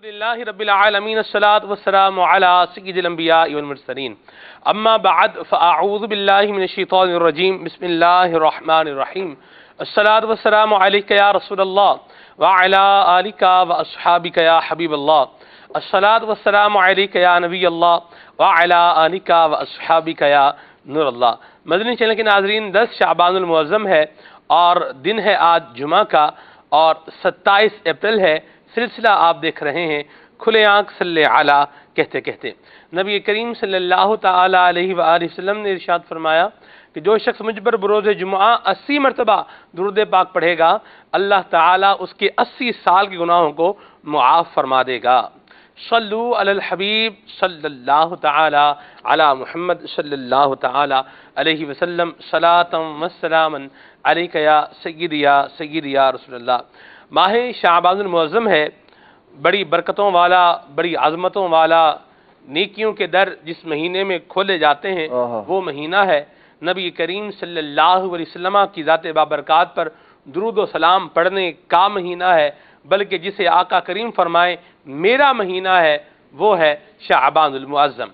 لله رب العالمين الصلاة والسلام على سيد الأنبياء والمرسلين أما بعد فأعوذ بالله من الشيطان الرجيم بسم الله الرحمن الرحيم الصلاة والسلام عليك يا رسول الله وعلى آلك وأصحابك يا حبيب الله الصلاة والسلام عليك يا نبي الله وعلى آلك وأصحابك يا نور الله۔ مدنی چینل کے ناظرین، 10 شعبان المعظم ہے اور دن ہے آج جمعہ کا اور 27 اپریل ہے۔ سلسلہ آپ دیکھ رہے ہیں کھلے آنکھ صلی علی کہتے کہتے۔ نبی کریم صلی اللہ تعالی علیہ وآلہ وسلم نے ارشاد فرمایا کہ جو شخص مجھ پر بروز جمعہ 80 مرتبہ درود پاک پڑھے گا، اللہ تعالیٰ اس کے 80 سال کے گناہوں کو معاف فرما دے گا۔ صلو علی الحبیب صلی اللہ تعالی علی محمد صلی اللہ تعالی علیہ وسلم صلاۃ و سلاما علیک یا سیدی یا رسول اللہ۔ ماہ شعبان المعظم ہے، بڑی برکتوں والا، بڑی عظمتوں والا، نیکیوں کے در جس مہینے میں کھولے جاتے ہیں وہ مہینہ ہے۔ نبی کریم صلی اللہ علیہ وسلم کی ذات بابرکات پر درود و سلام پڑھنے کا مہینہ ہے، بلکہ جسے آقا کریم فرمائے میرا مہینہ ہے وہ ہے شعبان المعظم۔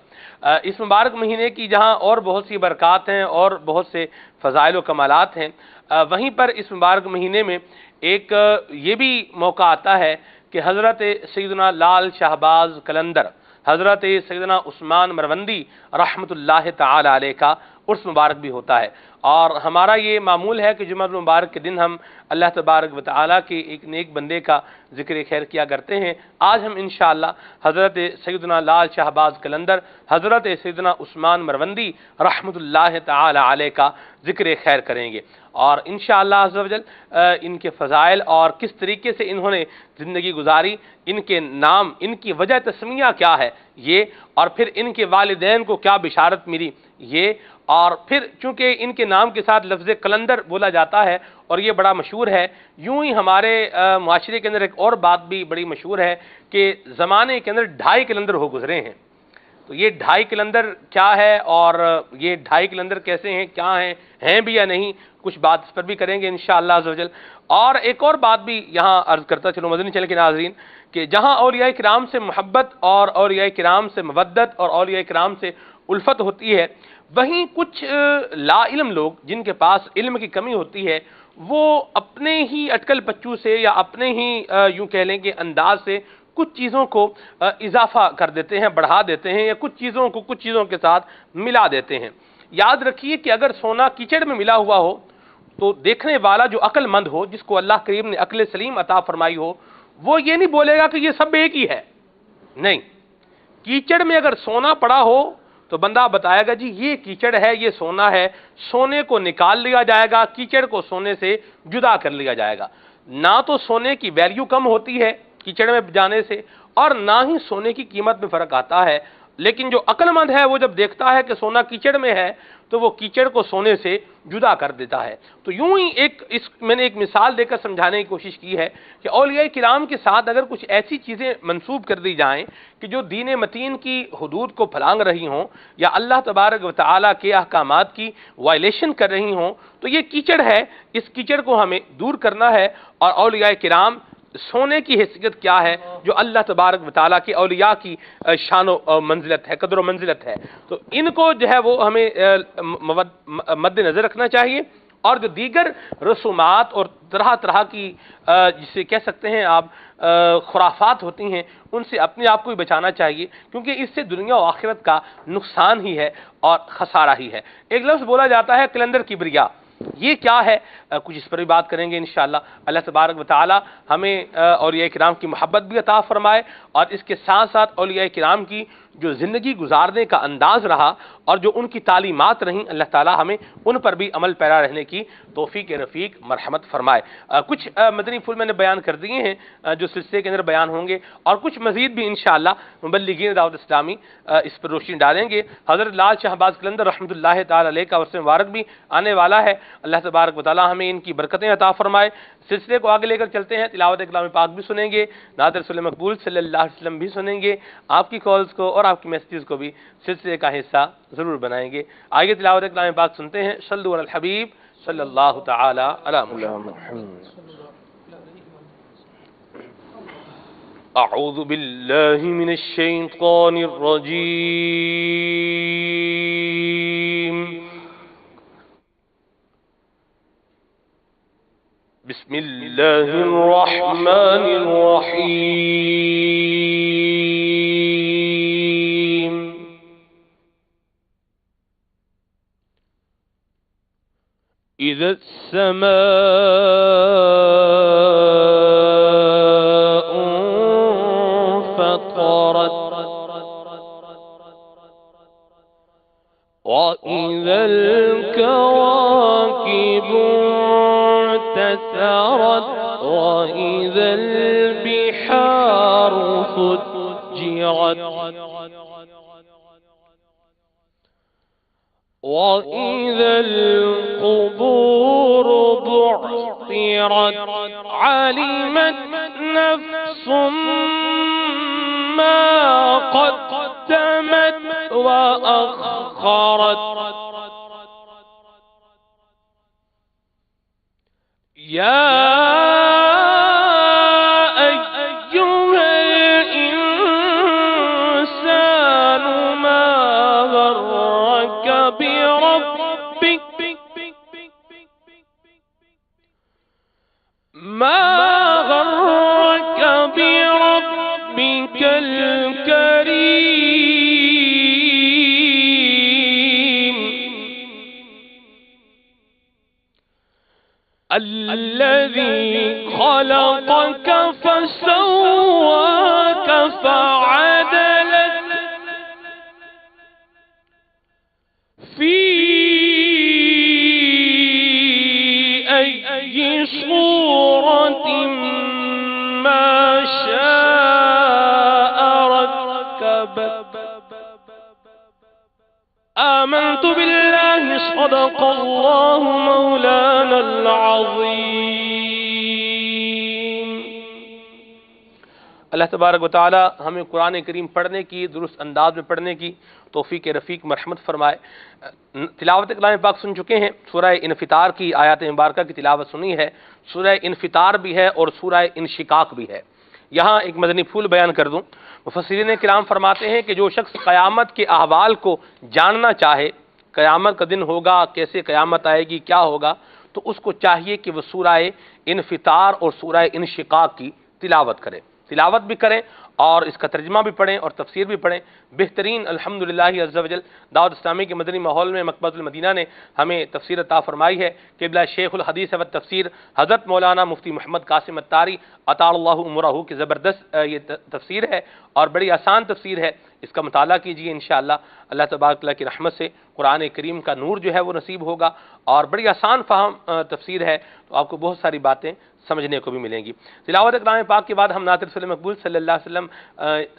اس مبارک مہینے کی جہاں اور بہت سی برکات ہیں اور بہت سے فضائل و کمالات ہیں، وہیں پر اس مبارک مہینے میں ایک یہ بھی موقع آتا ہے کہ حضرت سیدنا لال شہباز قلندر، حضرت سیدنا عثمان مروندی رحمۃ اللہ تعالی علیہ کا عرس مبارک بھی ہوتا ہے، اور ہمارا یہ معمول ہے کہ جمعہ مبارک کے دن ہم اللہ تبارک و تعالیٰ کے ایک نیک بندے کا ذکر خیر کیا کرتے ہیں۔ آج ہم انشاءاللہ حضرت سیدنا لال شہباز قلندر، حضرت سیدنا عثمان مروندی رحمۃ اللہ تعالی علیہ کا ذکر خیر کریں گے، اور انشاءاللہ عز و جل ان کے فضائل اور کس طریقے سے انہوں نے زندگی گزاری، ان کے نام، ان کی وجہ تسمیہ کیا ہے یہ، اور پھر ان کے والدین کو کیا بشارت ملی یہ، اور پھر چونکہ ان کے نام کے ساتھ لفظ قلندر بولا جاتا ہے اور یہ بڑا مشہور ہے، یوں ہی ہمارے معاشرے کے اندر ایک اور بات بھی بڑی مشہور ہے کہ زمانے کے اندر 2.5 قلندر ہو گزرے ہیں۔ تو یہ 2.5 قلندر کیا ہے اور یہ 2.5 قلندر کیسے ہیں، کیا ہیں بھی یا نہیں، کچھ بات اس پر بھی کریں گے انشاءاللہ عز و جل۔ اور ایک اور بات بھی یہاں عرض کرتا چلو مدنی چینل کے ناظرین، کہ جہاں اولیاء کرام سے محبت اور اولیاء کرام سے مودت اور اولیاء کرام سے الفت ہوتی ہے، وہیں کچھ لا علم لوگ جن کے پاس علم کی کمی ہوتی ہے، وہ اپنے ہی اٹکل پچو سے یا اپنے ہی یوں کہہ لیں کہ انداز سے کچھ چیزوں کو اضافہ کر دیتے ہیں، بڑھا دیتے ہیں، یا کچھ چیزوں کو کچھ چیزوں کے ساتھ ملا دیتے ہیں۔ یاد رکھیے کہ اگر سونا کیچڑ میں ملا ہوا ہو تو دیکھنے والا جو عقل مند ہو، جس کو اللہ کریم نے عقل سلیم عطا فرمائی ہو، وہ یہ نہیں بولے گا کہ یہ سب ایک ہی ہے۔ نہیں، کیچڑ میں اگر سونا پڑا ہو تو بندہ بتائے گا جی یہ کیچڑ ہے، یہ سونا ہے، سونے کو نکال لیا جائے گا، کیچڑ کو سونے سے جدا کر لیا جائے گا۔ نہ تو سونے کی ویلیو کم ہوتی ہے کیچڑ میں جانے سے، اور نہ ہی سونے کی قیمت میں فرق آتا ہے، لیکن جو عقل مند ہے وہ جب دیکھتا ہے کہ سونا کیچڑ میں ہے تو وہ کیچڑ کو سونے سے جدا کر دیتا ہے۔ تو یوں ہی میں نے ایک مثال دے کر سمجھانے کی کوشش کی ہے کہ اولیاء کرام کے ساتھ اگر کچھ ایسی چیزیں منسوب کر دی جائیں کہ جو دین متین کی حدود کو پھلانگ رہی ہوں یا اللہ تبارک و تعالیٰ کے احکامات کی وائلیشن کر رہی ہوں، تو یہ کیچڑ ہے، اس کیچڑ کو ہمیں دور کرنا ہے۔ اور اولیاء کرام سونے کی حیثیت کیا ہے جو اللہ تبارک و تعالیٰ کے اولیاء کی شان و منزلت ہے، قدر و منزلت ہے، تو ان کو جو ہے وہ ہمیں مد نظر رکھنا چاہیے، اور جو دیگر رسومات اور طرح طرح کی جسے کہہ سکتے ہیں آپ خرافات ہوتی ہیں، ان سے اپنے آپ کو ہی بچانا چاہیے، کیونکہ اس سے دنیا و آخرت کا نقصان ہی ہے اور خسارہ ہی ہے۔ ایک لفظ بولا جاتا ہے قلندر کبریا، یہ کیا ہے؟ کچھ اس پر بھی بات کریں گے انشاءاللہ۔ اللہ تبارک و تعالی ہمیں اولیاء کرام کی محبت بھی عطا فرمائے، اور اس کے ساتھ ساتھ اولیاء کرام کی جو زندگی گزارنے کا انداز رہا اور جو ان کی تعلیمات رہیں، اللہ تعالی ہمیں ان پر بھی عمل پیرا رہنے کی توفیق رفیق مرحمت فرمائے۔ کچھ مدنی پھول میں نے بیان کر دیے ہیں جو سلسلے کے اندر بیان ہوں گے، اور کچھ مزید بھی انشاءاللہ مبلغین دعوت اسلامی اس پر روشنی ڈالیں گے۔ حضرت لال شہباز قلندر رحمۃ اللہ تعالی علیہ کا عرس مبارک بھی آنے والا ہے، اللہ تبارک و تعالی ہمیں ان کی برکتیں عطا فرمائے۔ سلسلے کو آگے لے کر چلتے ہیں، تلاوت کلام پاک بھی سنیں گے، نعت رسول مقبول صلی اللہ علیہ وسلم بھی سنیں گے، آپ کی کالز کو اور آپ کی میسیجز کو بھی سلسلے کا حصہ ضرور بنائیں گے۔ آئیے تلاوت کلام پاک سنتے ہیں۔ صلو علی الحبیب صلی اللہ تعالی علی محمد۔ أعوذ بالله من الشيطان الرجيم بسم الله الرحمن الرحيم إذا السماء انفطرت وإذا الكواكب انتثرت وإذا البحار فجرت وإذا القبور بعثرت علمت نفس ما قدمت وأخرت يا أيها الإنسان ما غرك بربك بربك الكريم الذي خلقك فسواك فعدلك في أي صورة ما شاء ركبك آمنت بالله صدق الله مولانا العظيم. اللہ تبارک و تعالی ہمیں قرآن کریم پڑھنے کی، درست انداز میں پڑھنے کی توفیق رفیق مرحمت فرمائے. تلاوت کلام پاک سن چکے ہیں، سورہ انفطار کی آیات مبارکہ کی تلاوت سنی ہے. سورہ انفطار بھی ہے اور سورہ انشقاق بھی ہے. یہاں ایک مدنی پھول بیان کر دوں. مفسرین کرام فرماتے ہیں کہ جو شخص قیامت کے احوال کو جاننا چاہے، قیامت کا دن ہوگا، کیسے قیامت آئے گی، کیا ہوگا، تو اس کو چاہیے کہ وہ سورہ انفطار اور سورہ انشقاق کی تلاوت کرے. تلاوت بھی کریں اور اس کا ترجمہ بھی پڑھیں اور تفسیر بھی پڑھیں. بہترین الحمدللہ عز و جل دعوت اسلامی کے مدنی ماحول میں مکتبۃ المدینہ نے ہمیں تفسیر عطا فرمائی ہے. قبلہ شیخ الحدیث و تفسیر حضرت مولانا مفتی محمد قاسم الطاری اطال اللہ عمرہ کی زبردست یہ تفسیر ہے اور بڑی آسان تفسیر ہے. اس کا مطالعہ کیجئے انشاءاللہ. اللہ تبارک اللہ کی رحمت سے قرآن کریم کا نور جو ہے وہ نصیب ہوگا اور بڑی آسان فہم تفسیر ہے، تو آپ کو بہت ساری باتیں سمجھنے کو بھی ملیں گی. تلاوت کلام پاک کے بعد ہم نعت رسول مقبول صلی اللہ علیہ وسلم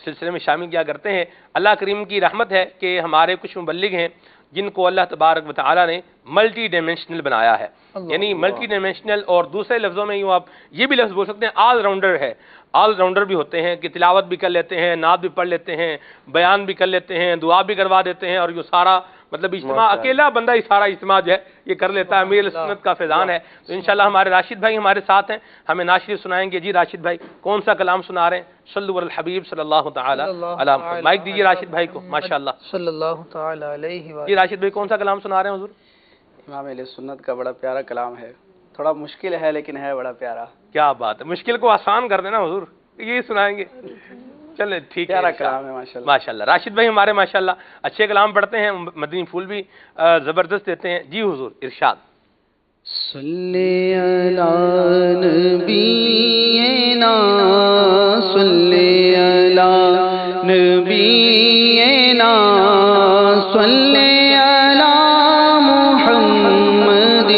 سلسلے میں شامل کیا کرتے ہیں. اللہ کریم کی رحمت ہے کہ ہمارے کچھ مبلغ ہیں جن کو اللہ تبارک و تعالی نے ملٹی ڈائمینشنل بنایا ہے. یعنی ملٹی ڈائمینشنل، اور دوسرے لفظوں میں یوں آپ یہ بھی لفظ بول سکتے ہیں آل راؤنڈر ہے. آل راؤنڈر بھی ہوتے ہیں کہ تلاوت بھی کر لیتے ہیں، نعت بھی پڑھ لیتے ہیں، بیان بھی کر لیتے ہیں، دعا بھی کروا دیتے ہیں، اور یہ سارا مطلب اجتماع اکیلا بندہ ہی سارا اجتماع جو ہے یہ کر لیتا ہے. امیر سنت کا فیضان ہے. تو انشاءاللہ ہمارے راشد بھائی ہمارے ساتھ ہیں، ہمیں نعت شریف سنائیں گے. جی راشد بھائی کون سا کلام سنا رہے ہیں؟ صلو علی الحبیب صلی اللہ تعالی علیہ وسلم. مائک دیجیے راشد بھائی کو. ماشاءاللہ صلی اللہ تعالی علیہ وسلم. جی راشد بھائی کون سا کلام سنا رہے ہیں حضور؟ امام اہل سنت کا بڑا پیارا کلام ہے، تھوڑا مشکل ہے لیکن ہے بڑا پیارا. کیا بات ہے، مشکل کو آسان کر دینا حضور. یہ سنائیں گے؟ چلے ٹھیک ہے. پیارا کلام ہے ماشاءاللہ. ماشاءاللہ راشد بھائی ہمارے ماشاءاللہ اچھے کلام پڑھتے ہیں، مدنی پھول بھی زبردست دیتے ہیں. جی حضور ارشاد. صلی علی نبینا صلی علی نبینا صلی علی محمد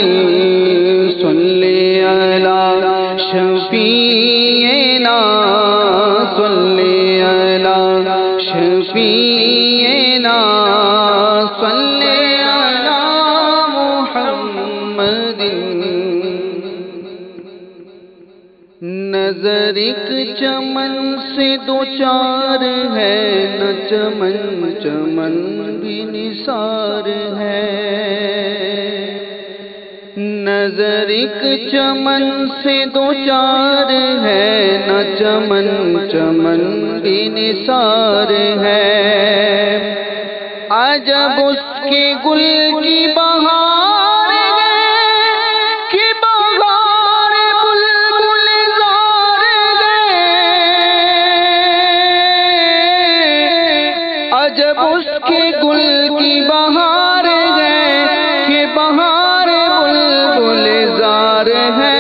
صلی علی شفیعنا صلی علی شفیعنا صلی علی محمد. نظر ایک چمن سے دو چار ہے، نہ چمن چمن بھی نثار ہے. نظر ایک چمن سے دو چار ہے، نہ چمن چمن بھی نثار ہے، عجب اس کے گل کی بہار ہے کہ بہار بلبل زار ہے، عجب اس کے گل کی بہار ہے کہ بہار بلبل زار ہے،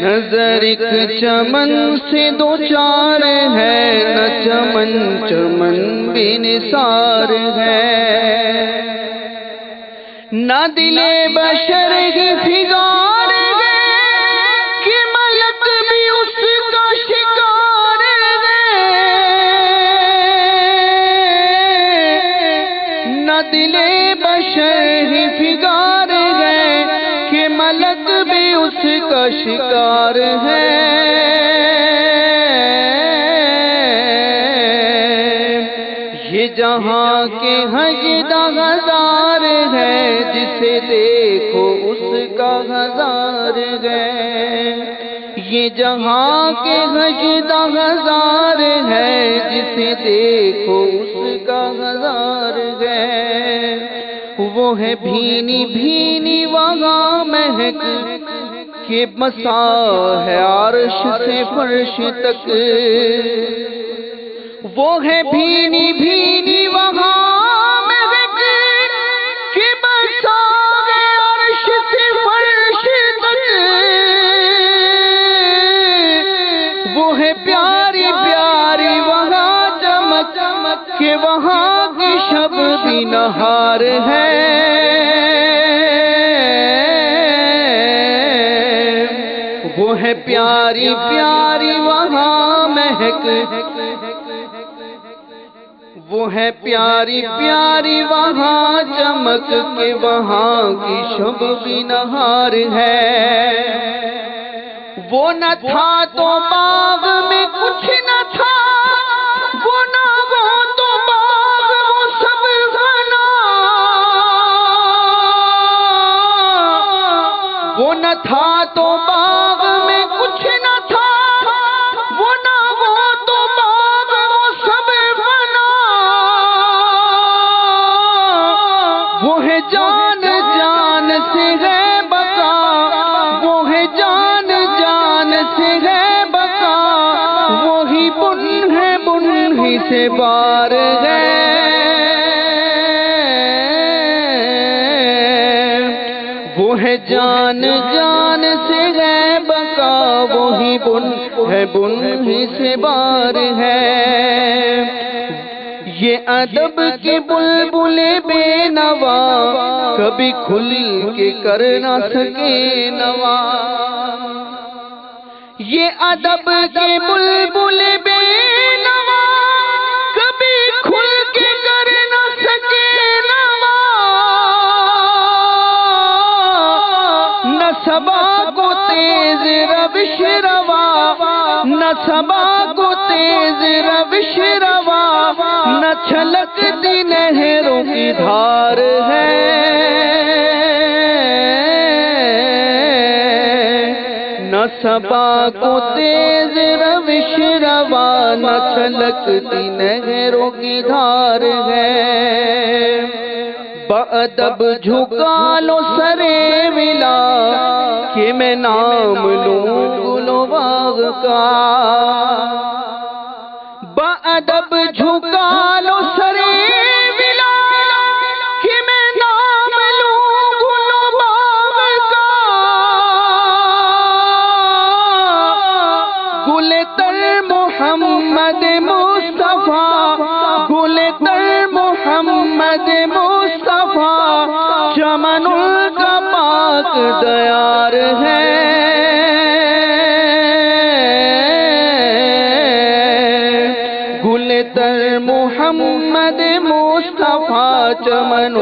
نظر ایک چمن سے دو چار ہے، نہ چمن چمن بھی نثار ہے، نہ دل بشر ہی فگار ہے کہ ملک بھی اس کا شکار ہے، نہ دل بشر ہی فگار ہے کہ ملک بھی اس کا شکار ہے، یہ جہاں کے حجدہ ہزار ہے، جسے دیکھو اس کا ہزار ہے، یہ جہاں کے حجدہ ہزار ہے، جسے دیکھو اس کا ہزار ہے، وہ ہے بھینی بھینی وہاں مہک کہ بسا ہے عرش سے فرش تک، وہ ہے بھینی بھینی وہاں مہک کہ بسا ہے عرش سے فرش تک، وہ ہے پیاری پیاری وہاں چمک کہ وہاں کی شب بھی نہار ہے، وہ ہے پیاری پیاری وہاں مہک، وہ ہے پیاری پیاری وہاں چمک کہ وہاں کی شب بھی نہار ہے، وہ نہ تھا تو باغ میں کچھ نہ تھا، وہ نہ وہ تو باغ وہ سب فنا، وہ نہ تھا تو باغ میں کچھ نہ تھا، وہ نہ وہ تو باغ وہ سب فنا، وہ ہے جان جان سے ہے بقا، وہ ہے جان جان سے ہے بقا، وہی بن ہے بن ہی سے بار ہے، وہ ہے جان جان سے ہے بقا، وہی بن ہے بن ہی سے بار ہے، یہ ادب کے بلبل بے نوا کبھی کھل کے کر نہ سکے نوا، یہ ادب کے بلبل بے نوا کبھی کھل کے کر نہ سکے نوا، نہ صبا کو تیز روش روا، نہ صبا کو تیز روش روا، نہ چھلکتی نہروں کی دھار ہے، نہ صبا کو تیز روش روا، نہ چھلکتی نہروں کی دھار ہے، بادب جھکا لو سرے ولا کہ میں نام لوں گل و باغ کا، بادب جھکا لو سرے ولا کہ میں نام لوں گل و باغ کا، گل تر محمد مصطفیٰ، گل تر محمد مصطفیٰ، چمن کا پاک دیار ہے، گل تر محمد مصطفیٰ، چمن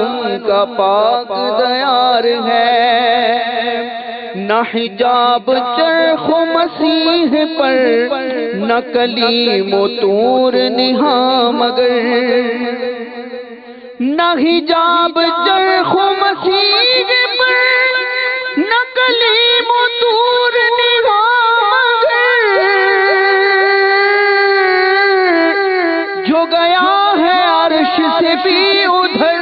کا پاک دیار ہے، نہ حجاب چرخ و مسیح پر، نہ کلیم و طور نہا مگر، نہ حجاب جرح و مسیح پر، نہ کلیم و طور نگاہ، جو گیا ہے عرش سے بھی ادھر،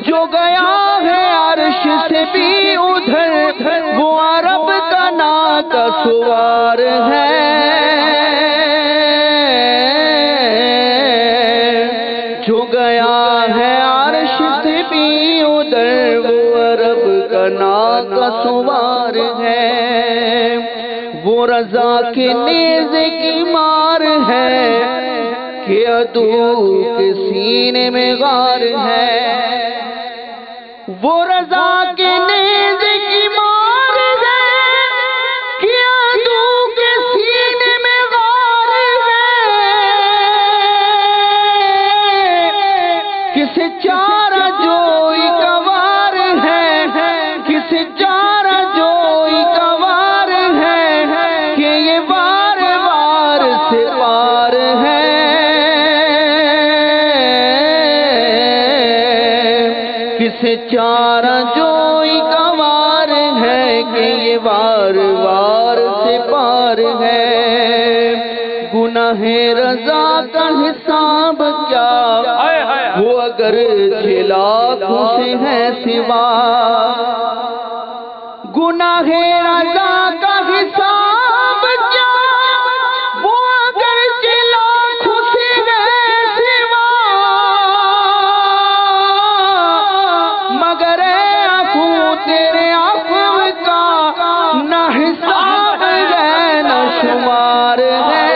جو گیا ہے عرش سے بھی ادھر، وہ عرب کا ناقہ سوار ہے، جو گیا ہے عرش سے بھی ادھر، وہ عرب کا ناقہ سوار ہے، وہ رضا کے نیزے کی مار ہے کہ عدو کے سینے میں غار ہے، وہ رضا کے نیزے کی مار ہے کہ عدو کے سینے میں غار ہے، کسے چارہ جوئی کا وار ہے، کسے چارہ جوئی کا وار ہے کہ یہ وار وار سے پار ہے، کسے چارہ جوئی کا وار ہے کہ یہ وار وار سے پار ہے، گناہ رضا کا حساب کیا وہ اگر لاکھوں سے ہے سوا، گناہ رضا کا حساب کیا وہ اگر لاکھوں سے ہے سوا، مگر اے عفو تیرے عفو کا نہ حساب ہے نہ شمار ہے،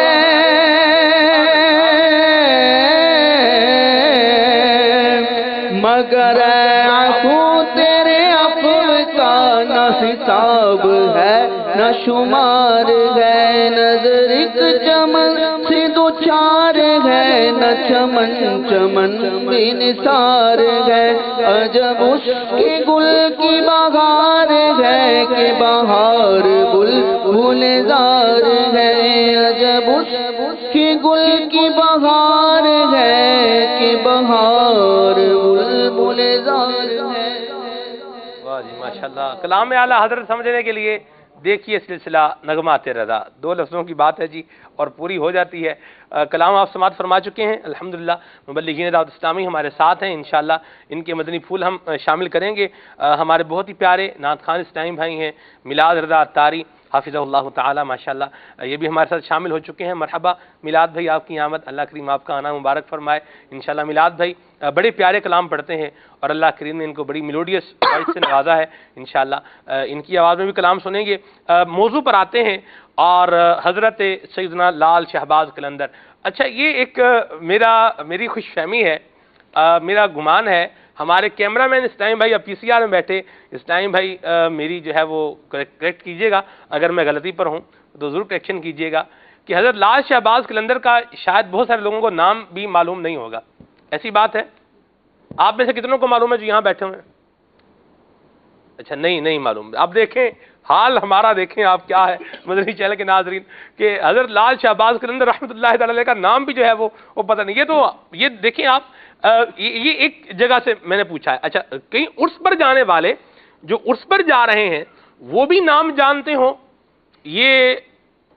مگر اے عفو تیرے عفو کا نہ حساب ہے نہ شمار ہے، نظر ایک چمن سے دو چار ہے، نہ چمن چمن بے نثار ہے، عجب اس کے گل کی بہار ہے کہ بہار بلبل زار ہے، عجب اس کے گل کی بہار ہے کہ بہار بلبل زار ہے۔ واہ جی ماشاءاللہ، کلام اعلیٰ حضرت سمجھنے کے لیے دیکھیے سلسلہ نغمات رضا، 2 لفظوں کی بات ہے جی اور پوری ہو جاتی ہے۔ کلام آپ سماعت فرما چکے ہیں، الحمدللہ مبلغین دعوت اسلامی ہمارے ساتھ ہیں، انشاءاللہ ان کے مدنی پھول ہم شامل کریں گے۔ ہمارے بہت ہی پیارے نعت خوان اسلامی بھائی ہیں میلاد رضا عطاری حافظہ اللہ تعالی ماشاءاللہ، یہ بھی ہمارے ساتھ شامل ہو چکے ہیں۔ مرحبا میلاد بھائی، آپ کی آمد، اللہ کریم آپ کا آنا مبارک فرمائے انشاءاللہ۔ میلاد بھائی بڑے پیارے کلام پڑھتے ہیں اور اللہ کریم نے ان کو بڑی میلوڈیس وائس سے نوازا ہے انشاءاللہ، ان کی آواز میں بھی کلام سنیں گے۔ موضوع پر آتے ہیں اور حضرت سیدنا لال شہباز قلندر، اچھا یہ ایک میری خوش فہمی ہے، میرا گمان ہے، ہمارے کیمرہ مین اسلام بھائی اب پی سی آر میں بیٹھے، اسلام بھائی میری جو ہے وہ کریکٹ کیجئے گا اگر میں غلطی پر ہوں تو ضرور کریکشن کیجئے گا، کہ حضرت لال شہباز قلندر کا شاید بہت سارے لوگوں کو نام بھی معلوم نہیں ہوگا، ایسی بات ہے؟ آپ میں سے کتنوں کو معلوم ہے جو یہاں بیٹھے ہوئے ہیں؟ اچھا نہیں معلوم۔ اب دیکھیں حال ہمارا، دیکھیں آپ کیا ہے مدنی چینل کے ناظرین، کہ حضرت لال شہباز قلندر رحمۃ اللہ تعالی علیہ کا نام بھی جو ہے وہ پتہ نہیں، یہ دیکھیں آپ، یہ ایک جگہ سے میں نے پوچھا ہے، اچھا کہیں عرس پر جانے والے جو عرس پر جا رہے ہیں وہ بھی نام جانتے ہوں، یہ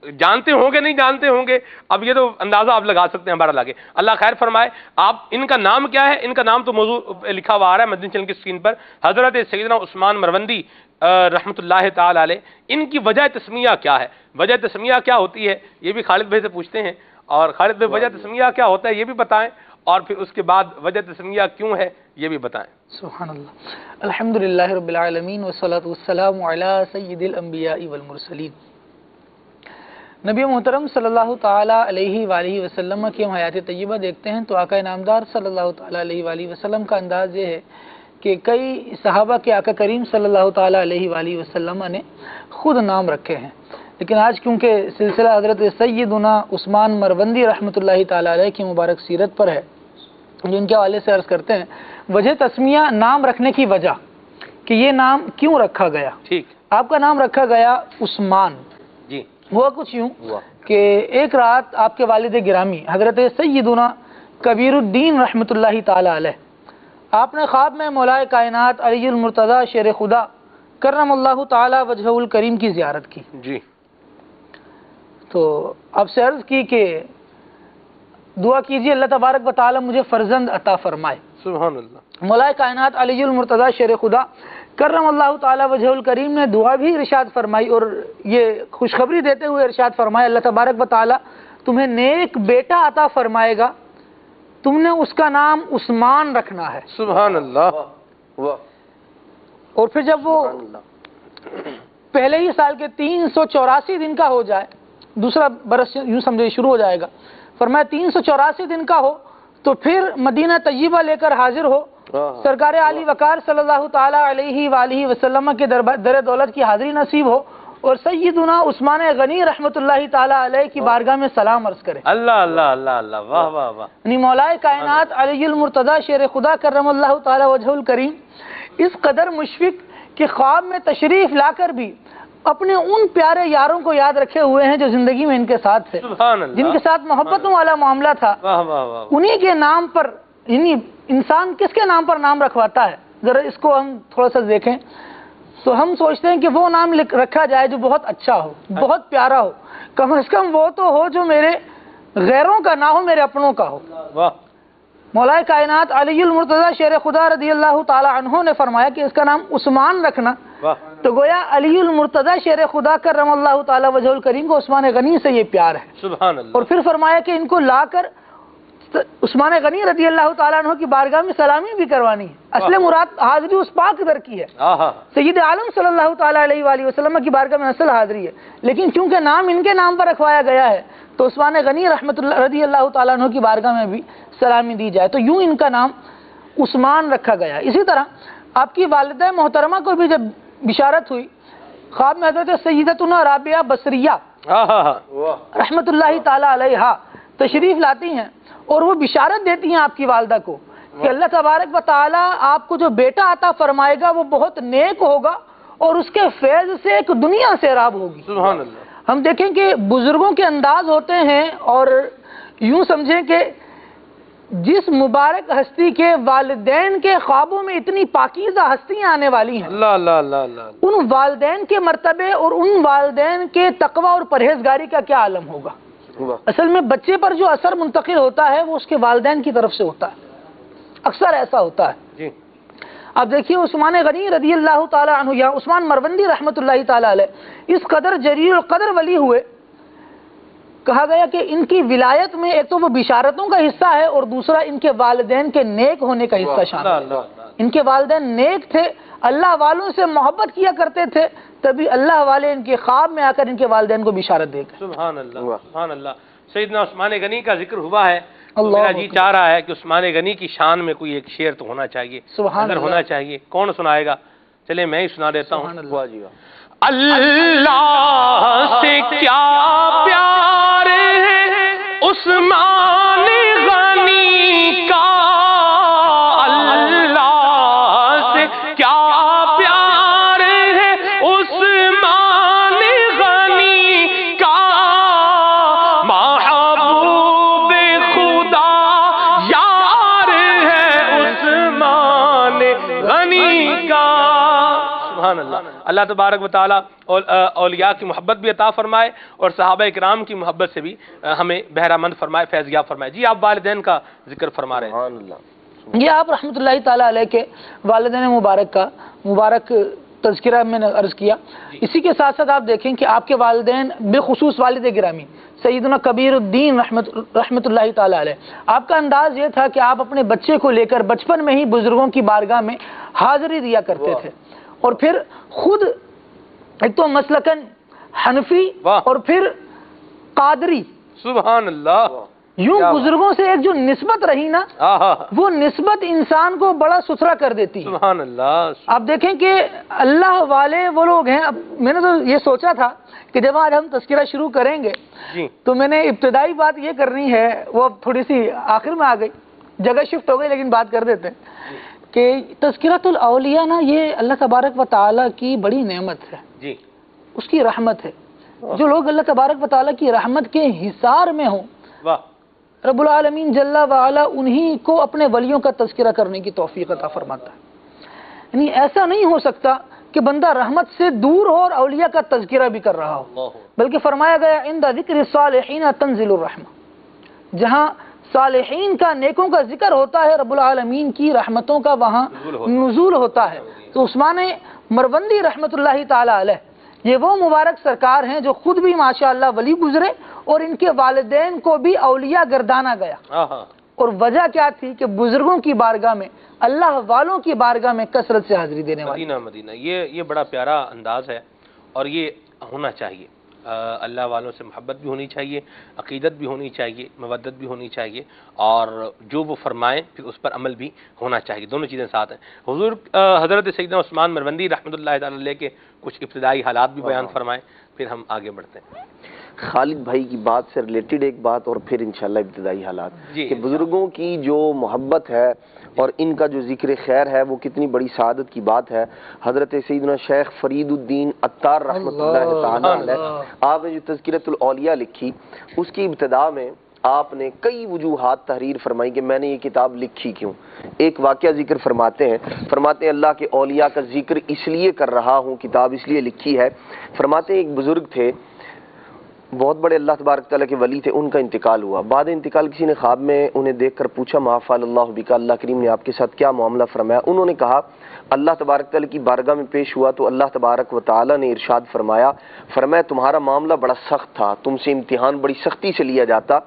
جانتے ہوں گے نہیں جانتے ہوں گے، اب یہ تو اندازہ آپ لگا سکتے ہیں بہرحال آگے، اللہ خیر فرمائے۔ آپ ان کا نام کیا ہے؟ ان کا نام تو موضوع لکھا ہوا آ رہا ہے مدنی چینل کی اسکرین پر، حضرت سیدنا عثمان مروندی رحمۃ اللہ تعالی علیہ، ان کی وجہ تسمیہ کیا ہے؟ وجہ تسمیہ کیا ہوتی ہے یہ بھی خالد بھائی سے پوچھتے ہیں، اور خالد بھائی وجہ تسمیہ کیا ہوتا ہے یہ بھی بتائیں، اور پھر اس کے بعد وجہ تسمیہ کیوں ہے یہ بھی بتائیں۔ سبحان اللہ، الحمدللہ رب العالمین والصلاة والسلام علی سید الانبیاء والمرسلین۔ نبی محترم صلی اللہ تعالیٰ علیہ وآلہ وسلم کی ہم حیات طیبہ دیکھتے ہیں تو آقا انعامدار صلی اللہ تعالیٰ علیہ وآلہ وسلم کا انداز یہ ہے کہ کئی صحابہ کے آقا کریم صلی اللہ تعالیٰ علیہ وآلہ وسلم نے خود نام رکھے ہیں، لیکن آج کیونکہ سلسلہ حضرت سیدنا عثمان مروندی رحمۃ اللہ تعالیٰ علیہ کی مبارک سیرت پر ہے، جن کے حوالے سے عرض کرتے ہیں وجہ تسمیہ، نام رکھنے کی وجہ کہ یہ نام کیوں رکھا گیا۔ ٹھیک، آپ کا نام رکھا گیا عثمان، جی ہوا کچھ یوں کہ ایک رات آپ کے والد گرامی حضرت سیدنا کبیر الدین رحمۃ اللہ تعالی علیہ آپ نے خواب میں مولائے کائنات علی المرتضی شیر خدا کرم اللہ تعالی وجہ الکریم کی زیارت کی. جی. تو اب سے عرض کی کہ دعا کیجیے اللہ تبارک و تعالی مجھے فرزند عطا فرمائے. سبحان اللہ. مولائے کائنات علی المرتضی شیر خدا کرم اللہ تعالی وجہ الکریم نے دعا بھی ارشاد فرمائی اور یہ خوشخبری دیتے ہوئے ارشاد فرمایا اللہ تبارک و تعالی تمہیں نیک بیٹا عطا فرمائے گا, تم نے اس کا نام عثمان رکھنا ہے. سبحان اللہ. اور پھر جب وہ پہلے ہی سال کے 384 دن کا ہو جائے, دوسرا برس یوں سمجھے شروع ہو جائے گا, فرمایا 384 دن کا ہو تو پھر مدینہ طیبہ لے کر حاضر ہو, سرکار علی وقار صلی اللہ تعالی علیہ وآلہ وسلم کے در دولت کی حاضری نصیب ہو اور سیدنا عثمان غنی رحمت اللہ تعالی علیہ کی بارگاہ میں سلام عرض کرے. اللہ اللہ اللہ اللہ. واہ واہ واہ. یعنی مولائے کائنات علی المرتضی شیر خدا کرم اللہ تعالی وجہ الکریم اس قدر مشفق کہ خواب میں تشریف لا کر بھی اپنے ان پیارے یاروں کو یاد رکھے ہوئے ہیں جو زندگی میں ان کے ساتھ تھے, سبحان اللہ, جن کے ساتھ محبتوں والا معاملہ تھا. واہ واہ واہ. انہی کے نام پر, یعنی انسان کس کے نام پر نام رکھواتا ہے, ذرا اس کو ہم تھوڑا سا دیکھیں تو ہم سوچتے ہیں کہ وہ نام رکھا جائے جو بہت اچھا ہو, بہت پیارا ہو, کم از کم وہ تو ہو جو میرے غیروں کا نہ ہو, میرے اپنوں کا ہو. واہ. مولائے کائنات علی المرتضی شیر خدا رضی اللہ تعالی عنہ نے فرمایا کہ اس کا نام عثمان رکھنا. واہ. تو گویا علی المرتضی شیر خدا کرم اللہ تعالی وجہ الکریم کو عثمان غنی سے یہ پیار ہے. سبحان اللہ. اور پھر فرمایا کہ ان کو لا کر عثمان غنی رضی اللہ تعالیٰ عنہ کی بارگاہ میں سلامی بھی کروانی ہے. اصل مراد حاضری اس پاک در کی ہے, سید عالم صلی اللہ تعالیٰ علیہ وآلہ وسلم کی بارگاہ میں اصل حاضری ہے, لیکن چونکہ نام ان کے نام پر رکھوایا گیا ہے تو عثمان غنی رحمت اللہ رضی اللہ تعالیٰ عنہ کی بارگاہ میں بھی سلامی دی جائے, تو یوں ان کا نام عثمان رکھا گیا. اسی طرح آپ کی والدہ محترمہ کو بھی جب بشارت ہوئی, خواب میں حضرت سیدتنا رابعہ بصریہ رحمت اللہ تعالیٰ علیہا تشریف لاتی ہیں اور وہ بشارت دیتی ہیں آپ کی والدہ کو کہ اللہ تبارک و تعالیٰ آپ کو جو بیٹا عطا فرمائے گا وہ بہت نیک ہوگا اور اس کے فیض سے ایک دنیا سیراب ہوگی. سبحان اللہ. ہم دیکھیں کہ بزرگوں کے انداز ہوتے ہیں اور یوں سمجھیں کہ جس مبارک ہستی کے والدین کے خوابوں میں اتنی پاکیزہ ہستیاں آنے والی ہیں, اللہ اللہ اللہ اللہ, ان والدین کے مرتبے اور ان والدین کے تقوی اور پرہیزگاری کا کیا عالم ہوگا. اصل میں بچے پر جو اثر منتقل ہوتا ہے وہ اس کے والدین کی طرف سے ہوتا ہے, اکثر ایسا ہوتا ہے. جی. اب دیکھیے عثمان غنی رضی اللہ تعالیٰ عنہ یا عثمان مروندی رحمت اللہ تعالیٰ علیہ اس قدر جلیل القدر ولی ہوئے, کہا گیا کہ ان کی ولایت میں ایک تو وہ بشارتوں کا حصہ ہے اور دوسرا ان کے والدین کے نیک ہونے کا حصہ شامل ہے. ان کے والدین نیک تھے, اللہ والوں سے محبت کیا کرتے تھے, تبھی اللہ والے ان کے خواب میں آ کر ان کے والدین کو بشارت دے گئے. سبحان اللہ. سبحان اللہ. سیدنا عثمان غنی کا ذکر ہوا ہے, میرا جی چاہ رہا ہے کہ عثمان غنی کی شان میں کوئی ایک شعر تو ہونا چاہیے, اگر ہونا چاہیے. کون سنائے گا؟ چلے میں ہی سنا دیتا ہوں. اللہ سے کیا پیار ہے عثمان غنی کا, اللہ سے کیا پیار ہے عثمان غنی کا, محبوب خدا یار ہے عثمان غنی کا. سبحان اللہ. اللہ تبارک و تعالیٰ اولیاء کی محبت بھی عطا فرمائے اور صحابہ اکرام کی محبت سے بھی ہمیں بہرہ مند فرمائے, فیضیاب فرمائے. جی آپ والدین کا ذکر فرما رہے ہیں. یہ آپ رحمت اللہ تعالیٰ علیہ کے والدین مبارک کا مبارک تذکرہ میں نے عرض کیا. اسی کے ساتھ ساتھ آپ دیکھیں کہ آپ کے والدین بالخصوص والد گرامی سیدنا کبیر الدین رحمت اللہ تعالیٰ علیہ, آپ کا انداز یہ تھا کہ آپ اپنے بچے کو لے کر بچپن میں ہی بزرگوں کی بارگاہ میں حاضری دیا کرتے تھے اور پھر خود ایک تو مسلکن حنفی اور پھر قادری. سبحان اللہ. یوں بزرگوں سے ایک جو نسبت رہی نا, وہ نسبت انسان کو بڑا ستھرا کر دیتی ہے. سبحان اللہ. آپ دیکھیں کہ اللہ والے وہ لوگ ہیں. اب میں نے تو یہ سوچا تھا کہ جب آج ہم تذکرہ شروع کریں گے تو میں نے ابتدائی بات یہ کرنی ہے, وہ تھوڑی سی آخر میں آ گئی, جگہ شفٹ ہو گئی, لیکن بات کر دیتے ہیں کہ تذکرۃ الاولیاء نا یہ اللہ تبارک و تعالیٰ کی بڑی نعمت ہے. جی. اس کی رحمت ہے. جو لوگ اللہ تبارک و تعالیٰ کی رحمت کے حصار میں ہوں, رب العالمین جل وعلا انہی کو اپنے ولیوں کا تذکرہ کرنے کی توفیق عطا فرماتا ہے. یعنی ایسا نہیں ہو سکتا کہ بندہ رحمت سے دور ہو اور اولیاء کا تذکرہ بھی کر رہا ہو، بلکہ فرمایا گیا عند ذکر الصالحین تنزل الرحمہ، جہاں صالحین کا، نیکوں کا ذکر ہوتا ہے رب العالمین کی رحمتوں کا وہاں نزول ہوتا ہے. تو عثمان مروندی رحمت اللہ تعالی علیہ یہ وہ مبارک سرکار ہیں جو خود بھی ماشاءاللہ ولی گزرے اور ان کے والدین کو بھی اولیاء گردانا گیا. اور وجہ کیا تھی کہ بزرگوں کی بارگاہ میں، اللہ والوں کی بارگاہ میں کثرت سے حاضری دینے والی. مدینہ یہ بڑا پیارا انداز ہے اور یہ ہونا چاہیے. اللہ والوں سے محبت بھی ہونی چاہیے، عقیدت بھی ہونی چاہیے، مودت بھی ہونی چاہیے، اور جو وہ فرمائیں پھر اس پر عمل بھی ہونا چاہیے. دونوں چیزیں ساتھ ہیں. حضور حضرت سیدنا عثمان مروندی رحمۃ اللہ تعالی علیہ کے کچھ ابتدائی حالات بھی بیان فرمائیں، پھر ہم آگے بڑھتے ہیں. خالد بھائی کی بات سے ریلیٹڈ ایک بات اور پھر انشاءاللہ ابتدائی حالات کہ بزرگوں کی جو محبت ہے اور ان کا جو ذکر خیر ہے وہ کتنی بڑی سعادت کی بات ہے. حضرت سیدنا شیخ فرید الدین عطار رحمۃ اللہ تعالی علیہ، آپ نے جو تذکرۃ الاولیاء لکھی اس کی ابتدا میں آپ نے کئی وجوہات تحریر فرمائی کہ میں نے یہ کتاب لکھی کیوں. ایک واقعہ ذکر فرماتے ہیں اللہ کے اولیاء کا ذکر اس لیے کر رہا ہوں، کتاب اس لیے لکھی ہے. فرماتے ہیں ایک بزرگ تھے، بہت بڑے اللہ تبارک تعالیٰ کے ولی تھے، ان کا انتقال ہوا. بعد انتقال کسی نے خواب میں انہیں دیکھ کر پوچھا ما فعل اللہ بک، اللہ کریم نے آپ کے ساتھ کیا معاملہ فرمایا؟ انہوں نے کہا اللہ تبارک تعالیٰ کی بارگاہ میں پیش ہوا تو اللہ تبارک و تعالیٰ نے ارشاد فرمایا تمہارا معاملہ بڑا سخت تھا، تم سے امتحان بڑی سختی سے لیا جاتا،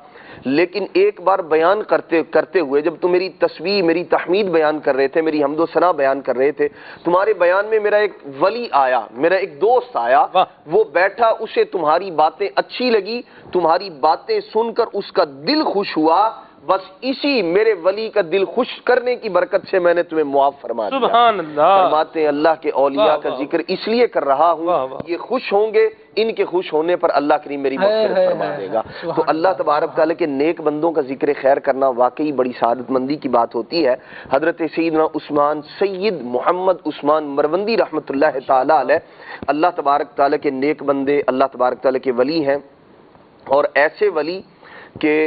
لیکن ایک بار بیان کرتے ہوئے جب تم میری تسبیح، میری تحمید بیان کر رہے تھے، میری حمد و ثنا بیان کر رہے تھے، تمہارے بیان میں میرا ایک ولی آیا، میرا ایک دوست آیا، وہ بیٹھا، اسے تمہاری باتیں اچھی لگی، تمہاری باتیں سن کر اس کا دل خوش ہوا، بس اسی میرے ولی کا دل خوش کرنے کی برکت سے میں نے تمہیں معاف فرما دیا. سبحان اللہ. فرماتے ہیں اللہ کے اولیاء کا ذکر اس لیے کر رہا ہوں، یہ خوش ہوں گے، ان کے خوش ہونے پر اللہ کریم میری مغفرت فرما دے گا. تو اللہ تبارک تعالیٰ کے نیک بندوں کا ذکر خیر کرنا واقعی بڑی سعادت مندی کی بات ہوتی ہے. حضرت سیدنا عثمان سید محمد عثمان مروندی رحمۃ اللہ تعالی علیہ اللہ تبارک تعالیٰ کے نیک بندے، اللہ تبارک تعالیٰ کے ولی ہیں، اور ایسے ولی کہ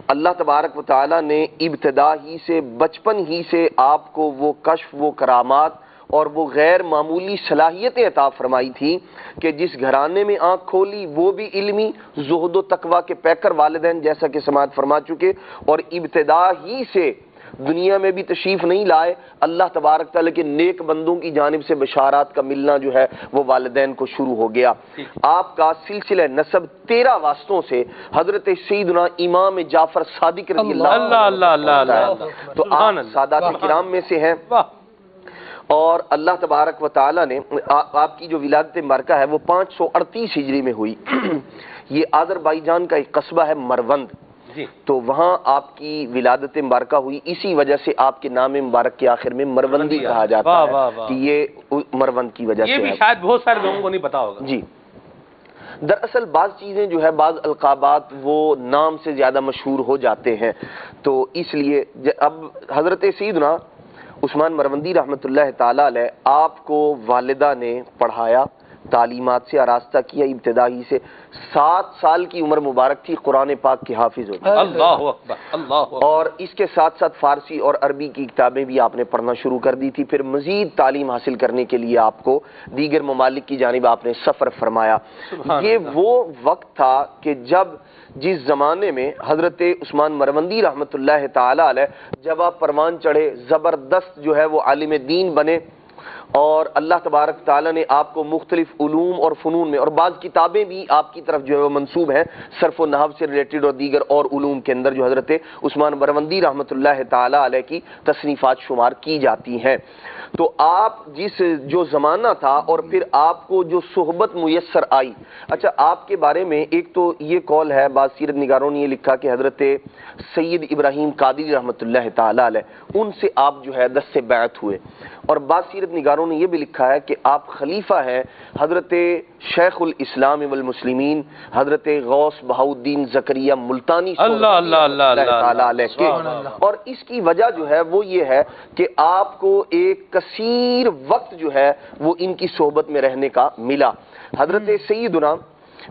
اللہ تبارک و تعالیٰ نے ابتدا ہی سے، بچپن ہی سے آپ کو وہ کشف، وہ کرامات اور وہ غیر معمولی صلاحیتیں عطا فرمائی تھیں کہ جس گھرانے میں آنکھ کھولی وہ بھی علمی، زہد و تقوی کے پیکر والدین جیسا کہ سماعت فرما چکے، اور ابتدا ہی سے دنیا میں بھی تشریف نہیں لائے، اللہ تبارک تعالیٰ کے نیک بندوں کی جانب سے بشارات کا ملنا جو ہے وہ والدین کو شروع ہو گیا. آپ کا سلسلہ نسب 13 واسطوں سے حضرت سیدنا امام جعفر صادق رضی اللہ تو آپ سادات کرام میں سے ہیں، اور اللہ تبارک و تعالیٰ نے آپ کی جو ولادت مبارکہ ہے وہ 538 ہجری میں ہوئی. یہ آذربائیجان کا ایک قصبہ ہے مروند، تو وہاں آپ کی ولادت مبارکہ ہوئی. اسی وجہ سے آپ کے نام مبارک کے آخر میں مروندی کہا جاتا ہے کہ یہ مروند کی وجہ سے. یہ بھی شاید بہت سارے لوگوں کو نہیں پتا ہوگا. جی دراصل بعض چیزیں جو ہے، بعض القابات وہ نام سے زیادہ مشہور ہو جاتے ہیں، تو اس لیے اب حضرت سیدنا عثمان مروندی رحمۃ اللہ تعالی علیہ آپ کو والدہ نے پڑھایا، تعلیمات سے آراستہ کیا. ابتدا ہی سے 7 سال کی عمر مبارک تھی، قرآن پاک کے حافظ ہوتے. اللہ اکبر، اللہ اکبر. اور اس کے ساتھ ساتھ فارسی اور عربی کی کتابیں بھی آپ نے پڑھنا شروع کر دی تھی. پھر مزید تعلیم حاصل کرنے کے لیے آپ کو دیگر ممالک کی جانب آپ نے سفر فرمایا. یہ وہ وقت تھا کہ جس زمانے میں حضرت عثمان مروندی رحمۃ اللہ تعالی علیہ جب آپ پروان چڑھے، زبردست جو ہے وہ عالم دین بنے، اور اللہ تبارک تعالیٰ نے آپ کو مختلف علوم اور فنون میں، اور بعض کتابیں بھی آپ کی طرف جو ہے وہ منسوب ہیں صرف و نحو سے ریلیٹڈ اور دیگر اور علوم کے اندر جو حضرت عثمان مروندی رحمۃ اللہ تعالی علیہ کی تصنیفات شمار کی جاتی ہیں. تو آپ جو زمانہ تھا اور پھر آپ کو جو صحبت میسر آئی. اچھا، آپ کے بارے میں ایک تو یہ قول ہے، بعض سیرت نگاروں نے یہ لکھا کہ حضرت سید ابراہیم قادری رحمۃ اللہ تعالی علیہ ان سے آپ جو ہے دست بیعت ہوئے، اور بعض سیرت نگاروں نے یہ بھی لکھا ہے کہ آپ خلیفہ ہیں حضرت شیخ الاسلام والمسلمین حضرت غوث بہاؤالدین زکریا ملتانی تعالی علیہ کے. اور اس کی وجہ جو ہے وہ یہ ہے کہ آپ کو ایک کثیر وقت جو ہے وہ ان کی صحبت میں رہنے کا ملا. حضرت سیدنا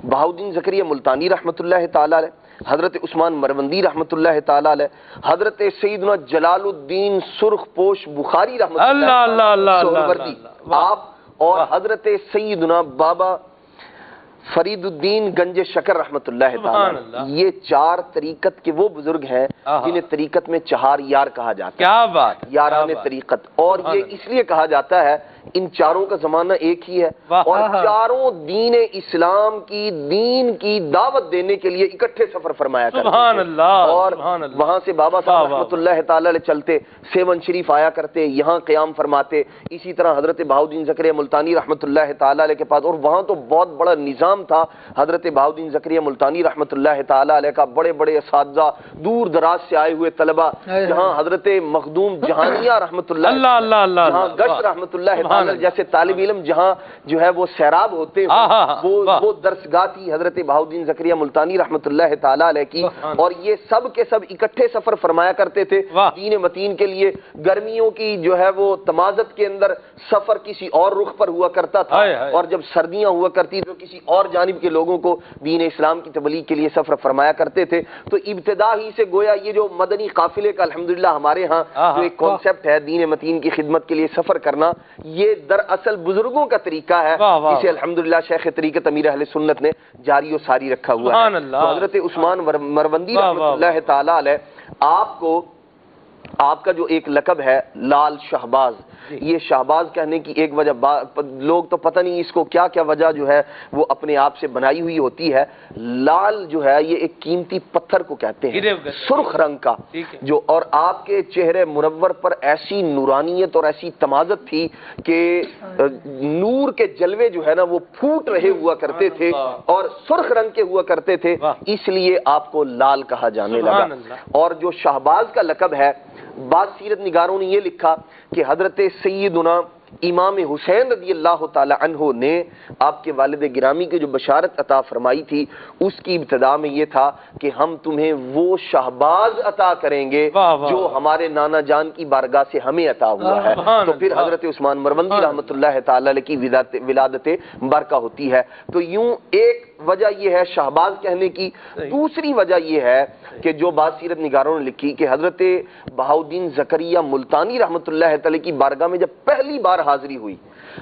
بہاؤالدین زکریا ملتانی رحمۃ اللہ تعالی علیہ حضرت عثمان مروندی رحمۃ اللہ تعالی علیہ، حضرت سیدنا جلال الدین سرخ پوش بخاری رحمۃ اللہ سہروردی، آپ اور حضرت سیدنا بابا فرید الدین گنج شکر رحمۃ اللہ تعالی، یہ چار طریقت کے وہ بزرگ ہیں جنہیں طریقت میں چہار یار کہا جاتا ہے۔ کیا بات، یاران طریقت، اور یہ اس لیے کہا جاتا ہے ان چاروں کا زمانہ ایک ہی ہے، اور چاروں دین اسلام کی دین کی دعوت دینے کے لیے اکٹھے سفر فرمایا کرتے تھے، اور وہاں سے بابا صاحب رحمۃ اللہ تعالی علیہ چلتے سیون شریف آیا کرتے، یہاں قیام فرماتے، اسی طرح حضرت بہاؤدین زکریا ملتانی رحمۃ اللہ تعالی علیہ کے پاس، اور وہاں تو بہت بڑا نظام تھا حضرت بہاؤدین زکریا ملتانی رحمۃ اللہ تعالی علیہ کا، بڑے بڑے اساتذہ، دور دراز سے آئے ہوئے طلبہ، جہاں حضرت مخدوم جہانیہ رحمۃ اللہ، جہاں گشت رحمۃ اللہ تعالی جیسے طالب علم جہاں جو ہے وہ سیراب ہوتے ہیں، وہ درسگاہ تھی حضرت بہاؤدین زکریا ملتانی رحمۃ اللہ تعالی علیہ کی، اور یہ سب کے سب اکٹھے سفر فرمایا کرتے تھے دین متین کے لیے۔ گرمیوں کی جو ہے وہ تمازت کے اندر سفر کسی اور رخ پر ہوا کرتا تھا، اور جب سردیاں ہوا کرتی تو کسی اور جانب کے لوگوں کو دین اسلام کی تبلیغ کے لیے سفر فرمایا کرتے تھے۔ تو ابتدا ہی سے گویا یہ جو مدنی قافلے کا الحمدللہ ہمارے ہاں جو ایک کانسیپٹ ہے دین متین کی خدمت کے لیے سفر کرنا، یہ دراصل بزرگوں کا طریقہ ہے جسے الحمدللہ شیخ طریقت امیر اہل سنت نے جاری و ساری رکھا ہوا ہے۔ تو حضرت عثمان مروندی رحمۃ اللہ تعالی علیہ، آپ کا جو ایک لقب ہے لال شہباز، یہ شہباز کہنے کی ایک وجہ، لوگ تو پتہ نہیں اس کو کیا کیا وجہ جو ہے وہ اپنے آپ سے بنائی ہوئی ہوتی ہے۔ لال جو ہے یہ ایک قیمتی پتھر کو کہتے ہیں، سرخ رنگ کا، جو، اور آپ کے چہرے منور پر ایسی نورانیت اور ایسی تمازت تھی کہ نور کے جلوے جو ہے نا وہ پھوٹ رہے ہوا کرتے تھے اور سرخ رنگ کے ہوا کرتے تھے، اس لیے آپ کو لال کہا جانے لگا۔ اور جو شہباز کا لقب ہے، بعض سیرت نگاروں نے یہ لکھا کہ حضرت سیدنا امام حسین رضی اللہ تعالی عنہ نے آپ کے والد گرامی کی جو بشارت عطا فرمائی تھی، اس کی ابتدا میں یہ تھا کہ ہم تمہیں وہ شہباز عطا کریں گے جو ہمارے نانا جان کی بارگاہ سے ہمیں عطا ہوا ہے۔ تو پھر حضرت عثمان مروندی رحمۃ اللہ تعالی علیہ کی ولادت برکہ ہوتی ہے۔ تو یوں ایک وجہ یہ ہے شہباز کہنے کی، دوسری وجہ یہ ہے کہ جو بعض سیرت نگاروں نے لکھی کہ حضرت بہاؤدین زکریا ملتانی رحمۃ اللہ تعالی کی بارگاہ میں جب پہلی بار حاضری ہوئی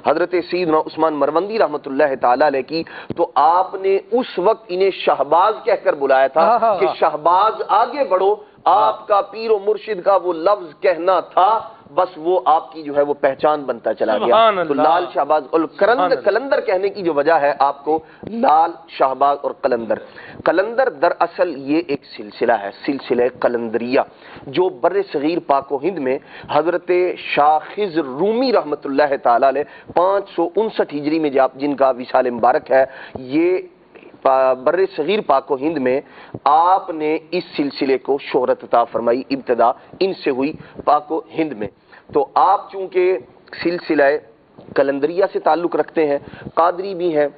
حضرت سیدنا عثمان مروندی رحمۃ اللہ تعالی علیہ کی، تو آپ نے اس وقت انہیں شہباز کہہ کر بلایا تھا کہ شہباز آگے بڑھو، آپ کا پیر و مرشد کا وہ لفظ کہنا تھا، بس وہ آپ کی جو ہے وہ پہچان بنتا چلا گیا۔ تو لال شہباز اور قلندر کہنے کی جو وجہ ہے آپ کو، لال شہباز اور قلندر۔ قلندر دراصل یہ ایک سلسلہ ہے، سلسلہ قلندریہ، جو بر صغیر پاک و ہند میں حضرت شاخض رومی رحمۃ اللہ تعالی علیہ 559 ہجری میں جن کا وصال مبارک ہے، یہ بر صغیر پاک و ہند میں آپ نے اس سلسلے کو شہرت عطا فرمائی، ابتدا ان سے ہوئی پاک و ہند میں۔ تو آپ چونکہ سلسلہ قلندریہ سے تعلق رکھتے ہیں، قادری بھی ہیں،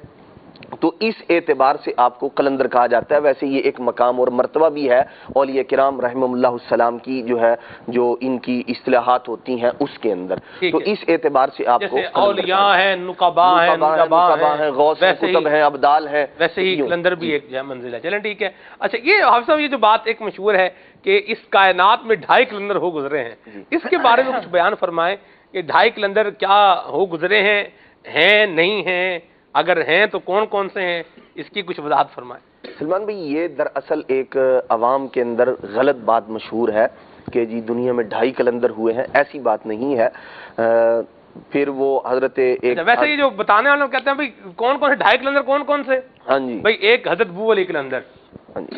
تو اس اعتبار سے آپ کو قلندر کہا جاتا ہے۔ ویسے یہ ایک مقام اور مرتبہ بھی ہے اولیاء کرام رحمہم اللہ السلام کی جو ہے، جو ان کی اصطلاحات ہوتی ہیں اس کے اندر، تو اس اعتبار سے آپ کو اولیاء ہیں، نقباء ہیں، غوث ہیں، کتب ہیں، ابدال ہیں، ویسے ہی قلندر بھی ایک منزل ہے۔ چلیں ٹھیک ہے۔ اچھا، یہ حافظ صاحب یہ جو بات ایک مشہور ہے کہ اس کائنات میں 2.5 قلندر ہو گزرے ہیں، اس کے بارے میں کچھ بیان فرمائیں کہ 2.5 قلندر کیا ہو گزرے ہیں نہیں ہیں، اگر ہیں تو کون کون سے ہیں، اس کی کچھ وضاحت فرمائیں۔ سلمان بھائی، یہ دراصل ایک عوام کے اندر غلط بات مشہور ہے کہ جی دنیا میں 2.5 قلندر ہوئے ہیں، ایسی بات نہیں ہے۔ پھر وہ حضرت ایک، ویسے یہ جو بتانے والے کہتے ہیں بھائی کون کون سے 2.5 قلندر کون کون سے؟ ہاں جی بھائی ایک حضرت بو علی قلندر،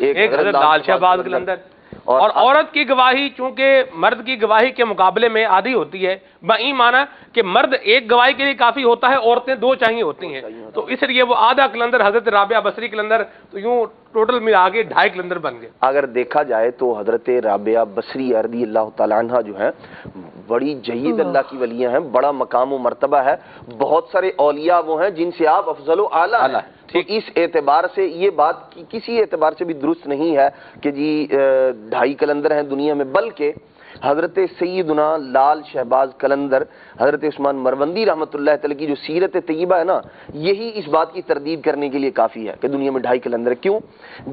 ایک حضرت لال شہباز قلندر، اور عورت کی گواہی چونکہ مرد کی گواہی کے مقابلے میں آدھی ہوتی ہے، بئی معنی کہ مرد ایک گواہی کے لیے کافی ہوتا ہے، عورتیں 2 چاہیے ہوتی ہیں، تو اس لیے وہ آدھا قلندر حضرت رابعہ بصری قلندر، تو یوں ٹوٹل ملا کے 2.5 قلندر بن گئے۔ اگر دیکھا جائے تو حضرت رابعہ بصری رضی اللہ تعالیٰ عنہ جو ہے بڑی جید اللہ کی ولیاں ہیں، بڑا مقام و مرتبہ ہے، بہت سارے اولیاء وہ ہیں جن سے آپ افضل و اعلیٰ ہیں۔ تو اس اعتبار سے یہ بات کسی اعتبار سے بھی درست نہیں ہے کہ جی 2.5 قلندر ہیں دنیا میں، بلکہ حضرت سیدنا لال شہباز قلندر حضرت عثمان مروندی رحمۃ اللہ تعالی کی جو سیرت طیبہ ہے نا، یہی اس بات کی تردید کرنے کے لیے کافی ہے کہ دنیا میں 2.5 قلندر. کیوں؟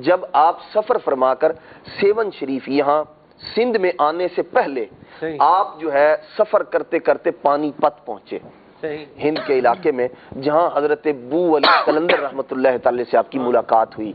جب آپ سفر فرما کر سیون شریف یہاں سندھ میں آنے سے پہلے آپ جو ہے سفر کرتے کرتے پانی پت پہنچے ہند کے علاقے میں، جہاں حضرت بو علی قلندر رحمۃ اللہ تعالی سے آپ کی ملاقات ہوئی.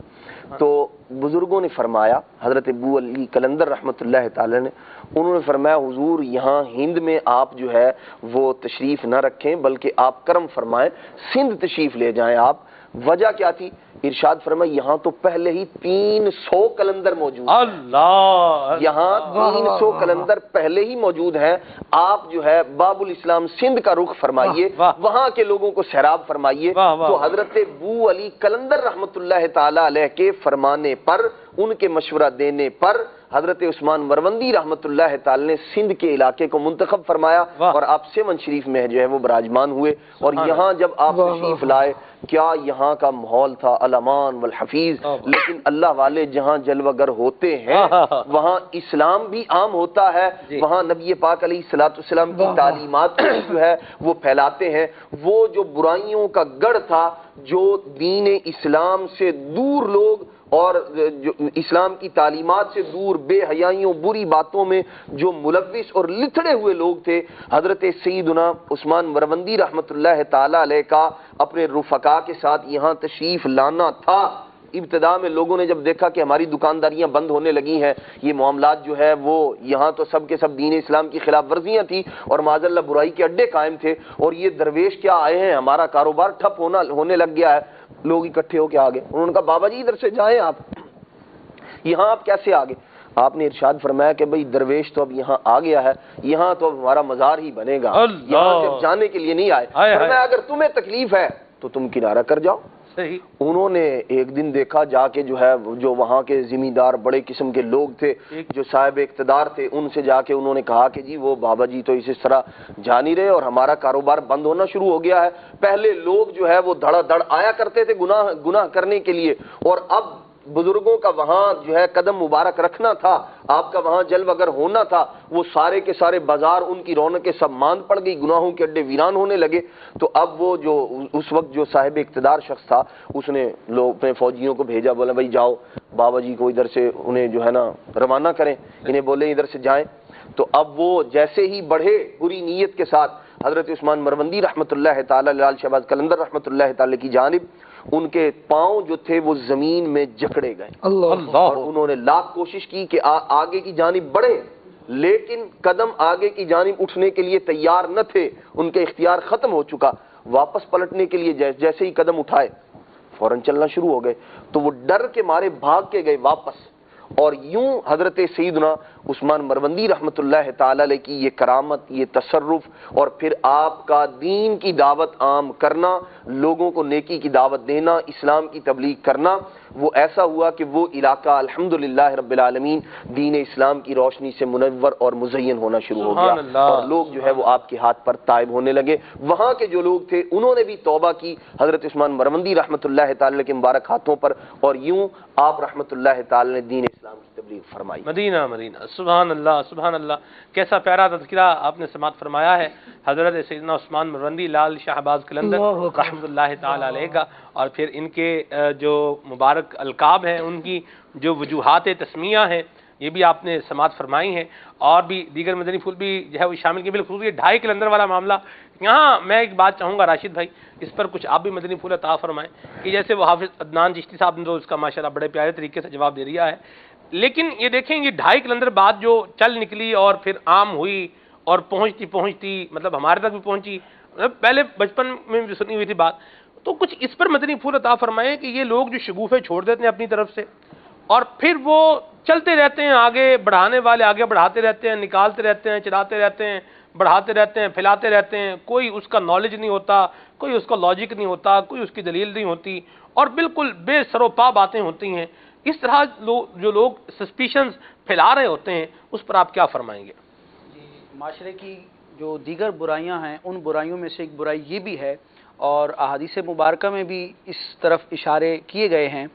تو بزرگوں نے فرمایا، حضرت بو علی قلندر رحمۃ اللہ تعالی نے، انہوں نے فرمایا حضور یہاں ہند میں آپ جو ہے وہ تشریف نہ رکھیں بلکہ آپ کرم فرمائیں سندھ تشریف لے جائیں. آپ وجہ کیا تھی؟ ارشاد فرمایا یہاں تو پہلے ہی 300 قلندر موجود ہیں. اللہ، یہاں 300 قلندر پہلے ہی موجود ہیں. آپ جو ہے باب الاسلام سندھ کا رخ فرمائیے، وہاں کے لوگوں کو سیراب فرمائیے. تو حضرت بو علی قلندر رحمۃ اللہ تعالی علیہ کے فرمانے پر، ان کے مشورہ دینے پر حضرت عثمان مروندی رحمۃ اللہ تعالی نے سندھ کے علاقے کو منتخب فرمایا اور آپ سیون شریف میں جو ہے وہ براجمان ہوئے. اور یہاں جب آپ تشریف لائے، کیا یہاں کا ماحول تھا، الامان والحفیظ. لیکن اللہ والے جہاں جلوہ گر ہوتے ہیں وہاں اسلام بھی عام ہوتا ہے، وہاں نبی پاک علیہ الصلوۃ والسلام کی تعلیمات جو ہے وہ پھیلاتے ہیں. وہ جو برائیوں کا گڑھ تھا، جو دین اسلام سے دور لوگ اور جو اسلام کی تعلیمات سے دور بے حیائیوں بری باتوں میں جو ملوث اور لتھڑے ہوئے لوگ تھے، حضرت سیدنا عثمان مروندی رحمۃ اللہ تعالی علیہ کا اپنے رفقا کے ساتھ یہاں تشریف لانا تھا. ابتدا میں لوگوں نے جب دیکھا کہ ہماری دکانداریاں بند ہونے لگی ہیں، یہ معاملات جو ہے وہ یہاں تو سب کے سب دین اسلام کی خلاف ورزیاں تھیں اور معاذ اللہ برائی کے اڈے قائم تھے، اور یہ درویش کیا آئے ہیں، ہمارا کاروبار ٹھپ ہونے لگ گیا ہے. لوگ اکٹھے ہو کے آگے، انہوں نے کہا بابا جی ادھر سے جائیں، آپ یہاں آپ کیسے آگے؟ آپ نے ارشاد فرمایا کہ بھئی درویش تو اب یہاں آ گیا ہے، یہاں تو اب ہمارا مزار ہی بنے گا، یہاں سے جانے کے لیے نہیں آئے. فرمایا اگر تمہیں تکلیف ہے تو تم کنارہ کر جاؤ. انہوں نے ایک دن دیکھا جا کے جو ہے جو وہاں کے زمیندار بڑے قسم کے لوگ تھے جو صاحب اقتدار تھے، ان سے جا کے انہوں نے کہا کہ جی وہ بابا جی تو اس طرح جا نہیں رہے اور ہمارا کاروبار بند ہونا شروع ہو گیا ہے. پہلے لوگ جو ہے وہ دھڑا دھڑ آیا کرتے تھے گناہ کرنے کے لیے، اور اب بزرگوں کا وہاں جو ہے قدم مبارک رکھنا تھا، آپ کا وہاں جلوہ گر ہونا تھا، وہ سارے کے سارے بازار ان کی رونقیں سب ماند پڑ گئی، گناہوں کے اڈے ویران ہونے لگے. تو اب وہ جو اس وقت جو صاحب اقتدار شخص تھا، اس نے لوگ اپنے فوجیوں کو بھیجا، بولا بھائی جاؤ بابا جی کو ادھر سے انہیں جو ہے نا روانہ کریں، انہیں بولیں ادھر سے جائیں. تو اب وہ جیسے ہی بڑھے بری نیت کے ساتھ حضرت عثمان مروندی رحمۃ اللہ تعالی لال شہباز قلندر رحمۃ اللہ تعالی کی جانب ان کے پاؤں جو تھے وہ زمین میں جکڑے گئے. اور انہوں نے لاکھ کوشش کی کہ آگے کی جانب بڑھے، لیکن قدم آگے کی جانب اٹھنے کے لیے تیار نہ تھے، ان کے اختیار ختم ہو چکا. واپس پلٹنے کے لیے جیسے ہی قدم اٹھائے فوراً چلنا شروع ہو گئے. تو وہ ڈر کے مارے بھاگ کے گئے واپس. اور یوں حضرت سیدنا عثمان مروندی رحمۃ اللہ تعالی علیہ کی یہ کرامت، یہ تصرف، اور پھر آپ کا دین کی دعوت عام کرنا، لوگوں کو نیکی کی دعوت دینا، اسلام کی تبلیغ کرنا، وہ ایسا ہوا کہ وہ علاقہ الحمدللہ رب العالمین دین اسلام کی روشنی سے منور اور مزین ہونا شروع ہو گیا، اور لوگ جو ہے وہ آپ کے ہاتھ پر تائب ہونے لگے. وہاں کے جو لوگ تھے انہوں نے بھی توبہ کی حضرت عثمان مروندی رحمۃ اللہ تعالی کے مبارک ہاتھوں پر، اور یوں آپ رحمۃ اللہ تعالی نے دین اسلام کی تبلیغ فرمائی. مدینہ مدینہ، سبحان اللہ سبحان اللہ. کیسا پیارا تذکرہ آپ نے سماعت فرمایا ہے حضرت سیدنا عثمان مروندی لال شہباز قلندر رحمۃ اللہ تعالی علیہ کا، اور پھر ان کے جو مبارک القاب ہیں، ان کی جو وجوہات تسمیہ ہیں، یہ بھی آپ نے سماعت فرمائی ہیں. اور بھی دیگر مدنی پھول بھی جو ہے وہ شامل کیے. بالخصوص یہ 2.5 قلندر والا معاملہ، یہاں میں ایک بات چاہوں گا راشد بھائی، اس پر کچھ آپ بھی مدنی پھول عطا فرمائیں کہ جیسے وہ حافظ عدنان چشتی صاحب نے تو اس کا ماشاءاللہ بڑے پیارے طریقے سے جواب دے دیا ہے، لیکن یہ دیکھیں یہ 2.5 قلندر بعد جو چل نکلی اور پھر عام ہوئی اور پہنچتی مطلب ہمارے تک بھی پہنچی، پہلے بچپن میں بھی سنی ہوئی تھی بات، تو کچھ اس پر مدنی پھول عطا فرمائیں کہ یہ لوگ جو شگوفے چھوڑ دیتے ہیں اپنی طرف سے اور پھر وہ چلتے رہتے ہیں، آگے بڑھانے والے آگے بڑھاتے رہتے ہیں، نکالتے رہتے ہیں، چلاتے رہتے ہیں، بڑھاتے رہتے ہیں، پھیلاتے رہتے ہیں، کوئی اس کا نالج نہیں ہوتا، کوئی اس کا لاجک نہیں ہوتا، کوئی اس کی دلیل نہیں ہوتی، اور بالکل بے سر و پا باتیں ہوتی ہیں. اس طرح جو لوگ سسپیشنز پھیلا رہے ہوتے ہیں اس پر آپ کیا فرمائیں گے؟ معاشرے کی جو دیگر برائیاں ہیں ان برائیوں میں سے ایک برائی یہ بھی ہے، اور احادیث مبارکہ میں بھی اس طرف اشارے کیے گئے ہیں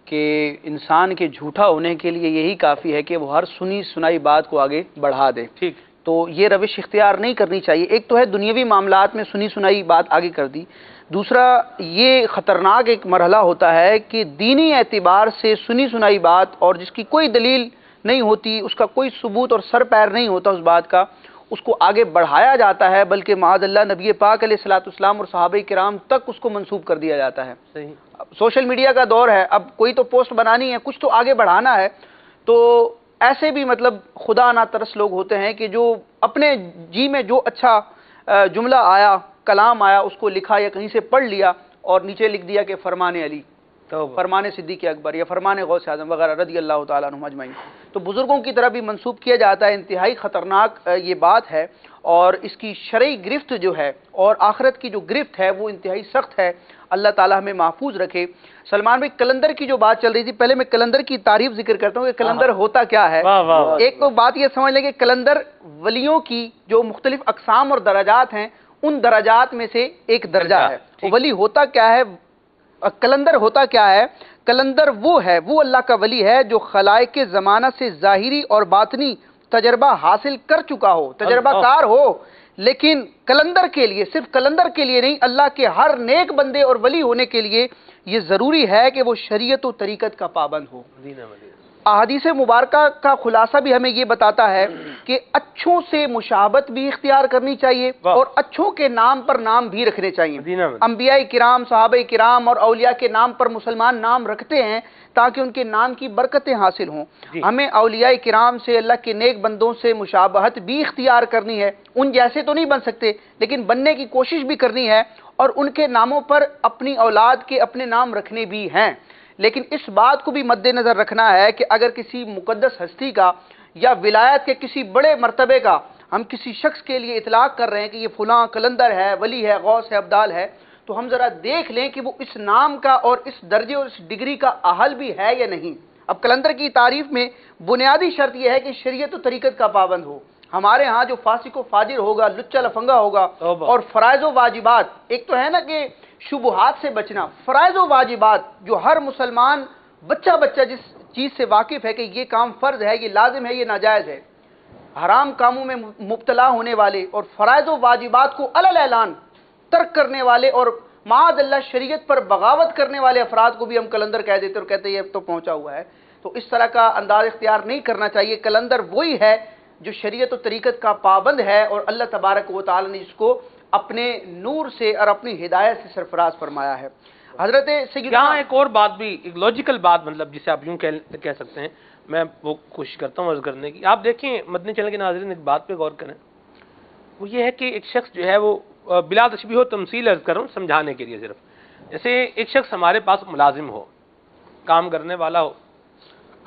کہ انسان کے جھوٹا ہونے کے لیے یہی کافی ہے کہ وہ ہر سنی سنائی بات کو آگے بڑھا دے. ٹھیک. تو یہ روش اختیار نہیں کرنی چاہیے. ایک تو ہے دنیاوی معاملات میں سنی سنائی بات آگے کر دی. دوسرا یہ خطرناک ایک مرحلہ ہوتا ہے کہ دینی اعتبار سے سنی سنائی بات اور جس کی کوئی دلیل نہیں ہوتی، اس کا کوئی ثبوت اور سر پیر نہیں ہوتا اس بات کا، اس کو آگے بڑھایا جاتا ہے، بلکہ معاذ اللہ نبی پاک علیہ الصلوۃ والسلام اور صحابہ کرام تک اس کو منسوب کر دیا جاتا ہے. صحیح. سوشل میڈیا کا دور ہے، اب کوئی تو پوسٹ بنانی ہے، کچھ تو آگے بڑھانا ہے. تو ایسے بھی مطلب خدا نہ ترس لوگ ہوتے ہیں کہ جو اپنے جی میں جو اچھا جملہ آیا، کلام آیا، اس کو لکھا یا کہیں سے پڑھ لیا اور نیچے لکھ دیا کہ فرمان علی، فرمان صدیق اکبر یا فرمان غوث اعظم وغیرہ رضی اللہ تعالیٰ عنہم اجمعین. تو بزرگوں کی طرف بھی منسوب کیا جاتا ہے. انتہائی خطرناک یہ بات ہے، اور اس کی شرعی گرفت جو ہے اور آخرت کی جو گرفت ہے وہ انتہائی سخت ہے. اللہ تعالیٰ ہمیں محفوظ رکھے. سلمان بھائی، کلندر کی جو بات چل رہی تھی، پہلے میں کلندر کی تعریف ذکر کرتا ہوں کہ کلندر ہوتا کیا ہے. ایک تو بات یہ سمجھ لیں کہ کلندر ولیوں کی جو مختلف اقسام اور درجات ہیں، ان درجات میں سے ایک درجہ ہے. ولی ہوتا کیا ہے، کلندر ہوتا کیا ہے؟ کلندر وہ ہے، وہ اللہ کا ولی ہے جو خلائق زمانہ سے ظاہری اور باطنی تجربہ حاصل کر چکا ہو، تجربہ کار ہو. لیکن کلندر کے لیے، صرف کلندر کے لیے نہیں، اللہ کے ہر نیک بندے اور ولی ہونے کے لیے یہ ضروری ہے کہ وہ شریعت و طریقت کا پابند ہو. احادیث مبارکہ کا خلاصہ بھی ہمیں یہ بتاتا ہے کہ اچھوں سے مشابہت بھی اختیار کرنی چاہیے اور اچھوں کے نام پر نام بھی رکھنے چاہیے. انبیاء کرام، صحابہ کرام اور اولیاء کے نام پر مسلمان نام رکھتے ہیں تاکہ ان کے نام کی برکتیں حاصل ہوں. ہمیں اولیاء کرام سے، اللہ کے نیک بندوں سے مشابہت بھی اختیار کرنی ہے. ان جیسے تو نہیں بن سکتے لیکن بننے کی کوشش بھی کرنی ہے، اور ان کے ناموں پر اپنی اولاد کے اپنے نام رکھنے بھی ہیں. لیکن اس بات کو بھی مد نظر رکھنا ہے کہ اگر کسی مقدس ہستی کا یا ولایت کے کسی بڑے مرتبے کا ہم کسی شخص کے لیے اطلاق کر رہے ہیں کہ یہ فلاں کلندر ہے، ولی ہے، غوث ہے، ابدال ہے، تو ہم ذرا دیکھ لیں کہ وہ اس نام کا اور اس درجے اور اس ڈگری کا اہل بھی ہے یا نہیں. اب کلندر کی تعریف میں بنیادی شرط یہ ہے کہ شریعت و طریقت کا پابند ہو. ہمارے ہاں جو فاسق و فاجر ہوگا، لچا لفنگا ہوگا، اور فرائض و واجبات، ایک تو ہے نا کہ شبہات سے بچنا، فرائض و واجبات جو ہر مسلمان بچہ جس چیز سے واقف ہے کہ یہ کام فرض ہے، یہ لازم ہے، یہ ناجائز ہے، حرام کاموں میں مبتلا ہونے والے اور فرائض و واجبات کو علل اعلان ترک کرنے والے اور معاذ اللہ شریعت پر بغاوت کرنے والے افراد کو بھی ہم کلندر کہہ دیتے اور کہتے ہیں یہ اب تو پہنچا ہوا ہے. تو اس طرح کا انداز اختیار نہیں کرنا چاہیے. کلندر وہی ہے جو شریعت و طریقت کا پابند ہے اور اللہ تبارک و تعالی نے اس کو اپنے نور سے اور اپنی ہدایت سے سرفراز فرمایا ہے. حضرت یہاں ایک اور بات بھی، ایک لوجیکل بات، مطلب جسے آپ یوں کہہ سکتے ہیں، میں وہ کوشش کرتا ہوں عرض کرنے کی. آپ دیکھیں مدنی چینل کے ناظرین، ایک بات پہ غور کریں. وہ یہ ہے کہ ایک شخص جو ہے وہ بلا تشبیہ و تمثیل عرض کر رہا ہوں سمجھانے کے لیے صرف. جیسے ایک شخص ہمارے پاس ملازم ہو، کام کرنے والا ہو،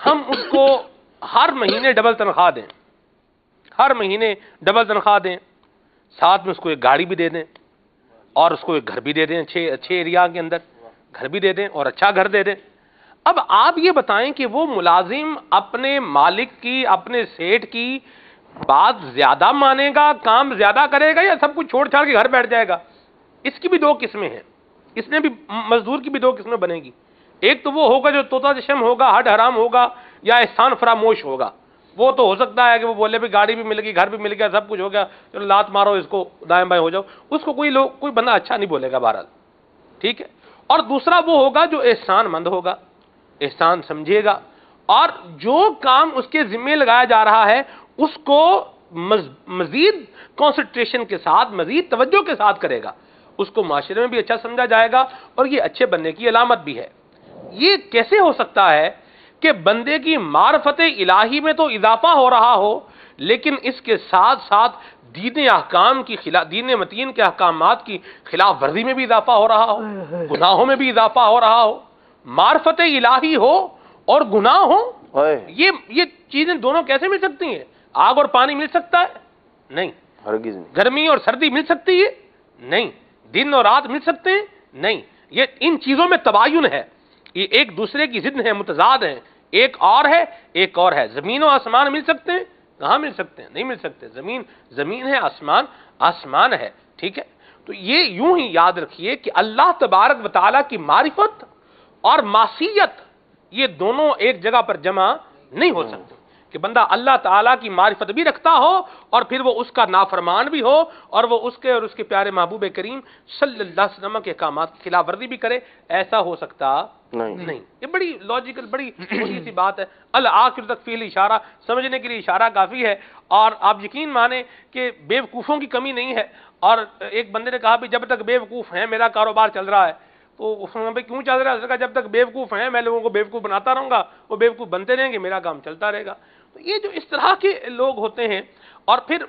ہم اس کو ہر مہینے ڈبل تنخواہ دیں، ہر مہینے ڈبل تنخواہ دیں، ساتھ میں اس کو ایک گاڑی بھی دے دیں اور اس کو ایک گھر بھی دے دیں، اچھے ایریا کے اندر گھر بھی دے دیں اور اچھا گھر دے دیں. اب آپ یہ بتائیں کہ وہ ملازم اپنے مالک کی، اپنے سیٹ کی بات زیادہ مانے گا، کام زیادہ کرے گا، یا سب کچھ چھوڑ چھاڑ کے گھر بیٹھ جائے گا؟ اس کی بھی دو قسمیں ہیں. اس نے بھی، مزدور کی بھی دو قسمیں بنے گی. ایک تو وہ ہوگا جو طوطا چشم ہوگا، ہڈ حرام ہوگا یا احسان فراموش ہوگا. وہ تو ہو سکتا ہے کہ وہ بولے بھی گاڑی بھی مل گئی، گھر بھی مل گیا، سب کچھ ہو گیا، چلو لات مارو اس کو، دائیں بائیں ہو جاؤ. اس کو کوئی بندہ اچھا نہیں بولے گا بہرحال، ٹھیک ہے. اور دوسرا وہ ہوگا جو احسان مند ہوگا، احسان سمجھے گا، اور جو کام اس کے ذمہ لگایا جا رہا ہے اس کو مزید کنسنٹریشن کے ساتھ، مزید توجہ کے ساتھ کرے گا. اس کو معاشرے میں بھی اچھا سمجھا جائے گا اور یہ اچھے بننے کی علامت بھی ہے. یہ کیسے ہو سکتا ہے کہ بندے کی معرفت الہی میں تو اضافہ ہو رہا ہو، لیکن اس کے ساتھ ساتھ دین احکام کی خلاف، دین متین کے احکامات کی خلاف ورزی میں بھی اضافہ ہو رہا ہو، گناہوں میں بھی اضافہ ہو رہا ہو؟ معرفت الہی ہو اور گناہ ہو، یہ چیزیں دونوں کیسے مل سکتی ہیں؟ آگ اور پانی مل سکتا ہے؟ نہیں. ہرگز نہیں. گرمی اور سردی مل سکتی ہے؟ نہیں. دن اور رات مل سکتے ہیں؟ نہیں. یہ ان چیزوں میں تباین ہے، یہ ایک دوسرے کی ضد ہیں، متضاد ہیں. ایک اور ہے، ایک اور ہے. زمین و آسمان مل سکتے ہیں؟ کہاں مل سکتے ہیں؟ نہیں مل سکتے. زمین ہے، آسمان ہے. ٹھیک ہے. تو یہ یوں ہی یاد رکھیے کہ اللہ تبارک و تعالیٰ کی معرفت اور معصیت یہ دونوں ایک جگہ پر جمع نہیں ہو سکتے کہ بندہ اللہ تعالیٰ کی معرفت بھی رکھتا ہو اور پھر وہ اس کا نافرمان بھی ہو اور وہ اس کے اور اس کے پیارے محبوب کریم صلی اللہ علیہ وسلم کے احکامات کی خلاف ورزی بھی کرے. ایسا ہو سکتا نہیں. یہ بڑی لاجیکل بڑی چھوٹی سی بات ہے. الآخر تک فیل اشارہ سمجھنے کے لیے اشارہ کافی ہے. اور آپ یقین مانیں کہ بیوقوفوں کی کمی نہیں ہے. اور ایک بندے نے کہا بھی جب تک بیوقوف ہیں میرا کاروبار چل رہا ہے. تو اس نے کیوں چل رہا ہے؟ اس نے کہا جب تک بیوقوف ہیں میں لوگوں کو بیوقوف بناتا رہوں گا, وہ بیوقوف بنتے رہیں گے, میرا کام چلتا رہے گا. تو یہ جو اس طرح کے لوگ ہوتے ہیں اور پھر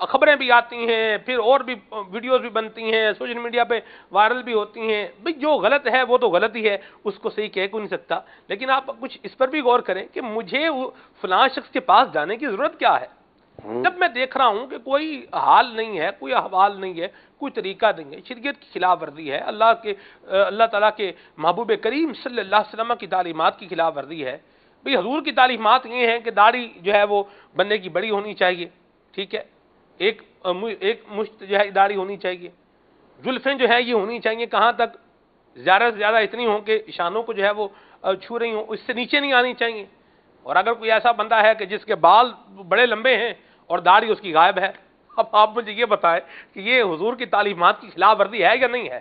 خبریں بھی آتی ہیں, پھر اور بھی ویڈیوز بھی بنتی ہیں, سوشل میڈیا پہ وائرل بھی ہوتی ہیں. بھئی جو غلط ہے وہ تو غلط ہی ہے, اس کو صحیح کہہ کو نہیں سکتا. لیکن آپ کچھ اس پر بھی غور کریں کہ مجھے فلاں شخص کے پاس جانے کی ضرورت کیا ہے. جب میں دیکھ رہا ہوں کہ کوئی حال نہیں ہے, کوئی احوال نہیں ہے, کوئی طریقہ نہیں ہے, شریعت کی خلاف ورزی ہے, اللہ تعالیٰ کے محبوب کریم صلی اللہ علیہ وسلم کی تعلیمات کی خلاف ورزی ہے. بھئی حضور کی تعلیمات یہ ہیں کہ داڑھی جو ہے وہ بندے کی بڑی ہونی چاہیے, ٹھیک ہے, ایک مشت جو ہے داڑھی ہونی چاہیے, زلفیں جو ہے یہ ہونی چاہیے کہاں تک, زیادہ سے زیادہ اتنی ہوں کہ شانوں کو جو ہے وہ چھو رہی ہوں, اس سے نیچے نہیں آنی چاہیے. اور اگر کوئی ایسا بندہ ہے کہ جس کے بال بڑے لمبے ہیں اور داڑھی اس کی غائب ہے, اب آپ مجھے یہ بتائیں کہ یہ حضور کی تعلیمات کی خلاف ورزی ہے یا نہیں ہے.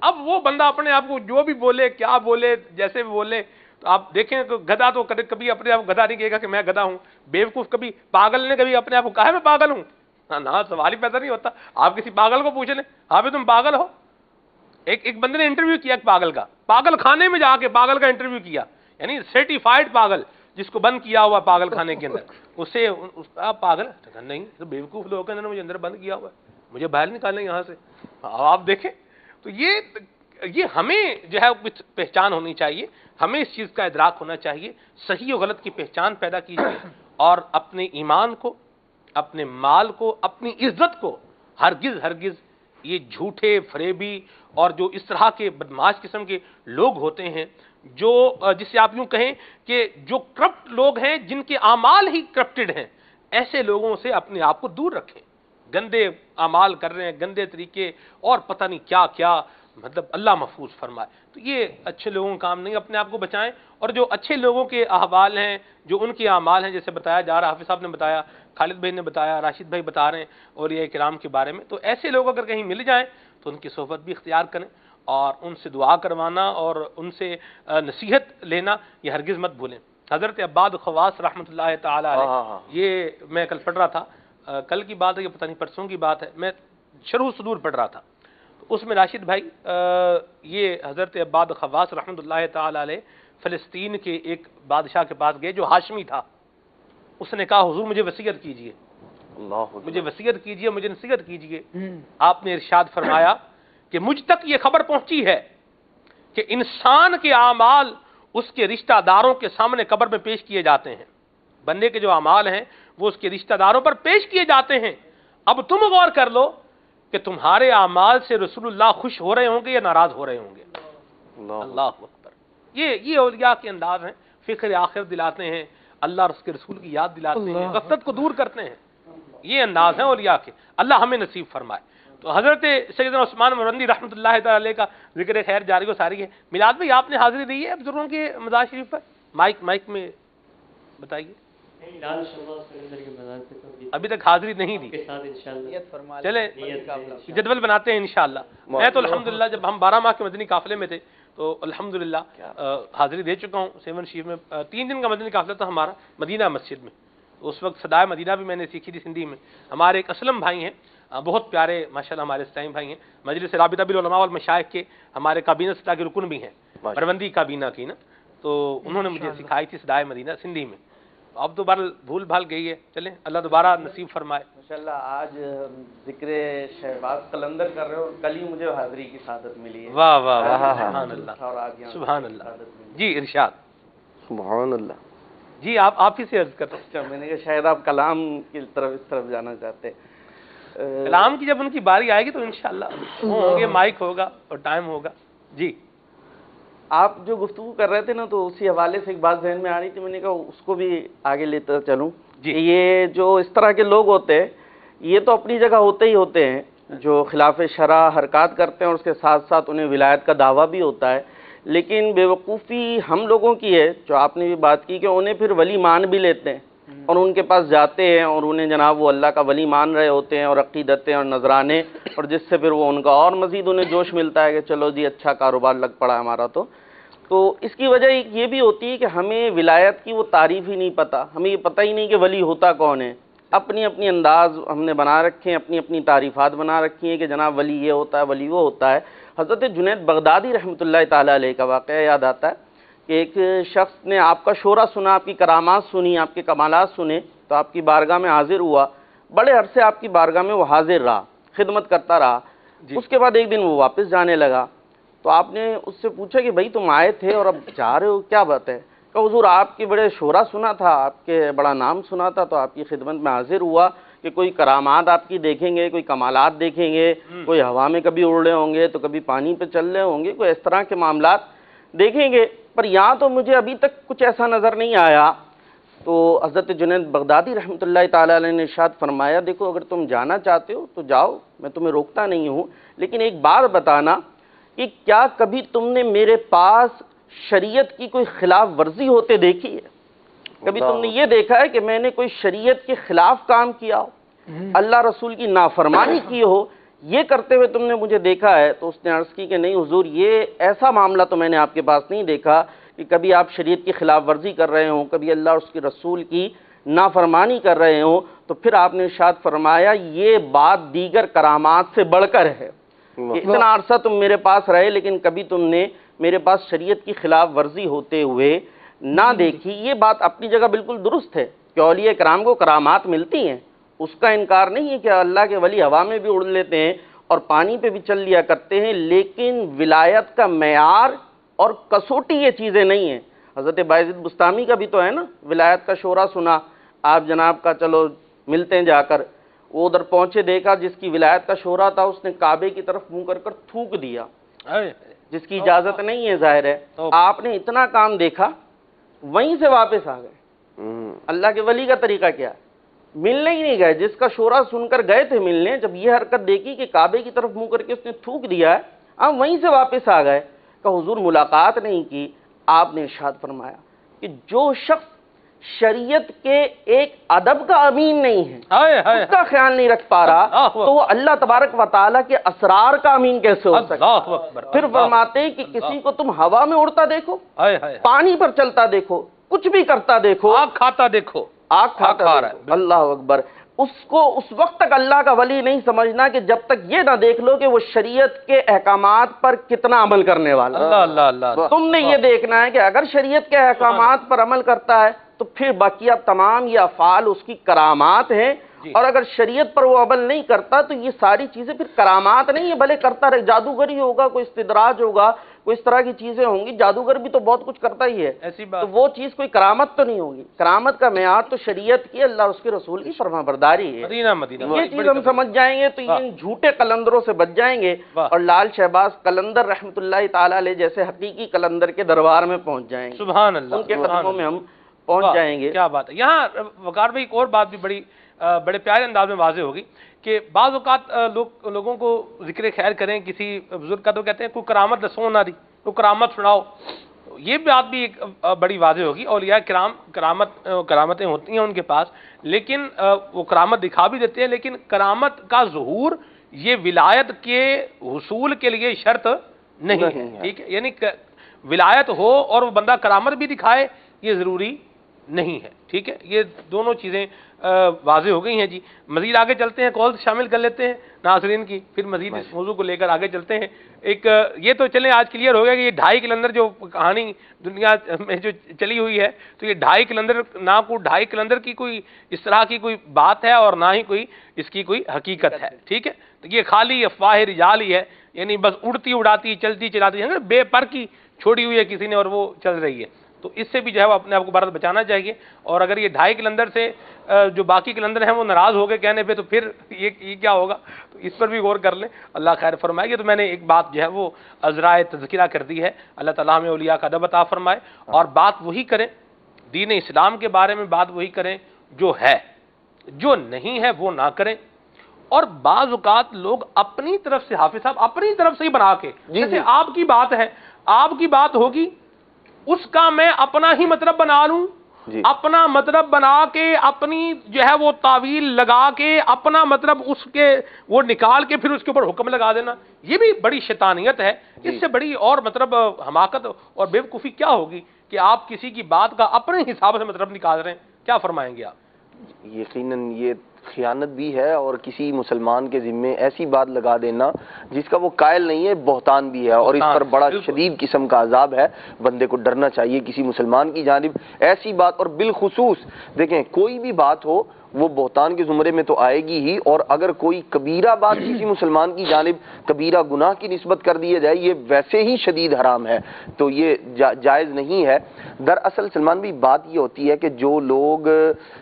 اب وہ بندہ اپنے آپ کو جو بھی بولے, کیا بولے, جیسے بھی بولے, تو آپ دیکھیں کہ گدھا تو کبھی اپنے آپ کو گدھا نہیں کہے گا کہ میں گدھا ہوں. بیوقوف کبھی, پاگل نے کبھی اپنے آپ کو کہا ہے میں پاگل ہوں؟ نہ, سوال ہی پیدا نہیں ہوتا. آپ کسی پاگل کو پوچھ لیں, ہاں بھی تم پاگل ہو. ایک بندے نے انٹرویو کیا پاگل کا, پاگل خانے میں جا کے پاگل کا انٹرویو کیا, یعنی سرٹیفائڈ پاگل جس کو بند کیا ہوا پاگل خانے کے اندر, اس سے پاگل نہیں, تو بیوقوف لوگوں کے اندر مجھے اندر بند کیا ہوا ہے, مجھے باہر نکالیں یہاں سے. آپ دیکھیں تو یہ ہمیں جو ہے کچھ پہچان ہونی چاہیے, ہمیں اس چیز کا ادراک ہونا چاہیے, صحیح و غلط کی پہچان پیدا کیجیے اور اپنے ایمان کو, اپنے مال کو, اپنی عزت کو ہرگز یہ جھوٹے فریبی اور جو اس طرح کے بدماش قسم کے لوگ ہوتے ہیں, جو جسے آپ یوں کہیں کہ جو کرپٹ لوگ ہیں, جن کے اعمال ہی کرپٹڈ ہیں, ایسے لوگوں سے اپنے آپ کو دور رکھیں. گندے اعمال کر رہے ہیں, گندے طریقے اور پتہ نہیں کیا کیا, مطلب اللہ محفوظ فرمائے. تو یہ اچھے لوگوں کا کام نہیں, اپنے آپ کو بچائیں. اور جو اچھے لوگوں کے احوال ہیں, جو ان کے اعمال ہیں, جیسے بتایا جا رہا, حافظ صاحب نے بتایا, خالد بھائی نے بتایا, راشد بھائی بتا رہے ہیں اور یہ کرام کے بارے میں, تو ایسے لوگ اگر کہیں مل جائیں تو ان کی صحبت بھی اختیار کریں اور ان سے دعا کروانا اور ان سے نصیحت لینا یہ ہرگز مت بھولیں. حضرت عباد خواص رحمۃ اللہ تعالی علیہ, یہ میں کل پڑھ رہا تھا, کل کی بات ہے یہ پتہ نہیں پرسوں کی بات ہے, میں شرح صدور پڑھ رہا تھا, اس میں راشد بھائی یہ حضرت عباد خواص رحمۃ اللہ تعالی علیہ فلسطین کے ایک بادشاہ کے پاس گئے جو ہاشمی تھا. اس نے کہا حضور مجھے وصیت کیجئے, مجھے وصیت کیجئے, مجھے نصیحت کیجئے. آپ نے ارشاد فرمایا کہ مجھ تک یہ خبر پہنچی ہے کہ انسان کے اعمال اس کے رشتہ داروں کے سامنے قبر میں پیش کیے جاتے ہیں. بندے کے جو اعمال ہیں وہ اس کے رشتہ داروں پر پیش کیے جاتے ہیں. اب تم غور کر لو کہ تمہارے اعمال سے رسول اللہ خوش ہو رہے ہوں گے یا ناراض ہو رہے ہوں گے. اللہ اکبر. یہ اولیاء کے انداز ہیں, فکر آخرت دلاتے ہیں, اللہ اور اس کے رسول کی یاد دلاتے ہیں, غفلت کو دور کرتے ہیں. یہ انداز ہیں اولیاء کے, اللہ ہمیں نصیب فرمائے. تو حضرت سیدنا عثمان مرندی رحمۃ اللہ تعالی علیہ کا ذکر خیر جاری و ساری ہے. میلاد بھائی آپ نے حاضری دی ہے بزرگوں کے مزار شریف پر؟ مائک میں بتائیے. ابھی تک حاضری نہیں دی, چلیں جدول بناتے ہیں انشاءاللہ. میں تو الحمدللہ جب ہم 12 ماہ کے مدنی قافلے میں تھے تو الحمدللہ حاضری دے چکا ہوں. 7 شریف میں 3 دن کا مدنی قافلہ تھا ہمارا مدینہ مسجد میں. اس وقت صدائے مدینہ بھی میں نے سیکھی تھی سندھی میں. ہمارے ایک اسلم بھائی ہیں, بہت پیارے ماشاءاللہ ہمارے اسلامی بھائی ہیں, مجلس رابطہ بالعلماء والمشائخ کے ہمارے کابینہ سطح کے رکن بھی ہیں, پروندی کابینہ کی نا, تو انہوں نے مجھے سکھائی تھی صدائے مدینہ سندھی میں. اب تو بھول بھال گئی ہے, چلیں اللہ دوبارہ نصیب فرمائے. ماشاءاللہ آج ذکر شہباز قلندر کر رہے ہو, کل ہی مجھے حاضری کی سعادت ملی ہے. واہ واہ واہ, سبحان اللہ سبحان اللہ. جی ارشاد. سبحان اللہ. جی آپ ہی سے عرض کرتے ہیں. میں نے کہا شاید آپ کلام کی طرف اس طرف جانا چاہتے. کلام کی جب ان کی باری آئے گی تو انشاءاللہ ہوں گے, مائک ہوگا اور ٹائم ہوگا. جی آپ جو گفتگو کر رہے تھے نا, تو اسی حوالے سے ایک بات ذہن میں آ رہی تھی, میں نے کہا اس کو بھی آگے لیتا چلوں. جی. یہ جو اس طرح کے لوگ ہوتے ہیں یہ تو اپنی جگہ ہوتے ہی ہوتے ہیں, جو خلاف شرع حرکات کرتے ہیں اور اس کے ساتھ ساتھ انہیں ولایت کا دعویٰ بھی ہوتا ہے, لیکن بیوقوفی ہم لوگوں کی ہے، جو آپ نے بھی بات کی کہ انہیں پھر ولی مان بھی لیتے ہیں اور ان کے پاس جاتے ہیں اور انہیں جناب وہ اللہ کا ولی مان رہے ہوتے ہیں اور عقیدتیں اور نذرانے، اور جس سے پھر وہ ان کا اور مزید انہیں جوش ملتا ہے کہ چلو جی اچھا کاروبار لگ پڑا ہمارا۔ تو اس کی وجہ یہ بھی ہوتی ہے کہ ہمیں ولایت کی وہ تعریف ہی نہیں پتہ، ہمیں یہ پتہ ہی نہیں کہ ولی ہوتا کون ہے۔ اپنی اپنی انداز ہم نے بنا رکھے ہیں، اپنی اپنی تعریفات بنا رکھی ہیں کہ جناب ولی یہ ہوتا ہے، ولی وہ ہوتا ہے۔ حضرت جنید بغدادی رحمۃ اللہ تعالیٰ علیہ کا واقعہ یاد آتا ہے کہ ایک شخص نے آپ کا شعرا سنا، آپ کی کرامات سنی، آپ کے کمالات سنے، تو آپ کی بارگاہ میں حاضر ہوا، بڑے عرصے آپ کی بارگاہ میں وہ حاضر رہا، خدمت کرتا رہا۔ اس کے بعد ایک دن وہ واپس جانے لگا، تو آپ نے اس سے پوچھا کہ بھائی تم آئے تھے اور اب جا رہے ہو، کیا بات ہے؟ کہ حضور آپ کے بڑے شعرا سنا تھا، آپ کے بڑا نام سنا تھا، تو آپ کی خدمت میں حاضر ہوا کہ کوئی کرامات آپ کی دیکھیں گے، کوئی کمالات دیکھیں گے، کوئی ہوا میں کبھی اڑ رہے ہوں گے تو کبھی پانی پہ چل رہے ہوں گے، کوئی اس طرح کے معاملات دیکھیں گے، پر یہاں تو مجھے ابھی تک کچھ ایسا نظر نہیں آیا۔ تو حضرت جنید بغدادی رحمۃ اللہ تعالیٰ علیہ نے ارشاد فرمایا، دیکھو اگر تم جانا چاہتے ہو تو جاؤ، میں تمہیں روکتا نہیں ہوں، لیکن ایک بات بتانا کہ کیا کبھی تم نے میرے پاس شریعت کی کوئی خلاف ورزی ہوتے دیکھی ہے؟ کبھی تم نے یہ دیکھا ہے کہ میں نے کوئی شریعت کے خلاف کام کیا ہو، اللہ رسول کی نافرمانی کی ہو، یہ کرتے ہوئے تم نے مجھے دیکھا ہے؟ تو اس نے عرض کی کہ نہیں حضور، یہ ایسا معاملہ تو میں نے آپ کے پاس نہیں دیکھا کہ کبھی آپ شریعت کی خلاف ورزی کر رہے ہوں، کبھی اللہ اور اس کے رسول کی نافرمانی کر رہے ہوں۔ تو پھر آپ نے ارشاد فرمایا، یہ بات دیگر کرامات سے بڑھ کر ہے کہ اتنا عرصہ تم میرے پاس رہے لیکن کبھی تم نے میرے پاس شریعت کی خلاف ورزی ہوتے ہوئے نہ دیکھی۔ یہ بات اپنی جگہ بالکل درست ہے کہ اولیاء کرام کو کرامات ملتی ہیں، اس کا انکار نہیں ہے کہ اللہ کے ولی ہوا میں بھی اڑ لیتے ہیں اور پانی پہ بھی چل لیا کرتے ہیں، لیکن ولایت کا معیار اور کسوٹی یہ چیزیں نہیں ہیں۔ حضرت بایزید بستامی کا بھی تو ہے نا، ولایت کا شعرا سنا آپ جناب کا، چلو ملتے ہیں جا کر، وہ ادھر پہنچے، دیکھا جس کی ولایت کا شعرا تھا اس نے کعبے کی طرف منہ کر تھوک دیا، جس کی اجازت نہیں ہے ظاہر ہے۔ آپ نے اتنا کام دیکھا، وہیں سے واپس آ گئے۔ اللہ کے ولی کا طریقہ کیا ہے؟ ملنے ہی نہیں گئے، جس کا شعرا سن کر گئے تھے ملنے، جب یہ حرکت دیکھی کہ کعبے کی طرف منہ کر کے اس نے تھوک دیا ہے، آپ وہیں سے واپس آ گئے کہ حضور ملاقات نہیں کی۔ آپ نے ارشاد فرمایا کہ جو شخص شریعت کے ایک ادب کا امین نہیں ہے، اس کا خیال نہیں رکھ پا رہا، تو وہ اللہ تبارک و تعالیٰ کے اسرار کا امین کیسے ہو سکتا ہے؟ پھر فرماتے ہیں کہ کسی کو تم ہوا میں اڑتا دیکھو، پانی پر چلتا دیکھو، کچھ بھی کرتا دیکھو، آگ کھاتا دیکھو، آگ کھا رہا ہے، اللہ اکبر، اس کو اس وقت تک اللہ کا ولی نہیں سمجھنا کہ جب تک یہ نہ دیکھ لو کہ وہ شریعت کے احکامات پر کتنا عمل کرنے والا۔ اللہ اللہ، تم نے یہ دیکھنا ہے کہ اگر شریعت کے احکامات پر عمل کرتا ہے تو پھر باقیہ تمام یہ افعال اس کی کرامات ہیں، اور اگر شریعت پر وہ عمل نہیں کرتا تو یہ ساری چیزیں پھر کرامات نہیں ہے، بھلے کرتا رہے، جادوگری ہوگا، کوئی استدراج ہوگا، کوئی اس طرح کی چیزیں ہوں گی، جادوگر بھی تو بہت کچھ کرتا ہی ہے، تو وہ چیز کوئی کرامت تو نہیں ہوگی۔ کرامت کا معیار تو شریعت کی، اللہ اور اس کے رسول کی فرما برداری ہے۔ یہ چیز ہم سمجھ جائیں گے تو ان جھوٹے قلندروں سے بچ جائیں گے اور لال شہباز قلندر رحمۃ اللہ تعالیٰ علیہ جیسے حقیقی قلندر کے دربار میں پہنچ جائیں گے، سبحان اللہ، ان کے قدموں میں ہم پہنچ جائیں گے۔ کیا بات ہے۔ یہاں وقار بھائی ایک اور بات بھی بڑے پیارے انداز میں واضح ہوگی کہ بعض اوقات لوگوں کو ذکر خیر کریں کسی بزرگ کا تو کہتے ہیں کوئی کرامت دسو نہ دی، کوئی کرامت سناؤ، یہ بات بھی ایک بڑی واضح ہوگی۔ اولیاء کرام کرامتیں ہوتی ہیں ان کے پاس، لیکن وہ کرامت دکھا بھی دیتے ہیں، لیکن کرامت کا ظہور یہ ولایت کے حصول کے لیے شرط نہیں ہے، ٹھیک ہے؟ یعنی ولایت ہو اور وہ بندہ کرامت بھی دکھائے یہ ضروری نہیں ہے، ٹھیک ہے؟ یہ دونوں چیزیں واضح ہو گئی ہیں جی۔ مزید آگے چلتے ہیں، کال شامل کر لیتے ہیں ناظرین کی، پھر مزید اس موضوع کو لے کر آگے چلتے ہیں۔ ایک یہ تو چلیں آج کلیئر ہو گیا کہ یہ 2.5 کلندر جو کہانی دنیا میں جو چلی ہوئی ہے، تو یہ 2.5 کلندر نہ کو 2.5 کلندر کی کوئی اس طرح کی کوئی بات ہے اور نہ ہی کوئی اس کی کوئی حقیقت ہے، ٹھیک ہے؟ تو یہ خالی افواہ رجال ہی ہے، یعنی بس اڑتی اڑاتی چلتی چلاتی ہے، بے پر کی چھوڑی ہوئی ہے کسی نے اور وہ چل رہی ہے، تو اس سے بھی جو ہے وہ اپنے آپ کو بھارت بچانا چاہیے۔ اور اگر یہ 2.5 کلندر سے جو باقی کلندر ہیں وہ ناراض ہو گئے کہنے پہ تو پھر یہ کیا ہوگا، تو اس پر بھی غور کر لیں، اللہ خیر فرمائے۔ تو میں نے ایک بات جو ہے وہ عذرائے تذکرہ کر دی ہے، اللہ تعالیٰ ہمیں اولیاء کا ادب عطا فرمائے اور بات وہی کریں، دین اسلام کے بارے میں بات وہی کریں جو ہے، جو نہیں ہے وہ نہ کریں۔ اور بعض اوقات لوگ اپنی طرف سے، حافظ صاحب اپنی طرف سے ہی بنا کے، جیسے آپ کی بات ہے، آپ کی بات ہوگی اس کا میں اپنا ہی مطلب بنا لوں، اپنا مطلب بنا کے اپنی جو ہے وہ تعویل لگا کے اپنا مطلب اس کے وہ نکال کے پھر اس کے اوپر حکم لگا دینا، یہ بھی بڑی شیطانیت ہے۔ اس سے بڑی اور مطلب حماقت اور بیوقوفی کیا ہوگی کہ آپ کسی کی بات کا اپنے حساب سے مطلب نکال رہے ہیں؟ کیا فرمائیں گے آپ؟ یقیناً یہ خیانت بھی ہے، اور کسی مسلمان کے ذمے ایسی بات لگا دینا جس کا وہ قائل نہیں ہے، بہتان بھی ہے، اور اس پر بڑا شدید قسم کا عذاب ہے۔ بندے کو ڈرنا چاہیے کسی مسلمان کی جانب ایسی بات، اور بالخصوص دیکھیں کوئی بھی بات ہو وہ بہتان کے زمرے میں تو آئے گی ہی، اور اگر کوئی کبیرہ بات کسی مسلمان کی جانب کبیرہ گناہ کی نسبت کر دی جائے، یہ ویسے ہی شدید حرام ہے، تو یہ جائز نہیں ہے۔ دراصل سلمان بھی بات یہ ہوتی ہے کہ جو لوگ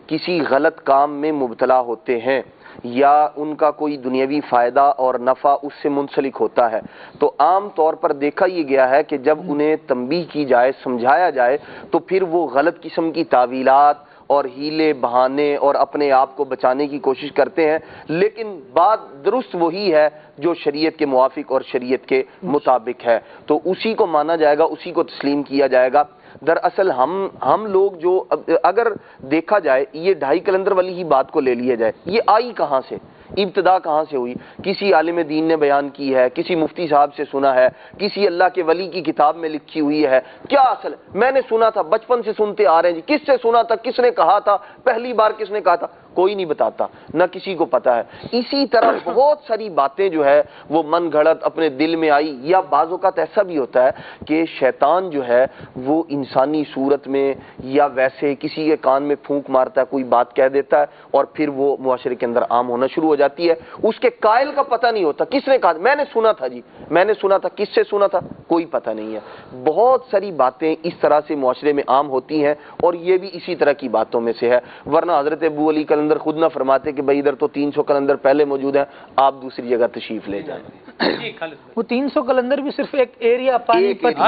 کسی غلط کام میں مبتلا ہوتے ہیں یا ان کا کوئی دنیاوی فائدہ اور نفع اس سے منسلک ہوتا ہے، تو عام طور پر دیکھا یہ گیا ہے کہ جب انہیں تنبیہ کی جائے، سمجھایا جائے، تو پھر وہ غلط قسم کی تعویلات اور ہیلے بہانے اور اپنے آپ کو بچانے کی کوشش کرتے ہیں، لیکن بات درست وہی ہے جو شریعت کے موافق اور شریعت کے مطابق ہے، تو اسی کو مانا جائے گا، اسی کو تسلیم کیا جائے گا۔ دراصل ہم لوگ جو اگر دیکھا جائے یہ 2.5 کلندر والی ہی بات کو لے لیا جائے، یہ آئی کہاں سے، ابتدا کہاں سے ہوئی؟ کسی عالم دین نے بیان کی ہے، کسی مفتی صاحب سے سنا ہے، کسی اللہ کے ولی کی کتاب میں لکھی ہوئی ہے؟ کیا اصل میں نے سنا تھا، بچپن سے سنتے آ رہے ہیں جی، کس سے سنا تھا، کس نے کہا تھا، پہلی بار کس نے کہا تھا؟ کوئی نہیں بتاتا، نہ کسی کو پتا ہے۔ اسی طرح بہت ساری باتیں جو ہے وہ من گھڑت اپنے دل میں آئی، یا بعض اوقات ایسا بھی ہوتا ہے کہ شیطان جو ہے وہ انسانی صورت میں یا ویسے کسی کے کان میں پھونک مارتا ہے، کوئی بات کہہ دیتا ہے، اور پھر وہ معاشرے کے اندر عام ہونا شروع ہو جاتی ہے، اس کے قائل کا پتہ نہیں ہوتا کس نے کہا، میں نے سنا تھا جی، میں نے سنا تھا، کس سے سنا تھا کوئی پتہ نہیں ہے۔ بہت ساری باتیں اس طرح سے معاشرے میں عام ہوتی ہیں، اور یہ بھی اسی طرح کی باتوں میں سے ہے، ورنہ حضرت ابو علی کلندر خود نہ فرماتے کہ بھائی ادھر تو 300 کلندر پہلے موجود ہیں، آپ دوسری جگہ تشریف لے جائیں۔ وہ 300 کلندر بھی صرف ایک ایریا پانی پت،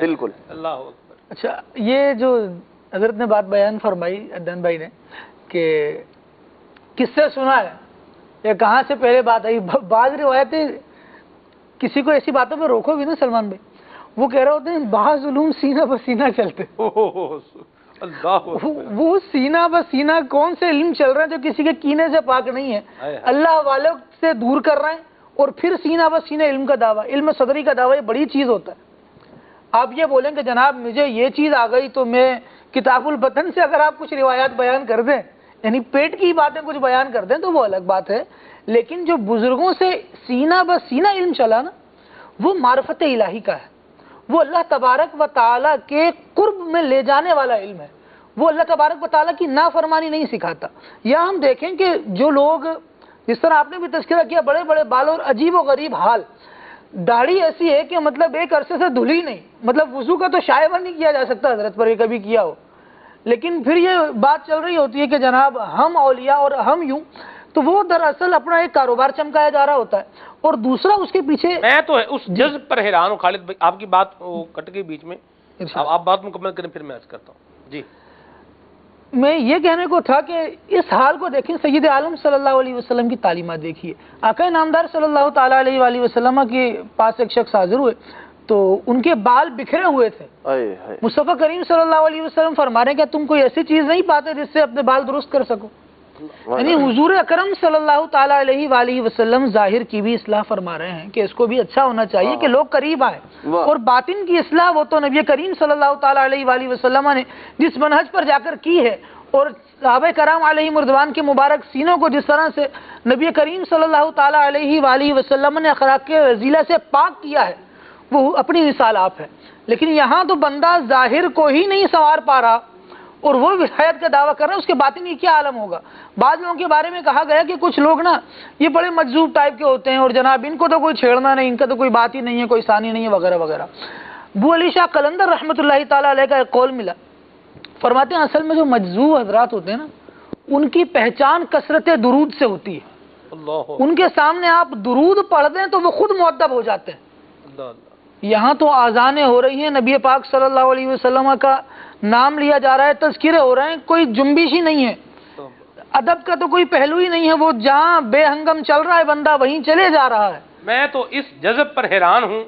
بالکل۔ اللہ اکبر۔ اچھا، یہ جو حضرت نے بات بیان فرمائی عدنان بھائی نے کہ کس سے سنا ہے یا کہاں سے پہلے بات آئی، بعض روایتیں کسی کو ایسی باتوں پہ روکو بھی نا سلمان بھائی، وہ کہہ رہے ہوتے ہیں بعض علوم سینہ بسینہ چلتے، وہ سینہ بسینہ کون سے علم چل رہے ہیں جو کسی کے کینے سے پاک نہیں ہے، اللہ والوں سے دور کر رہے ہیں، اور پھر سینہ بسینہ علم کا دعویٰ، علم صدری کا دعویٰ، یہ بڑی چیز ہوتا ہے۔ آپ یہ بولیں کہ جناب مجھے یہ چیز آ گئی تو میں کتاب البطن سے اگر آپ کچھ روایات بیان کر دیں، یعنی پیٹ کی باتیں کچھ بیان کر دیں تو وہ الگ بات ہے، لیکن جو بزرگوں سے سینہ بسینہ علم چلا نا، وہ معرفت الہی کا ہے، وہ اللہ تبارک و تعالیٰ کے قرب میں لے جانے والا علم ہے، وہ اللہ تبارک و تعالیٰ کی نافرمانی نہیں سکھاتا۔ یا ہم دیکھیں کہ جو لوگ، جس طرح آپ نے بھی تذکرہ کیا، بڑے بڑے بال اور عجیب و غریب حال، داڑھی ایسی ہے کہ مطلب ایک عرصے سے دھلی نہیں، مطلب وضو کا تو شائبہ نہیں کیا جا سکتا حضرت پر، یہ کبھی کیا ہو، لیکن پھر یہ بات چل رہی ہوتی ہے کہ جناب ہم اولیاء اور ہم یوں، تو وہ دراصل اپنا ایک کاروبار چمکایا جا رہا ہوتا ہے، اور دوسرا اس کے پیچھے میں تو اس جذب پر حیران ہوں خالد بھائی، آپ کی بات کٹ گئی بیچ میں، آپ بات مکمل کریں پھر میں عرض کرتا ہوں جی۔ میں یہ کہنے کو تھا کہ اس حال کو دیکھیں، سید عالم صلی اللہ علیہ وسلم کی تعلیمات دیکھیے، آقا نامدار صلی اللہ تعالیٰ علیہ وآلہ وسلم کے پاس ایک شخص حاضر ہوئے تو ان کے بال بکھرے ہوئے تھے، مصطفیٰ کریم صلی اللہ علیہ وسلم فرما رہے ہیں کہ تم کوئی ایسی چیز نہیں پاتے جس سے اپنے بال درست کر سکو، یعنی حضور اکرم صلی اللہ تعالیٰ علیہ وآلہ وسلم ظاہر کی بھی اصلاح فرما رہے ہیں کہ اس کو بھی اچھا ہونا چاہیے کہ لوگ قریب آئیں، اور باطن کی اصلاح وہ تو نبی کریم صلی اللہ تعالیٰ علیہ وآلہ وسلم نے جس منہج پر جا کر کی ہے، اور صحابہ کرام علیہ رضوان کے مبارک سینوں کو جس طرح سے نبی کریم صلی اللہ تعالیٰ علیہ وآلہ وسلم نے اخلاق رذیلہ سے پاک کیا ہے، وہ اپنی مثال آپ ہے۔ لیکن یہاں تو بندہ ظاہر کو ہی نہیں سنوار پا رہا اور وہ ولایت کا دعویٰ کر رہا ہے، اس کے باطن کی کیا عالم ہوگا۔ بعض لوگوں کے بارے میں کہا گیا کہ کچھ لوگ نا یہ بڑے مجذوب ٹائپ کے ہوتے ہیں، اور جناب ان کو تو کوئی چھیڑنا نہیں، ان کا تو کوئی بات ہی نہیں ہے، کوئی ثانی نہیں ہے وغیرہ وغیرہ۔ ابو علی شاہ قلندر رحمۃ اللہ تعالیٰ علیہ کا ایک قول ملا، فرماتے ہیں اصل میں جو مجذوب حضرات ہوتے ہیں نا، ان کی پہچان کثرت درود سے ہوتی ہے، ان کے سامنے آپ درود پڑھ دیں تو وہ خود مؤدب ہو جاتے ہیں۔ یہاں تو آذانیں ہو رہی ہیں، نبی پاک صلی اللہ علیہ وسلم کا نام لیا جا رہا ہے، تذکرے ہو رہے ہیں، کوئی جنبش ہی نہیں ہے، ادب کا تو کوئی پہلو ہی نہیں ہے، وہ جہاں بے ہنگم چل رہا ہے بندہ وہیں چلے جا رہا ہے۔ میں تو اس جذب پر حیران ہوں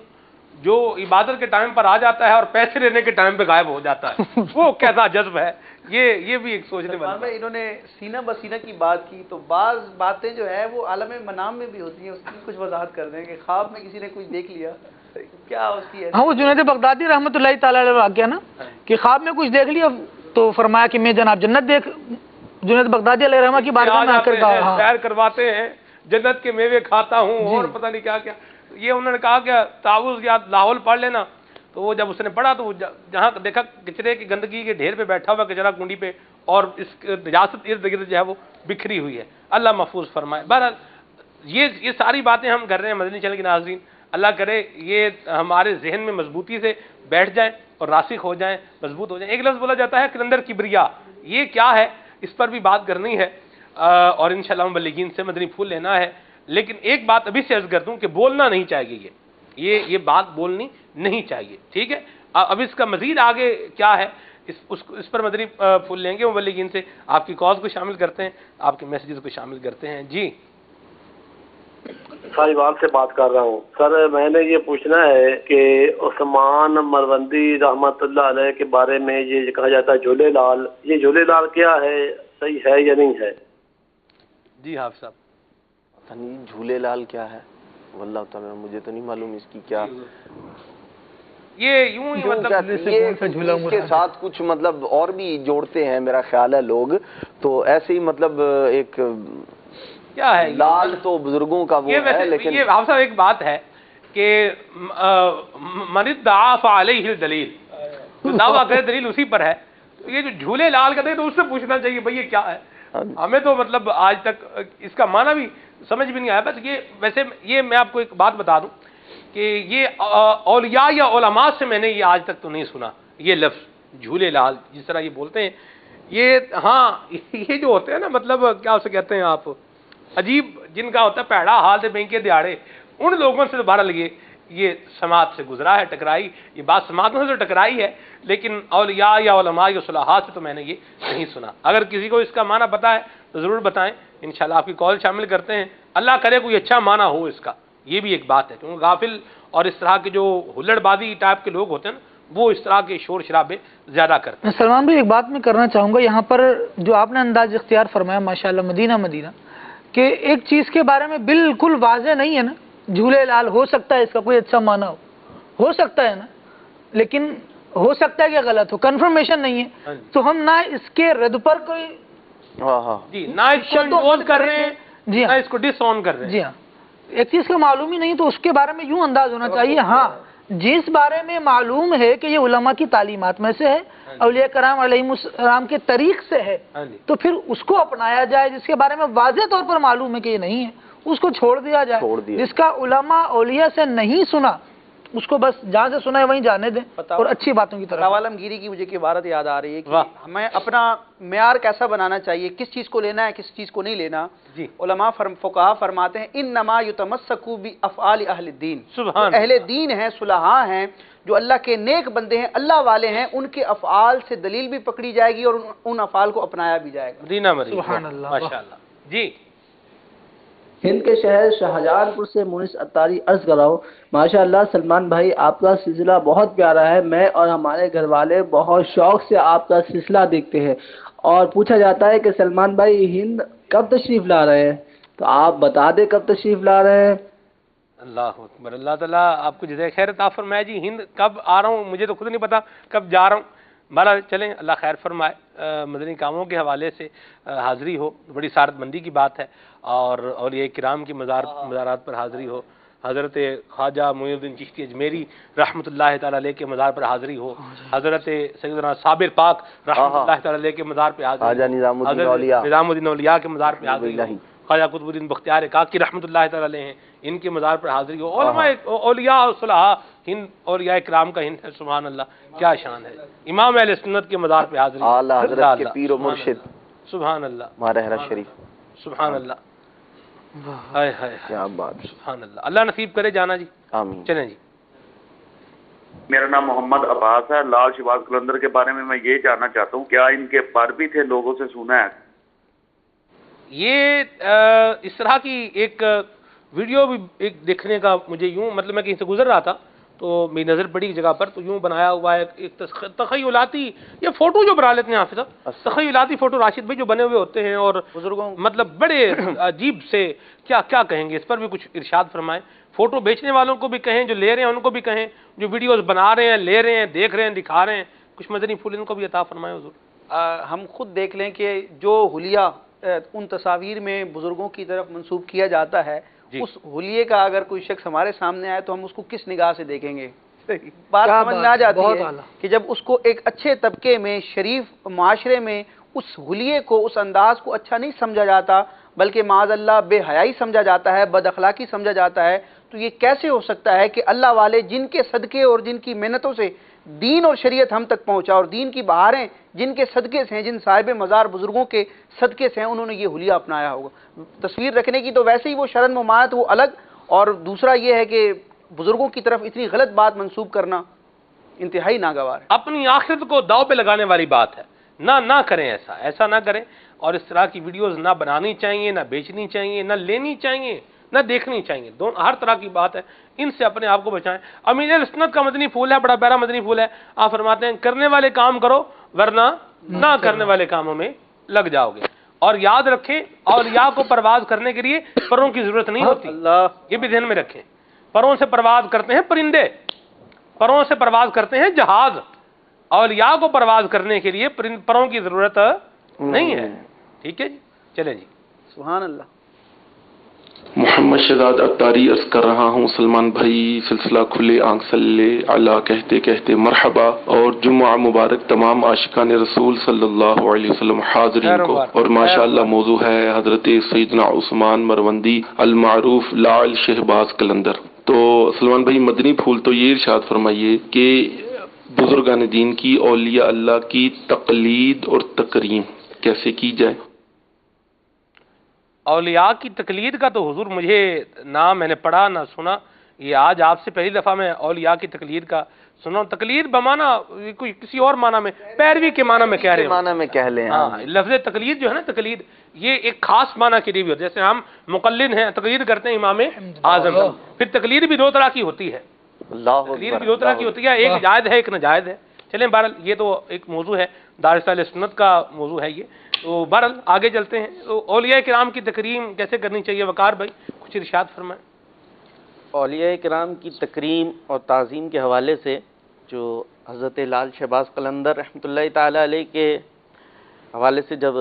جو عبادت کے ٹائم پر آ جاتا ہے اور پیسے لینے کے ٹائم پہ غائب ہو جاتا ہے، وہ کیسا جذب ہے، یہ بھی ایک سوچنے والی بات ہے۔ انہوں نے سینہ بسینہ کی بات کی، تو بعض باتیں جو ہے وہ عالم منام میں بھی ہوتی ہیں، اس کی کچھ وضاحت کر دیں کہ خواب میں کسی نے کچھ دیکھ لیا، کیا اس کی ہاں وہ جنید بغدادی رحمۃ اللہ تعالیٰ علیہ واقعہ نا کہ خواب میں کچھ دیکھ لیا تو فرمایا کہ میں جناب جنت دیکھ، جنید بغدادی علیہ رحمہ کی بارگاہ میں آ کر کہا، ہاں سیر کرواتے ہیں، جنت کے میوے کھاتا ہوں اور پتہ نہیں کیا کیا، یہ انہوں نے کہا کہ تعوذ یا لاہول پڑھ لینا، تو وہ جب اس نے پڑھا تو وہ جہاں دیکھا کچرے کی گندگی کے ڈھیر پہ بیٹھا ہوا کچرا کنڈی پہ، اور اس نجاست ارد گرد جو ہے وہ بکھری ہوئی ہے، اللہ محفوظ فرمائے۔ بہرحال یہ ساری باتیں ہم کر رہے ہیں مدنی چینل کے ناظرین، اللہ کرے یہ ہمارے ذہن میں مضبوطی سے بیٹھ جائیں اور راسخ ہو جائیں، مضبوط ہو جائیں۔ ایک لفظ بولا جاتا ہے کلندر کبریا، یہ کیا ہے اس پر بھی بات کرنی ہے، اور انشاءاللہ مبلغین سے مدنی پھول لینا ہے، لیکن ایک بات ابھی سے عرض کر دوں کہ بولنا نہیں چاہیے، یہ بات بولنی نہیں چاہیے، ٹھیک ہے۔ اب اس کا مزید آگے کیا ہے اس پر مدنی پھول لیں گے مبلغین سے، آپ کی کالز کو شامل کرتے ہیں، آپ کے میسیجز کو شامل کرتے ہیں۔ جی صاحبان سے بات کر رہا ہوں سر، میں نے یہ پوچھنا ہے کہ عثمان مروندی رحمت اللہ علیہ کے بارے میں یہ کہا جاتا ہے جھولے لال، یہ جھولے لال کیا ہے، صحیح ہے یا نہیں ہے؟ جی حافظ صاحب، پتہ نہیں جھولے لال کیا ہے، واللہ تعالیٰ مجھے تو نہیں معلوم اس کی کیا، یہ یوں ہی مطلب اس کے ساتھ کچھ مطلب اور بھی جوڑتے ہیں میرا خیال ہے لوگ، تو ایسے ہی مطلب ایک کیا ہے لال تو بزرگوں کا وہ ہے، لیکن یہ آپ صاحب ایک بات ہے کہ من ادعا فعلیہ الدلیل، جو دعویٰ کرے دلیل اسی پر ہے، تو یہ جو جھولے لال کرتے ہیں تو اس سے پوچھنا چاہیے بھئی یہ کیا ہے، ہمیں تو مطلب آج تک اس کا معنی بھی سمجھ بھی نہیں آیا۔ بس یہ ویسے یہ میں آپ کو ایک بات بتا دوں کہ یہ اولیاء یا علماء سے میں نے یہ آج تک تو نہیں سنا یہ لفظ جھولے لال جس طرح یہ بولتے ہیں، یہ ہاں یہ جو ہوتے ہیں نا مطلب کیا اسے کہتے ہیں آپ، عجیب جن کا ہوتا ہے پیڑا حال سے بینکے دیاڑے، ان لوگوں سے دوبارہ لگے یہ سماعت سے گزرا ہے، ٹکرائی، یہ بات سماعتوں سے تو ٹکرائی ہے، لیکن اولیاء یا علماء یا صلاحات سے تو میں نے یہ نہیں سنا۔ اگر کسی کو اس کا معنی پتا ہے تو ضرور بتائیں، انشاءاللہ آپ کی کال شامل کرتے ہیں، اللہ کرے کوئی اچھا معنی ہو اس کا، یہ بھی ایک بات ہے، کیونکہ غافل اور اس طرح کے جو ہلڑ بازی ٹائپ کے لوگ ہوتے ہیں نا وہ اس طرح کے شور شرابے زیادہ کرتے ہیں۔ سلمان بھائی ایک بات میں کرنا چاہوں گا یہاں پر، جو آپ نے انداز اختیار فرمایا ماشاءاللہ مدینہ مدینہ، کہ ایک چیز کے بارے میں بالکل واضح نہیں ہے نا، جھولے لال ہو سکتا ہے اس کا کوئی اچھا معنی ہو سکتا ہے نا، لیکن ہو سکتا ہے کہ غلط ہو، کنفرمیشن نہیں ہے، تو ہم نہ اس کے رد پر کوئی جی نہ اس کو انڈوز کر رہے ہیں، جی نہ اس کو ڈس آن کر رہے ہیں۔ جی ہاں، ایک چیز کا معلوم ہی نہیں تو اس کے بارے میں یوں انداز ہونا چاہیے، ہاں جس بارے میں معلوم ہے کہ یہ علماء کی تعلیمات میں سے ہے، اولیاء کرام علیہ السلام کے طریق سے ہے، تو پھر اس کو اپنایا جائے، جس کے بارے میں واضح طور پر معلوم ہے کہ یہ نہیں ہے اس کو چھوڑ دیا جائے، جس کا علماء اولیاء سے نہیں سنا اس کو بس جہاں سے سنا ہے وہیں جانے دیں اور اچھی باتوں کی طرف۔ عالمگیری کی مجھے ایک عبارت یاد آ رہی ہے کہ ہمیں اپنا معیار کیسا بنانا چاہیے، کس چیز کو لینا ہے کس چیز کو نہیں لینا۔ علماء فقہا فرماتے ہیں انما یتمسکوا بافعال اہل الدین، اہل دین ہیں، صلحاء ہیں، جو اللہ کے نیک بندے ہیں، اللہ والے ہیں، ان کے افعال سے دلیل بھی پکڑی جائے گی اور ان افعال کو اپنایا بھی جائے گا۔ مدینہ مدینہ، سبحان اللہ، ماشاءاللہ۔ جی ہند کے شہر شاہجہان پور سے مونس اتاری عرض کر رہا ہوں، ماشاءاللہ سلمان بھائی آپ کا سلسلہ بہت پیارا ہے، میں اور ہمارے گھر والے بہت شوق سے آپ کا سلسلہ دیکھتے ہیں، اور پوچھا جاتا ہے کہ سلمان بھائی ہند کب تشریف لا رہے ہیں، تو آپ بتا دیں کب تشریف لا رہے ہیں۔ اللہ اکبر، اللہ تعالیٰ آپ کو جزائے خیر عطا فرمائے۔ جی ہند کب آ رہا ہوں مجھے تو خود نہیں پتا کب جا رہا ہوں، بہرحال چلیں اللہ خیر فرمائے، مدنی کاموں کے حوالے سے حاضری ہو، بڑی سعادت مندی کی بات ہے، اور اولیاء کرام کی مزارات پر حاضری ہو، حضرت خواجہ معین الدین چشتی اجمیری رحمۃ اللہ تعالیٰ علیہ کے مزار پر حاضری ہو، حضرت سیدنا صابر پاک رحمۃ اللہ تعالیٰ علیہ کے مزار پہ حاضری، خواجہ نظام الدین اولیاء کے مزار پہ حاضری ہو، خواجہ قطب الدین بختیار کاکی رحمۃ اللہ تعالیٰ علیہ ہیں، ان کے مزار پر حاضری ہو، علماء اولیاء اور صلحاء ہند، اولیاء کرام کا ہند ہے، سبحان اللہ کیا شان ہے، امام اہل سنت کے مزار پہ حاضری، اعلیٰ حضرت کے پیر و مرشد سبحان اللہ، مارہرہ شریف، سبحان اللہ، ہائے ہائے کیا بات، سبحان اللہ، اللہ نصیب کرے جانا جی، آمین۔ چلیں جی۔ میرا نام محمد عباس ہے، لال شہباز قلندر کے بارے میں یہ جاننا چاہتا ہوں کیا ان کے پر بھی تھے، لوگوں سے سنا ہے؟ یہ اس طرح کی ایک ویڈیو بھی ایک دیکھنے کا مجھے یوں مطلب میں کہیں سے گزر رہا تھا تو میری نظر پڑی ایک جگہ پر، تو یوں بنایا ہوا ہے ایک تخیلاتی، یہ فوٹو جو بنا لیتے ہیں حافظ صاحب، تخیلاتی فوٹو راشد بھائی جو بنے ہوئے ہوتے ہیں، اور بزرگوں مطلب بڑے عجیب سے، کیا کیا کہیں گے اس پر بھی کچھ ارشاد فرمائیں. فوٹو بیچنے والوں کو بھی کہیں، جو لے رہے ہیں ان کو بھی کہیں، جو ویڈیوز بنا رہے ہیں، لے رہے ہیں، دیکھ رہے ہیں، دکھا رہے ہیں، کچھ مدنی پھول ان کو بھی عطا فرمائیں حضور. ہم خود دیکھ لیں کہ جو حلیہ ان تصاویر میں بزرگوں کی طرف منسوب کیا جاتا ہے، اس حلیے کا اگر کوئی شخص ہمارے سامنے آئے تو ہم اس کو کس نگاہ سے دیکھیں گے؟ بات سمجھ میں آ جاتی ہے کہ جب اس کو ایک اچھے طبقے میں، شریف معاشرے میں اس حلیے کو، اس انداز کو اچھا نہیں سمجھا جاتا، بلکہ معاذ اللہ بے حیائی سمجھا جاتا ہے، بد اخلاقی سمجھا جاتا ہے، تو یہ کیسے ہو سکتا ہے کہ اللہ والے جن کے صدقے اور جن کی محنتوں سے دین اور شریعت ہم تک پہنچا، اور دین کی بہاریں جن کے صدقے سے ہیں، جن صاحب مزار بزرگوں کے صدقے سے ہیں، انہوں نے یہ حلیہ اپنایا ہوگا. تصویر رکھنے کی تو ویسے ہی وہ شرن ممانعت وہ الگ، اور دوسرا یہ ہے کہ بزرگوں کی طرف اتنی غلط بات منسوب کرنا انتہائی ناگوار ہے. اپنی آخرت کو داؤ پہ لگانے والی بات ہے. نہ کریں ایسا نہ کریں، اور اس طرح کی ویڈیوز نہ بنانی چاہیے، نہ بیچنی چاہیے، نہ لینی چاہیے، نہ دیکھنی چاہیے. ہر طرح کی بات ہے، ان سے اپنے آپ کو بچائیں. امین السنت کا مدنی پھول ہے، بڑا پیارا مدنی پھول ہے. آپ فرماتے ہیں کرنے والے کام کرو ورنہ نہ کرنے والے کاموں میں لگ جاؤ گے. اور یاد رکھیں، اولیاء کو پرواز کرنے کے لیے پروں کی ضرورت نہیں ہوتی. یہ بھی ذہن میں رکھیں. پروں سے پرواز کرتے ہیں پرندے، پروں سے پرواز کرتے ہیں جہاز. اولیاء کو پرواز کرنے کے لیے پروں کی ضرورت نہیں ہے. ٹھیک ہے جی، چلیں جی. سبحان اللہ. محمد شہزاد اتاری عرض کر رہا ہوں، سلمان بھائی سلسلہ کھلے آنکھ صلی علی کہتے کہتے مرحبا، اور جمعہ مبارک تمام عاشقان رسول صلی اللہ علیہ وسلم حاضرین کو. اور ماشاءاللہ موضوع ہے حضرت سیدنا عثمان مروندی المعروف لعل شہباز قلندر. تو سلمان بھائی مدنی پھول تو یہ ارشاد فرمائیے کہ بزرگان دین کی، اولیاء اللہ کی تقلید اور تکریم کیسے کی جائے؟ اولیاء کی تقلید کا تو حضور مجھے نہ میں نے پڑھا نہ سنا. یہ آج آپ سے پہلی دفعہ میں اولیاء کی تقلید کا سنا ہوں. تقلید بمانا کوئی کسی اور معنی میں، پیروی کے معنی میں کہہ رہے ہیں، معنی میں کہہ لیں. ہاں، لفظ تقلید جو ہے نا، تقلید یہ ایک خاص معنی کے لیے بھی ہوتا ہے. جیسے ہم مقلد ہیں، تقلید کرتے ہیں امام اعظم. پھر تقلید بھی دو طرح کی ہوتی ہے. تقلید بھی دو طرح کی ہوتی ہے، ایک جائز ہے، ایک ناجائز ہے. چلیں بہرحال یہ تو ایک موضوع ہے، دارس اہل سنت کا موضوع ہے یہ. تو بہرحال آگے چلتے ہیں. تو اولیاء کرام کی تکریم کیسے کرنی چاہیے؟ وقار بھائی کچھ ارشاد فرمائیں. اولیاء کرام کی تکریم اور تعظیم کے حوالے سے جو حضرت لال شہباز قلندر رحمۃ اللہ تعالی علیہ کے حوالے سے جب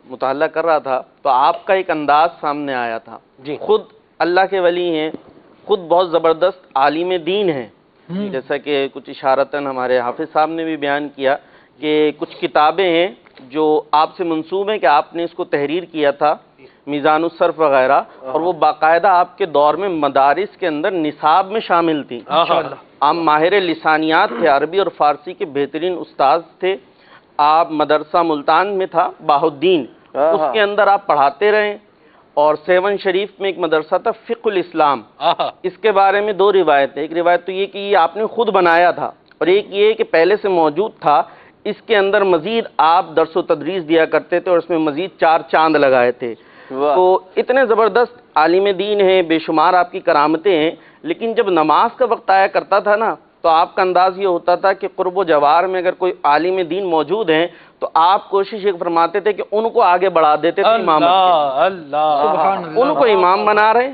مطالعہ کر رہا تھا تو آپ کا ایک انداز سامنے آیا تھا. جی، خود اللہ کے ولی ہیں، خود بہت زبردست عالم دین ہیں. جیسا کہ کچھ اشارتاً ہمارے حافظ صاحب نے بھی بیان کیا کہ کچھ کتابیں ہیں جو آپ سے منسوب ہیں کہ آپ نے اس کو تحریر کیا تھا، میزان الصرف وغیرہ، اور وہ باقاعدہ آپ کے دور میں مدارس کے اندر نصاب میں شامل تھی. آپ ماہر لسانیات تھے، عربی اور فارسی کے بہترین استاذ تھے. آپ مدرسہ ملتان میں تھا بہاؤالدین، اس کے اندر آپ پڑھاتے رہے. اور سیون شریف میں ایک مدرسہ تھا فقہ الاسلام، اس کے بارے میں دو روایت ہے. ایک روایت تو یہ کہ یہ آپ نے خود بنایا تھا، اور ایک یہ کہ پہلے سے موجود تھا. اس کے اندر مزید آپ درس و تدریس دیا کرتے تھے، اور اس میں مزید 4 چاند لگائے تھے. تو اتنے زبردست عالم دین ہیں، بے شمار آپ کی کرامتیں ہیں. لیکن جب نماز کا وقت آیا کرتا تھا نا، تو آپ کا انداز یہ ہوتا تھا کہ قرب و جوار میں اگر کوئی عالم دین موجود ہیں تو آپ کوشش یہ فرماتے تھے کہ ان کو آگے بڑھا دیتے تھے امامت کے. ان کو امام بنا رہے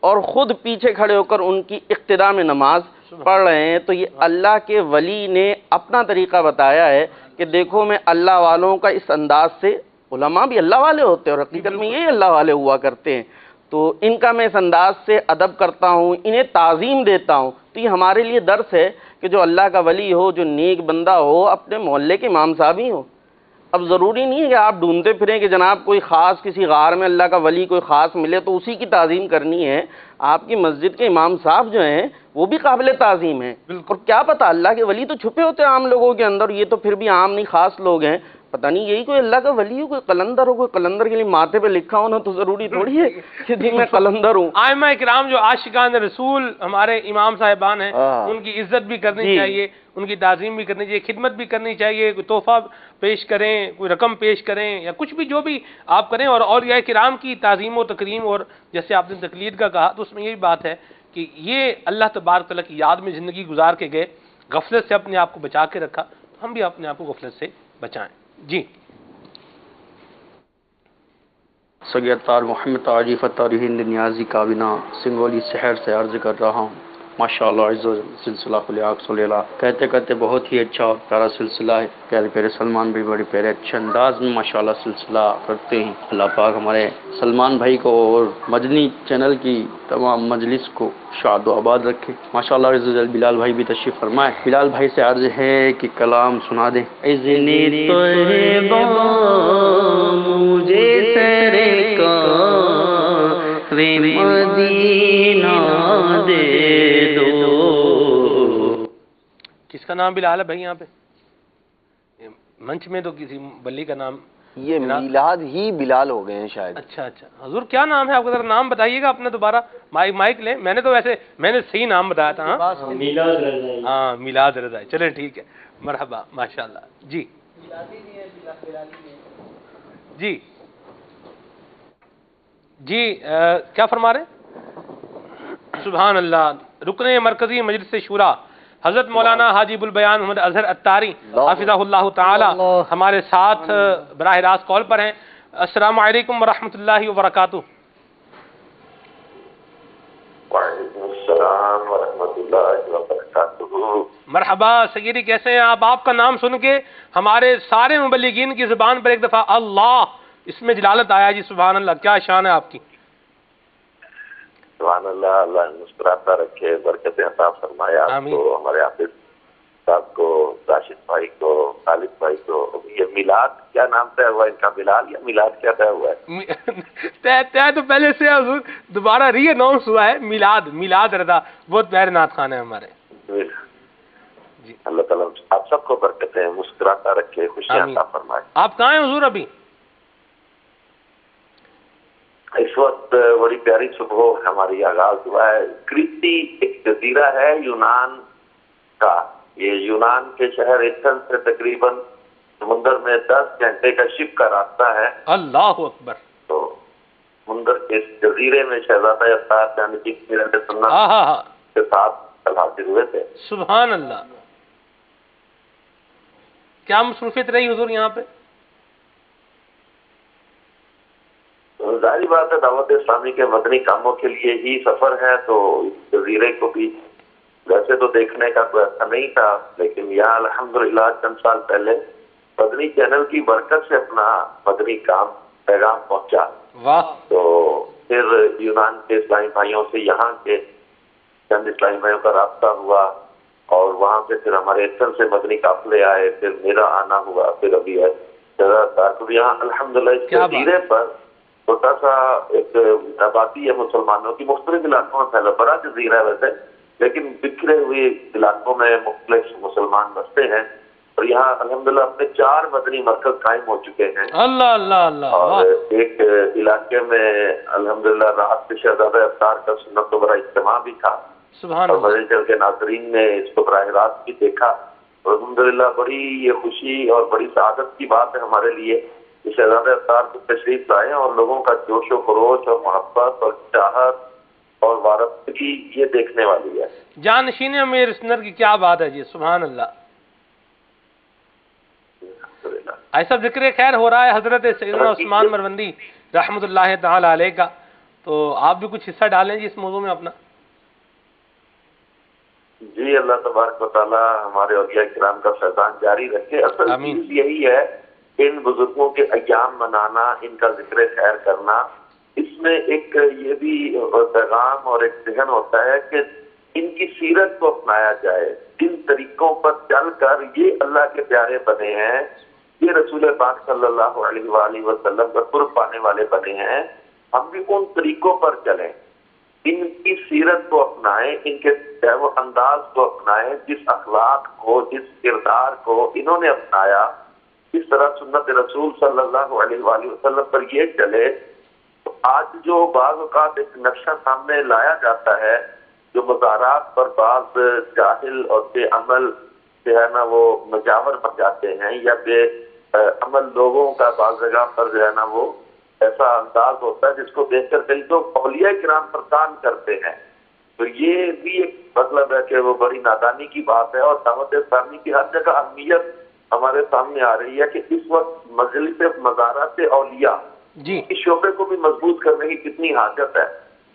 اور خود پیچھے کھڑے ہو کر ان کی اقتداء میں نماز پڑھ رہے ہیں. تو یہ اللہ کے ولی نے اپنا طریقہ بتایا ہے کہ دیکھو میں اللہ والوں کا اس انداز سے، علماء بھی اللہ والے ہوتے ہیں اور حقیقت میں یہی اللہ والے ہوا کرتے ہیں، تو ان کا میں اس انداز سے ادب کرتا ہوں، انہیں تعظیم دیتا ہوں. تو یہ ہمارے لیے درس ہے کہ جو اللہ کا ولی ہو، جو نیک بندہ ہو، اپنے محلے کے امام صاحب ہی ہو. اب ضروری نہیں ہے کہ آپ ڈھونڈتے پھریں کہ جناب کوئی خاص کسی غار میں اللہ کا ولی کوئی خاص ملے تو اسی کی تعظیم کرنی ہے. آپ کی مسجد کے امام صاحب جو ہیں وہ بھی قابل تعظیم ہیں. اور کیا پتہ اللہ کے ولی تو چھپے ہوتے ہیں عام لوگوں کے اندر، یہ تو پھر بھی عام نہیں خاص لوگ ہیں. پتہ نہیں یہی کوئی اللہ کا ولی ہو، کوئی قلندر ہو، کوئی قلندر کے لیے ماتھے پہ لکھا ہونا تو ضروری تھوڑی ہے کہ جی میں قلندر ہوں. ائمہ کرام جو عاشقان رسول ہمارے امام صاحبان ہیں، ان کی عزت بھی کرنی چاہیے، ان کی تعظیم بھی کرنی چاہیے، خدمت بھی کرنی چاہیے. کوئی تحفہ پیش کریں، کوئی رقم پیش کریں، یا کچھ بھی جو بھی آپ کریں. اور اولیاء کرام کی تعظیم و تکریم، اور جیسے آپ نے تقلید کا کہا تو اس میں یہی بات ہے کہ یہ اللہ تبارک تعالیٰ کی یاد میں زندگی گزار کے گئے، غفلت سے اپنے آپ کو بچا کے رکھا، تو ہم بھی اپنے آپ کو غفلت سے بچائیں. جی سید طار محمد عارف طاری ہند نیازی کابینہ سنگولی شہر سے عرض کر رہا ہوں. ماشاءاللہ عز و جل سلسلہ خلیاق صلی اللہ کہتے کہتے بہت ہی اچھا اور پیارا سلسلہ ہے. پیارے پیارے سلمان بھی بڑے پیارے اچھے انداز میں ماشاءاللہ سلسلہ کرتے ہیں. اللہ پاک ہمارے سلمان بھائی کو اور مدنی چینل کی تمام مجلس کو شاد و آباد رکھے. ماشاءاللہ عز و جل بلال بھائی بھی تشریف فرمائے. بلال بھائی سے عرض ہے کہ کلام سنا دیں. اذنِ طیبہ مجھے سرکار مدینہ دے دو. کس کا نام بلال ہے بھائی یہاں پہ؟ منچ میں تو کسی بلی کا نام یہ میلاد ہی بلال ہو گئے ہیں شاید. اچھا اچھا. حضور کیا نام ہے آپ کا؟ ذرا نام بتائیے گا اپنا دوبارہ. مائک لیں. میں نے تو ویسے میں نے صحیح نام بتایا تھا. ہاں میلاد رضا. چلیں ٹھیک ہے. مرحبا ماشاءاللہ. جی جی جی کیا فرما رہے ہیں؟ سبحان اللہ. رکن مرکزی مجلس شورا حضرت مولانا حاجی ابوالبیان محمد اظہر اتاری حافظہ اللہ تعالی ہمارے ساتھ براہ راست کال پر ہیں. السلام علیکم ورحمۃ اللہ وبرکاتہ. وعلیکم السلام ورحمۃ اللہ وبرکاتہ. مرحبا سیدی، کیسے ہیں آپ؟ آپ کا نام سن کے ہمارے سارے مبلغین کی زبان پر ایک دفعہ اللہ اس میں جلالت آیا جی. سبحان اللہ، کیا شان ہے آپ کی. سبحان اللہ. اللہ مسکراتا رکھے، برکتیں عطا فرمائے آپ کو، ہمارے حافظ صاحب کو، راشد بھائی کو، خالد بھائی کو. یہ میلاد کیا نام طے ہوا ان کا؟ بلال یا میلاد کیا طے ہوا ہے؟ طے تو پہلے سے حضور دوبارہ ری اناؤنس ہوا ہے. میلاد رضا بہت پیارے نعت خان ہیں ہمارے. جی اللہ تعالیٰ آپ سب کو برکتیں مسکراتا رکھے، خوشیاں عطا فرمائے. آپ کہاں ہیں حضور ابھی؟ اس وقت بڑی پیاری صبح ہماری آغاز ہوا ہے. کریتی ایک جزیرہ ہے یونان کا. یہ یونان کے شہر ایتھن سے تقریباً سمندر میں 10 گھنٹے کا شپ کا راستہ ہے. اللہ اکبر. تو سمندر کے اس جزیرے میں شہزادہ افطار یعنی کہ سنت کے ساتھ کل حاضر ہوئے تھے. سبحان اللہ. کیا مصروفیت رہی حضور یہاں پہ؟ ظاہری بات ہے دعوت اسلامی کے مدنی کاموں کے لیے ہی سفر ہے، تو اس جزیرے کو بھی ویسے تو دیکھنے کا کوئی ایسا نہیں تھا، لیکن یہاں الحمدللہ چند سال پہلے مدنی چینل کی برکت سے اپنا مدنی پیغام پہنچا. واہ. تو پھر یونان کے اسلامی بھائیوں سے یہاں کے چند اسلامی بھائیوں کا رابطہ ہوا، اور وہاں سے پھر ہمارے ایتھن سے مدنی قافلے آئے، پھر میرا آنا ہوا، پھر ابھی ہے یہاں الحمدللہ اس جزیرے پر چھوٹا سا ایک آبادی ہے مسلمانوں کی. مختلف علاقوں میں پھیلا بڑا جزیرہ ہے ویسے، لیکن بکھرے ہوئے علاقوں میں مختلف مسلمان بستے ہیں. اور یہاں الحمدللہ اپنے 4 مدنی مرکز قائم ہو چکے ہیں. اللہ اللہ اللہ. اور ایک علاقے میں الحمدللہ رات کے شہزادہ افطار کا سنت و برا اجتماع بھی تھا. سبحان اور اللہ. مدنی چینل کے ناظرین نے اس کو براہ راست بھی دیکھا. اور الحمدللہ بڑی یہ خوشی اور بڑی سعادت کی بات ہے ہمارے لیے کہ شہزادہ افطار کو تشریف لائے اور لوگوں کا جوش و خروش اور محبت اور چاہت اور وابستگی یہ دیکھنے والی ہے. جانشین امیر سنر کی کیا بات ہے جی. سبحان اللہ. ایسا ذکر خیر ہو رہا ہے حضرت سیدنا عثمان مروندی رحمۃ اللہ تعالی علیہ کا، تو آپ بھی کچھ حصہ ڈالیں جی اس موضوع میں اپنا. جی اللہ تبارک و تعالیٰ ہمارے اولیاء کرام کا فیضان جاری رکھے. اصل چیز یہی ہے ان بزرگوں کے ایام منانا، ان کا ذکر خیر کرنا. اس میں ایک یہ بھی پیغام اور ایک ذہن ہوتا ہے کہ ان کی سیرت کو اپنایا جائے، جن طریقوں پر چل کر یہ اللہ کے پیارے بنے ہیں، یہ رسول پاک صلی اللہ علیہ وآلہ وسلم کا قرب پانے والے بنے ہیں، ہم بھی ان طریقوں پر چلیں، ان کی سیرت کو اپنائیں، ان کے انداز کو اپنائیں، جس اخلاق کو، جس کردار کو انہوں نے اپنایا، اس طرح سنت رسول صلی اللہ علیہ وآلہ وسلم پر یہ چلے. تو آج جو بعض اوقات ایک نقشہ سامنے لایا جاتا ہے، جو مزارات پر بعض جاہل اور بے عمل جو ہے نا وہ مجاور بن جاتے ہیں، یا بے عمل لوگوں کا بعض جگہ پر جو ہے نا وہ ایسا انداز ہوتا ہے جس کو دیکھ کر کئی تو اولیاء کرام پریشان کرتے ہیں تو یہ بھی ایک مطلب ہے کہ وہ بڑی نادانی کی بات ہے، اور دعوت اسلامی کی ہر جگہ اہمیت ہمارے سامنے آ رہی ہے کہ اس وقت مجلس مزارات اولیاء اس شعبے کو بھی مضبوط کرنے کی کتنی حاجت ہے۔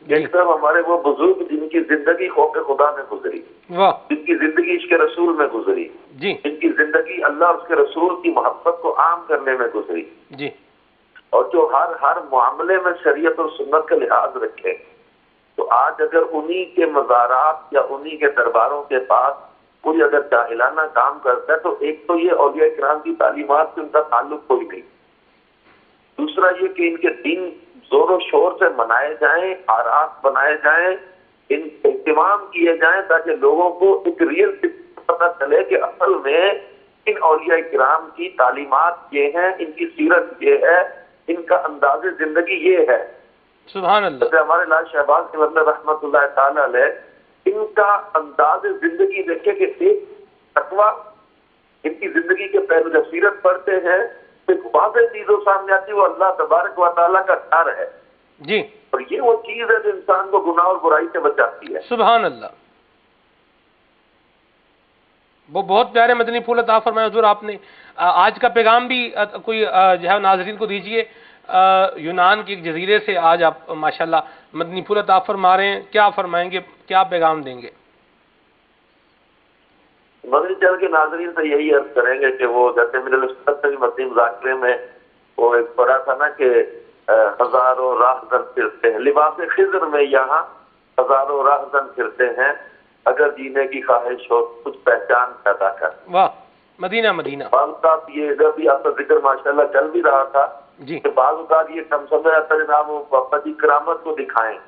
ایک طرف ہمارے وہ بزرگ جن کی زندگی خوف خدا میں گزری، جن کی زندگی عشق رسول میں گزری، جن کی زندگی اللہ اور اس کے رسول کی محبت کو عام کرنے میں گزری، اور جو ہر معاملے میں شریعت اور سنت کا لحاظ رکھے، تو آج اگر انہی کے مزارات یا انہی کے درباروں کے پاس کوئی اگر جاہلانہ کام کرتا ہے، تو ایک تو یہ اولیاء کرام کی تعلیمات سے ان کا تعلق کوئی نہیں، دوسرا یہ کہ ان کے دین زور و شور سے منائے جائیں، آراس بنائے جائیں، ان اہتمام کیے جائیں، تاکہ لوگوں کو ایک ریئل پتہ چلے کہ اصل میں ان اولیاء کرام کی تعلیمات یہ ہیں، ان کی سیرت یہ ہے، ان کا انداز زندگی یہ ہے۔ سبحان اللہ۔ جیسے ہمارے لال شہباز کے مطلب رحمۃ اللہ تعالی علیہ، ان کا انداز زندگی دیکھے کہ ایک تقویٰ، ان کی زندگی کے پہلو جب سیرت پڑھتے ہیں تو ایک واضح چیزوں سامنے آتی ہے، وہ اللہ تبارک و تعالیٰ کا ڈر ہے، اور یہ وہ چیز ہے جو انسان کو گناہ اور برائی سے بچاتی ہے۔ سبحان اللہ۔ وہ بہت پیارے مدنی پھول عطا فرمائے حضور آپ نے۔ آج کا پیغام بھی کوئی جو ہے ناظرین کو دیجئے۔ یونان کے ایک جزیرے سے آج آپ ماشاءاللہ مدنی پھول عطا فرما رہے ہیں، کیا فرمائیں گے، کیا پیغام دیں گے؟ مدنی چینل کے ناظرین سے یہی عرض کریں گے کہ وہ جیسے میرے استاد سے بھی مدنی مذاکرے میں وہ ایک پڑھا تھا نا کہ ہزاروں راہزن پھرتے ہیں، لباس خضر میں یہاں ہزاروں راہزن پھرتے ہیں، اگر جینے کی خواہش ہو کچھ پہچان پیدا کر۔ واہ، مدینہ مدینہ۔ بعض اوقات یہ ادھر بھی آپ کا ذکر ماشاءاللہ چل بھی رہا تھا کہ بعض اوقات یہ کم سمجھا جاتا ہے جناب وہ پاپا جی کرامت کو دکھائیں،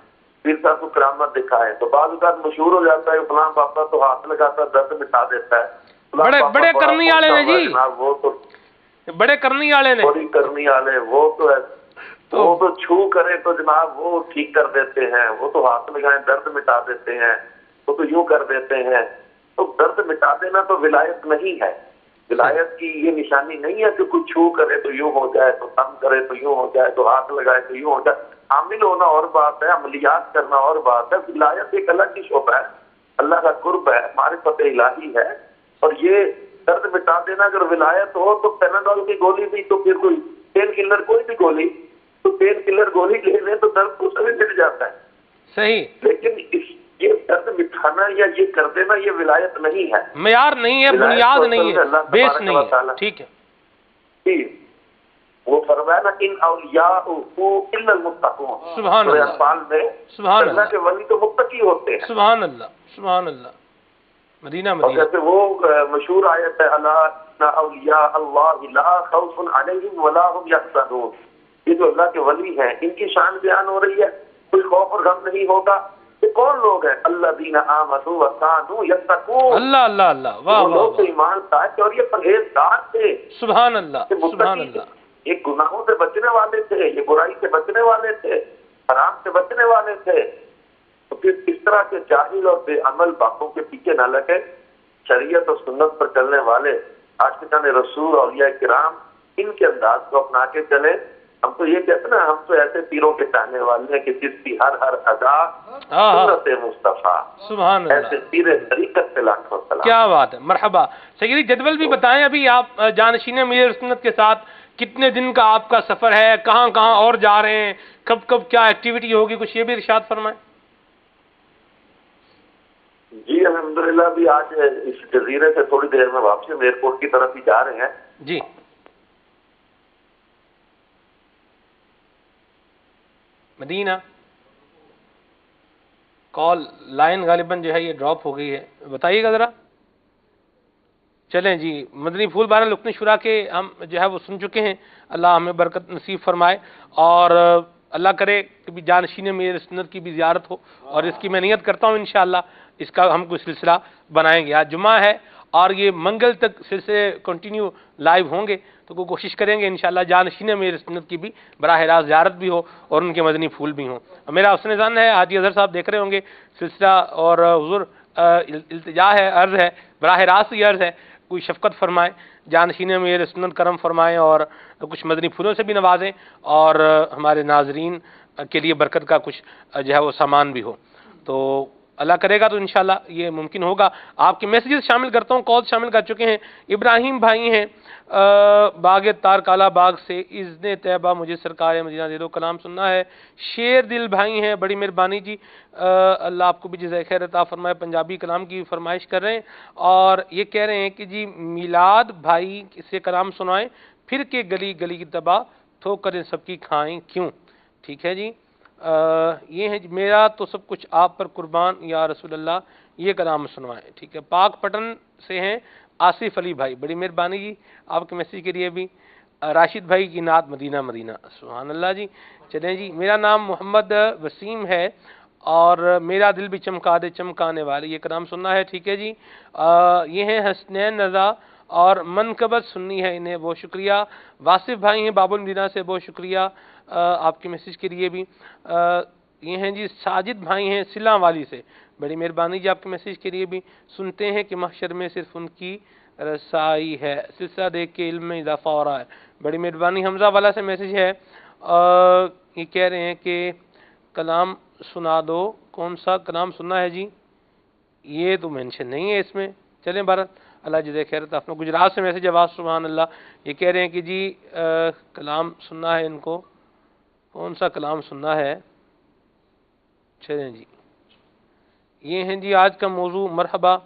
پیر صاحب کو کرامت دکھائیں، تو بعض اوقات مشہور ہو جاتا ہے فلاں پاپا تو ہاتھ لگاتا ہے درد مٹا دیتا ہے، بڑے کرنی والے نے جی، وہ تو بڑے کرنی والے نے، بڑی کرنی والے وہ تو چھو کرے تو جناب وہ ٹھیک کر دیتے ہیں، وہ تو ہاتھ لگائیں درد مٹا دیتے ہیں، وہ تو یوں کر دیتے ہیں۔ تو درد مٹا دینا تو ولایت نہیں ہے، ولایت کی یہ نشانی نہیں ہے کہ کچھ چھو کرے تو یوں ہو جائے، تو تم کرے تو یوں ہو جائے، تو ہاتھ لگائے تو یوں ہو جائے۔ عامل ہونا اور بات ہے، عملیات کرنا اور بات ہے۔ ولایت ایک الگ ہی شعبہ ہے، اللہ کا قرب ہے، معرفت الہی ہے، اور یہ درد مٹا دینا اگر ولایت ہو تو پیناڈول کی گولی بھی تو پھر کوئی پین کلر کوئی بھی گولی تو پین کلر گولی لے لیں تو درد اس سے بھی مٹ جاتا ہے، صحیح، لیکن یہ درد مٹھانا یا یہ کر دینا یہ ولایت نہیں ہے، معیار نہیں ہے، بنیاد نہیں ہے، بیس نہیں ہے، ٹھیک ہے جی۔ وہ فرمایا نا ان اولیاء الا المتقون، سبحان اللہ، انفال میں سبحان اللہ کے ولی تو متقی ہوتے ہیں، سبحان اللہ سبحان اللہ۔ مدینہ مدینہ، جیسے وہ مشہور آیت ہے الا ان اولیاء اللہ لا خوف علیہم ولا هم یحزنون، یہ جو اللہ کے ولی ہیں ان کی شان بیان ہو رہی ہے، کوئی خوف اور غم نہیں ہوگا۔ یہ کون لوگ ہیں؟ الذین آمنوا وکانوا یتقون، اللہ اللہ اللہ، واہ واہ، لوگ ایمان لائے تھے اور یہ پرہیزگار تھے، سبحان اللہ سبحان اللہ، یہ گناہوں سے بچنے والے تھے، یہ برائی سے بچنے والے تھے، حرام سے بچنے والے تھے۔ تو پھر اس طرح کے جاہل اور بے عمل باتوں کے پیچھے نہ لگے، شریعت اور سنت پر چلنے والے عاشقان رسول اولیاء کرام ان کے انداز کو اپنا کے چلیں۔ ہم تو یہ کہتے ہیں نا، ہم تو ایسے پیروں کے چاہنے والے ہیں کہ جس کی ہر ادا سنت مصطفیٰ، سبحان اللہ، ایسے پیر طریقت سے لاکھوں سلام۔ کیا بات ہے، مرحبا۔ سیدی جدول بھی بتائیں، ابھی آپ جانشین میر سنت کے ساتھ کتنے دن کا آپ کا سفر ہے، کہاں کہاں اور جا رہے ہیں، کب کب کیا ایکٹیویٹی ہوگی، کچھ یہ بھی ارشاد فرمائیں۔ جی الحمدللہ بھی آج اس جزیرے سے تھوڑی دیر میں واپسی ہم ایئرپورٹ کی طرف ہی جا رہے ہیں جی۔ مدینہ کال لائن غالباً جو ہے یہ ڈراپ ہو گئی ہے، بتائیے گا ذرا۔ چلیں جی، مدنی پھول بارہ لکن شورا کے ہم جو ہے وہ سن چکے ہیں، اللہ ہمیں برکت نصیب فرمائے، اور اللہ کرے کہ بھی جانشین میرے سنت کی بھی زیارت ہو، اور اس کی میں نیت کرتا ہوں انشاءاللہ اس کا ہم کوئی سلسلہ بنائیں گے۔ آج جمعہ ہے اور یہ منگل تک سلسلے کنٹینیو لائیو ہوں گے، تو کوئی کوشش کریں گے انشاءاللہ جانشین میرے سنت کی بھی براہ راست زیارت بھی ہو اور ان کے مدنی پھول بھی ہوں۔ میرا حسن ظن ہے حاجی اظہر صاحب دیکھ رہے ہوں گے سلسلہ، اور حضور التجا ہے، عرض ہے، براہ راست یہ عرض ہے، کوئی شفقت فرمائیں، جانشین میرے سنت کرم فرمائیں، اور کچھ مدنی پھولوں سے بھی نوازیں، اور ہمارے ناظرین کے لیے برکت کا کچھ جو ہے وہ سامان بھی ہو۔ تو اللہ کرے گا تو انشاءاللہ یہ ممکن ہوگا. آپ کے میسیجز شامل کرتا ہوں, کال شامل کر چکے ہیں. ابراہیم بھائی ہیں باغ تار کالا باغ سے, اذن طیبہ مجھے سرکار مدینہ دے دو, کلام سننا ہے. شیر دل بھائی ہیں, بڑی مہربانی جی, اللہ آپ کو بھی جزائے خیر عطا فرمائے, پنجابی کلام کی فرمائش کر رہے ہیں اور یہ کہہ رہے ہیں کہ جی میلاد بھائی سے کلام سنائیں, پھر کے گلی گلی کی تباہ ٹھوکریں سب کی کھائیں کیوں. ٹھیک ہے جی, یہ ہے میرا تو سب کچھ آپ پر قربان یا رسول اللہ, یہ کلام سنوائیں. ٹھیک ہے, پاک پٹن سے ہیں آصف علی بھائی, بڑی مہربانی جی آپ کے میسیج کے لیے بھی. راشد بھائی کی نعت مدینہ مدینہ, سبحان اللہ جی. چلیں جی, میرا نام محمد وسیم ہے اور میرا دل بھی چمکا دے چمکانے والے, یہ کلام سننا ہے. ٹھیک ہے جی, یہ ہیں حسنین رضا اور منقبت سننی ہے انہیں, بہت شکریہ. واصف بھائی ہیں باب المدینہ سے, بہت شکریہ آپ کے میسیج کے لیے بھی. یہ ہیں جی ساجد بھائی ہیں سلاں والی سے, بڑی مہربانی جی آپ کے میسیج کے لیے بھی. سنتے ہیں کہ محشر میں صرف ان کی رسائی ہے, سلسلہ دیکھ کے علم میں اضافہ ہو رہا ہے, بڑی مہربانی. حمزہ والا سے میسیج ہے, یہ کہہ رہے ہیں کہ کلام سنا دو, کون سا کلام سننا ہے جی, یہ تو مینشن نہیں ہے اس میں. چلیں بھارت, اللہ جزائے خیر عطا فرمائے. گجرات سے میسیج آواز, سبحان اللہ, یہ کہہ رہے ہیں کہ جی کلام سننا ہے ان کو, کون سا کلام سننا ہے. چلیں جی, یہ ہیں جی آج کا موضوع مرحبا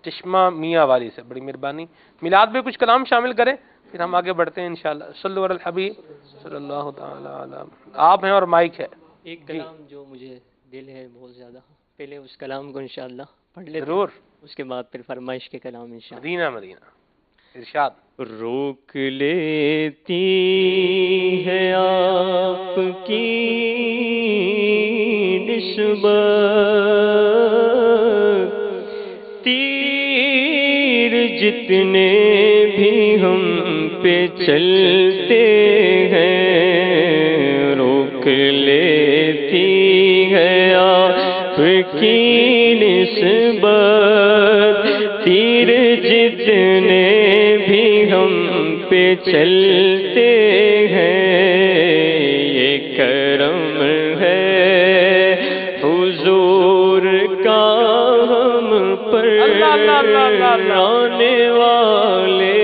چشمہ میاں والی سے, بڑی مہربانی. میلاد میں کچھ کلام شامل کریں پھر ہم آگے بڑھتے ہیں انشاءاللہ. صلی علی الحبیب صلی اللہ تعالی علیہ. آپ ہیں اور مائک ہے. ایک کلام جو مجھے دل ہے بہت زیادہ, پہلے اس کلام کو انشاءاللہ پڑھ لیتے, ضرور, اس کے بعد پھر فرمائش کے کلام انشاءاللہ. مدینہ مدینہ ارشاد. روک لیتی ہے آپ کی نسبت تیر جتنے بھی ہم پہ چلتے ہیں, روک لیتی ہے آپ کی نسبت تیر جتنے بھی ہم پہ چلتے ہیں, یہ کرم ہے حضور کا ہم پر, آنے والے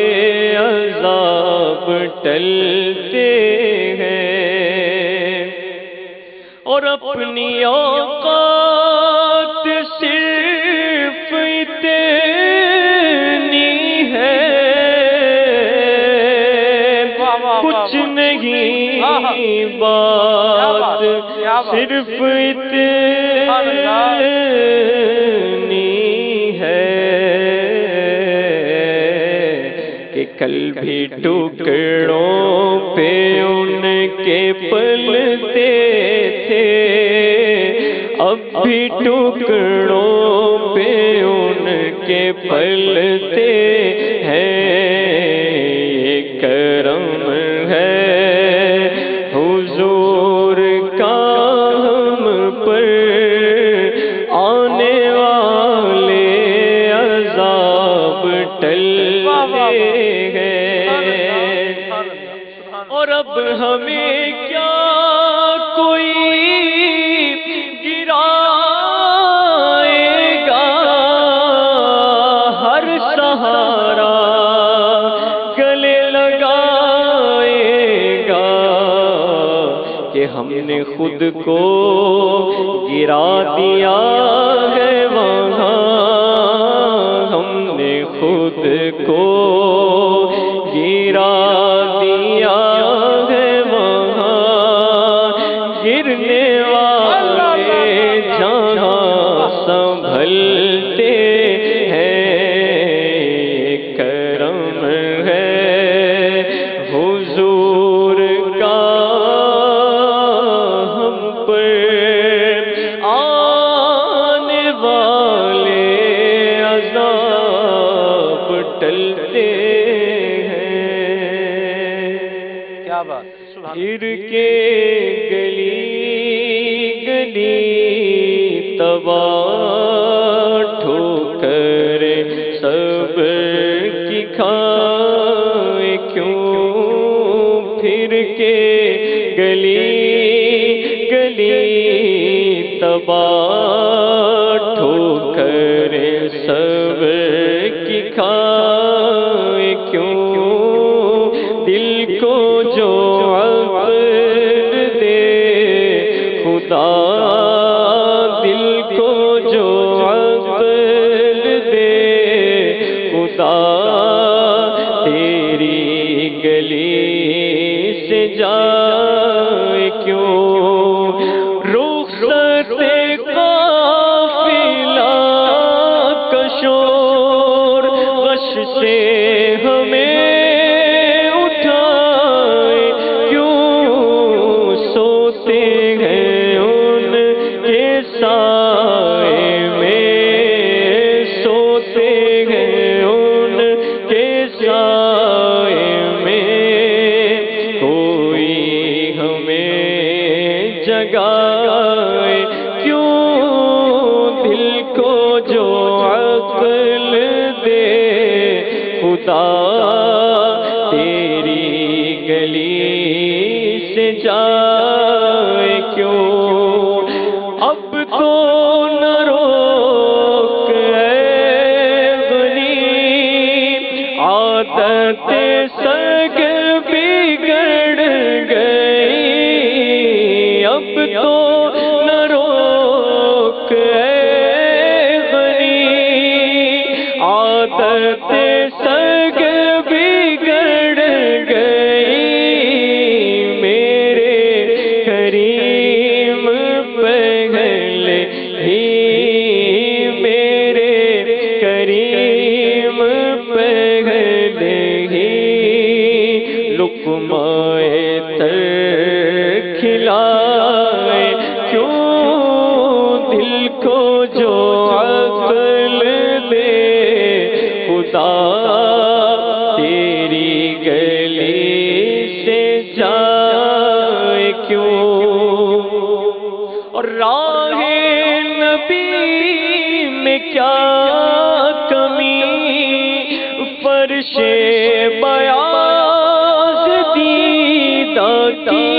عذاب ٹلتے ہیں, اور اپنی اوقات صرف اتنی ہے, کچھ نہیں بات صرف اتنی ہے کہ کل بھی ٹکڑوں پہ ان کے پلتے تھے, اب بھی ٹکڑوں پہ ان کے پلتے ہیں, یہ کرم ہے حضور کا ہم پر, آنے والے عذاب ٹلتے ہیں, اور اب ہمیں کیا کوئی گرائے گا, ہر سہارا گلے لگائے گا, کہ ہم نے خود کو گرا دیا ہے وہاں, ہم نے خود کو گرا دیا ہے وہاں, گرنے والے جہاں سنبھلتے ہیں, کرم ہے حضور کا ہم پر, آنے والے عذاب ٹلتے ہیں. کیا بات, پھر کے گلی گلی تباہ ٹھوکر سب کی کھائے کیوں, پھر کے گلی گلی تباہ سے جائے کیوں رخصت قافلہ کا شور غش سے ہمیں اٹھائے کیوں سوتے ہیں ان کے سائے میں سوتے ہیں ان کے سائے میں کوئی ہمیں جگائے کیوں دل کو جو عقل دے خدا تیری گلی سے جائے کیوں اب تو نہ روک اے غنی عادت سگ بگڑ گئی اب تو نہ روک اے غنی عادت سگ بگڑ گئی میرے کریم پہلے ہی میرے کریم پہلے ہی لقمۂ تر کھلائے کیوں دل کو جو عقل دے خدا تیری گلی سے جائے کیوں اور راہ نبی میں کیا کمی فرش بیاض دیدہ کی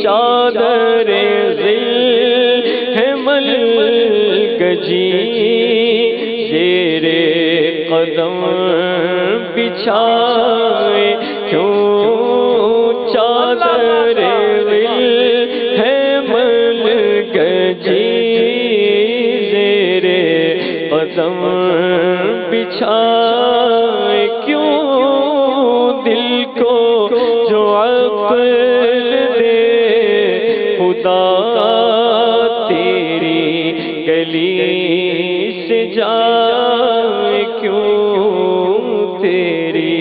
چادر ذل ہے ملگجی زیر قدم بچھائے کیوں چادر ذل ہے ملگجی زیر قدم بچھائے کیوں دل کو جو عقل دے خدا تیری گلی سے جائے کیوں تیری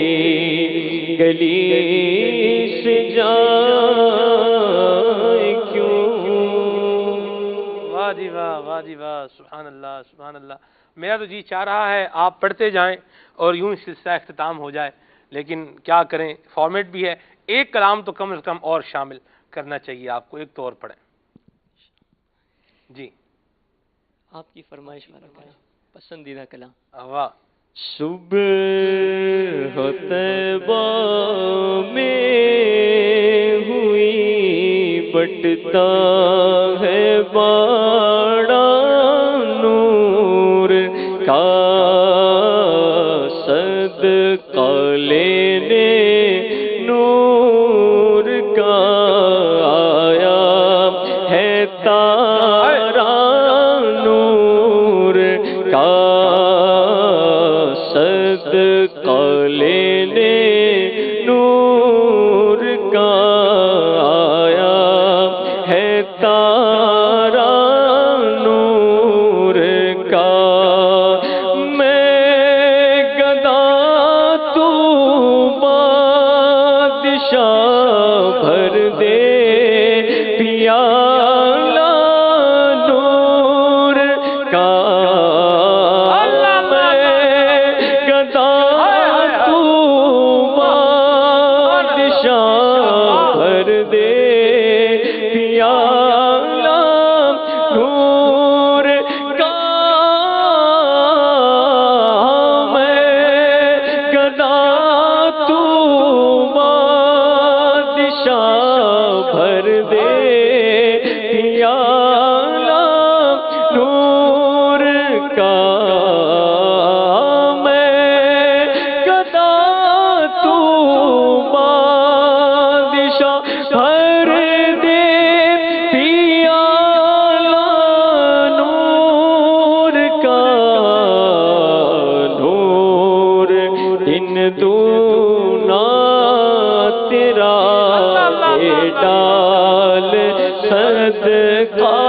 گلی سے جائے کیوں واہ جی واہ واہ جی واہ سبحان اللہ سبحان اللہ میرا تو جی چاہ رہا ہے آپ پڑھتے جائیں اور یوں سلسلہ اختتام ہو جائے لیکن کیا کریں فارمیٹ بھی ہے ایک کلام تو کم از کم اور شامل کرنا چاہیے آپ کو ایک تو اور پڑھیں جی آپ کی فرمائش والا کلام پسندیدہ کلام واہ صبح طیبہ میں ہوئی بٹتا ہے باڑا نور کا صدقہ لینے نور کا آیا ہے تارا نور کا صدقہ لینے نور کا آیا ہے تارا نور کا میں گدا تو بادشاہ بھر دے پیالہ نور کا تیرا دے ڈال صدقہ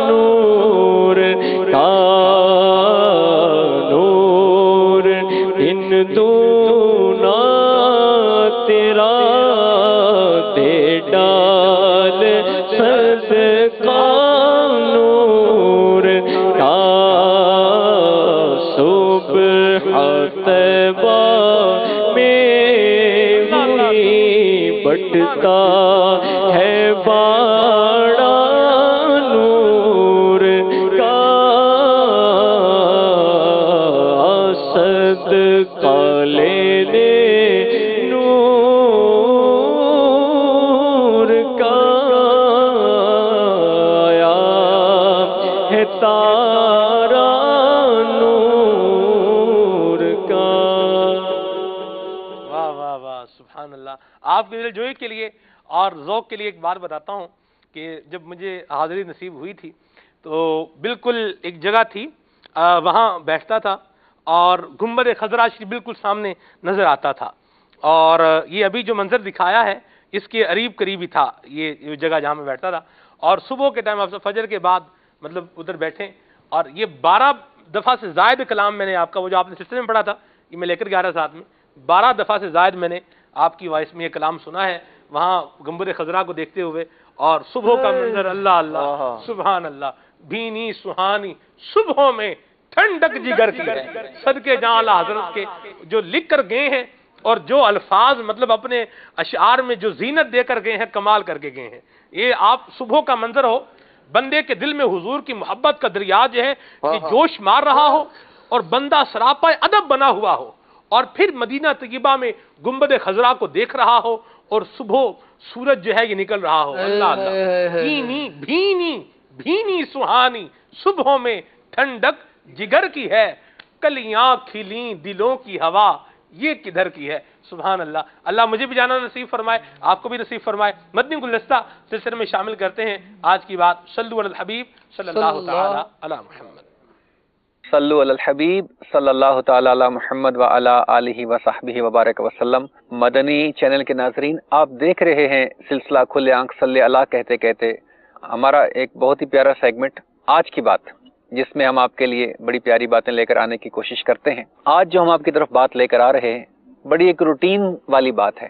نور کا نور ان دونا تیرا دے ڈال صدقہ نور کا صبح طیبہ میں بٹتا ہے باڑا نور کا صدقہ لے لے نور کا آیا ہے تارا نور کا۔ واہ واہ واہ، سبحان اللہ۔ آپ کے دل جوئی کے لیے اور ذوق کے لیے ایک بات بتاتا ہوں کہ جب مجھے حاضری نصیب ہوئی تھی تو بالکل ایک جگہ تھی، وہاں بیٹھتا تھا اور گنبد خضرا شریف بالکل سامنے نظر آتا تھا، اور یہ ابھی جو منظر دکھایا ہے اس کے قریب ہی تھا یہ جگہ جہاں میں بیٹھتا تھا، اور صبح کے ٹائم آپ فجر کے بعد مطلب ادھر بیٹھے، اور یہ 12 دفعہ سے زائد کلام میں نے آپ کا وہ جو آپ نے سلسلے میں پڑھا تھا یہ میں لے کر گیا رہا ساتھ میں، 12 دفعہ سے زائد میں نے آپ کی وائس میں یہ کلام سنا ہے وہاں گنبد خضرا کو دیکھتے ہوئے، اور صبح کا منظر اللہ اللہ سبحان اللہ، بھینی سہانی صبحوں میں ٹھنڈک جگر کی ہے، صدقے جاں اعلیٰ حضرت کے جو لکھ کر گئے ہیں اور جو الفاظ مطلب اپنے اشعار میں جو زینت دے کر گئے ہیں، کمال کر کے گئے ہیں۔ یہ آپ صبح کا منظر ہو، بندے کے دل میں حضور کی محبت کا دریا جو ہے کہ جوش مار رہا ہو، اور بندہ سراپا ادب بنا ہوا ہو، اور پھر مدینہ طیبہ میں گنبد خضرا کو دیکھ رہا ہو، اور صبح سورج جو ہے یہ نکل رہا ہو، اللہ اللہ، بھینی بھینی بھینی سہانی صبحوں میں ٹھنڈک جگر کی ہے، کلیاں کھلیں دلوں کی ہوا یہ کدھر کی ہے، سبحان اللہ۔ اللہ مجھے بھی جانا نصیب فرمائے، آپ کو بھی نصیب فرمائے۔ مدنی گلدستہ سلسلے میں شامل کرتے ہیں آج کی بات، صلو علی الحبیب صلی اللہ تعالی علی محمد۔ صلو علی الحبیب صلی اللہ تعالی علی محمد وعلی آلہ وصحبہ وبارک وسلم۔ مدنی چینل کے ناظرین، آپ دیکھ رہے ہیں سلسلہ کھلے آنکھ صلی اللہ کہتے کہتے، ہمارا ایک بہت ہی پیارا سیگمنٹ آج کی بات، جس میں ہم آپ کے لیے بڑی پیاری باتیں لے کر آنے کی کوشش کرتے ہیں۔ آج جو ہم آپ کی طرف بات لے کر آ رہے ہیں بڑی ایک روٹین والی بات ہے،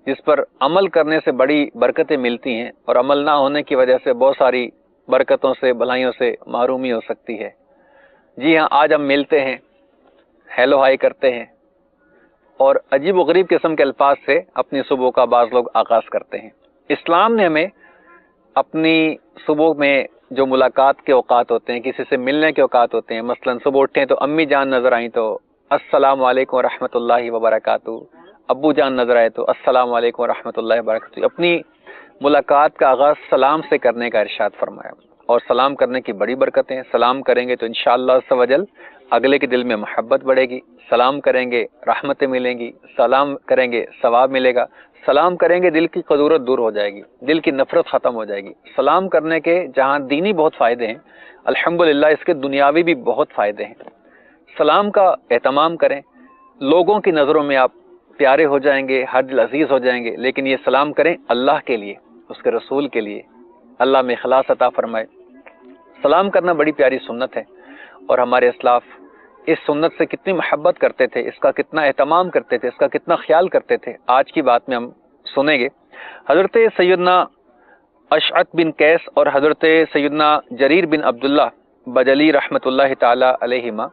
جس پر عمل کرنے سے بڑی برکتیں ملتی ہیں، اور عمل نہ ہونے کی وجہ سے بہت ساری برکتوں سے بھلائیوں سے محرومی ہو سکتی ہے۔ جی ہاں، آج ہم ملتے ہیں، ہیلو ہائی کرتے ہیں، اور عجیب و غریب قسم کے الفاظ سے اپنی صبح کا بعض لوگ آغاز کرتے ہیں۔ اسلام نے ہمیں اپنی صبح میں جو ملاقات کے اوقات ہوتے ہیں، کسی سے ملنے کے اوقات ہوتے ہیں، مثلا صبح اٹھیں تو امی جان نظر آئیں تو السلام علیکم ورحمۃ اللہ وبرکاتہ، ابو جان نظر آئے تو السلام علیکم ورحمۃ اللہ وبرکاتہ، اپنی ملاقات کا آغاز سلام سے کرنے کا ارشاد فرمایا، اور سلام کرنے کی بڑی برکتیں ہیں۔ سلام کریں گے تو انشاءاللہ عز و جل اگلے کے دل میں محبت بڑھے گی، سلام کریں گے رحمتیں ملیں گی، سلام کریں گے ثواب ملے گا، سلام کریں گے دل کی قدورت دور ہو جائے گی، دل کی نفرت ختم ہو جائے گی۔ سلام کرنے کے جہاں دینی بہت فائدے ہیں، الحمدللہ اس کے دنیاوی بھی بہت فائدے ہیں۔ سلام کا اہتمام کریں، لوگوں کی نظروں میں آپ پیارے ہو جائیں گے، ہر دل عزیز ہو جائیں گے، لیکن یہ سلام کریں اللہ کے لیے، اس کے رسول کے لیے، اللہ میں اخلاص عطا فرمائے۔ سلام کرنا بڑی پیاری سنت ہے، اور ہمارے اسلاف اس سنت سے کتنی محبت کرتے تھے، اس کا کتنا اہتمام کرتے تھے، اس کا کتنا خیال کرتے تھے، آج کی بات میں ہم سنیں گے۔ حضرت سیدنا اشعث بن قیس اور حضرت سیدنا جریر بن عبداللہ بجلی رحمۃ اللہ تعالی علیہما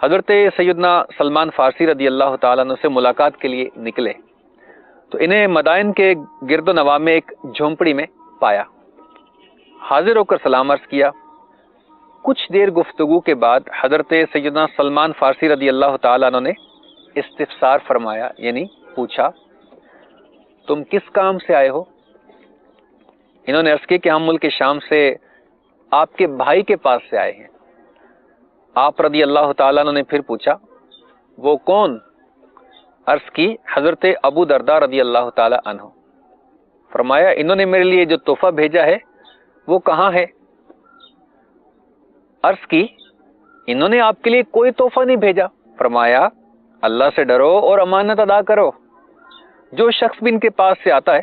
حضرت سیدنا سلمان فارسی رضی اللہ تعالیٰ عنہ سے ملاقات کے لیے نکلے، تو انہیں مدائن کے گرد و نواح میں ایک جھونپڑی میں پایا، حاضر ہو کر سلام عرض کیا۔ کچھ دیر گفتگو کے بعد حضرت سیدنا سلمان فارسی رضی اللہ تعالیٰ عنہ نے استفسار فرمایا، یعنی پوچھا تم کس کام سے آئے ہو؟ انہوں نے عرض کی کہ ہم ملک شام سے آپ کے بھائی کے پاس سے آئے ہیں۔ آپ رضی اللہ تعالیٰ عنہ نے پھر پوچھا وہ کون؟ عرض کی حضرت ابو درداء رضی اللہ تعالیٰ عنہ۔ فرمایا انہوں نے میرے لیے جو تحفہ بھیجا ہے وہ کہاں ہے؟ عرض کی انہوں نے آپ کے لیے کوئی تحفہ نہیں بھیجا۔ فرمایا اللہ سے ڈرو اور امانت ادا کرو۔ جو شخص بھی ان کے پاس سے آتا ہے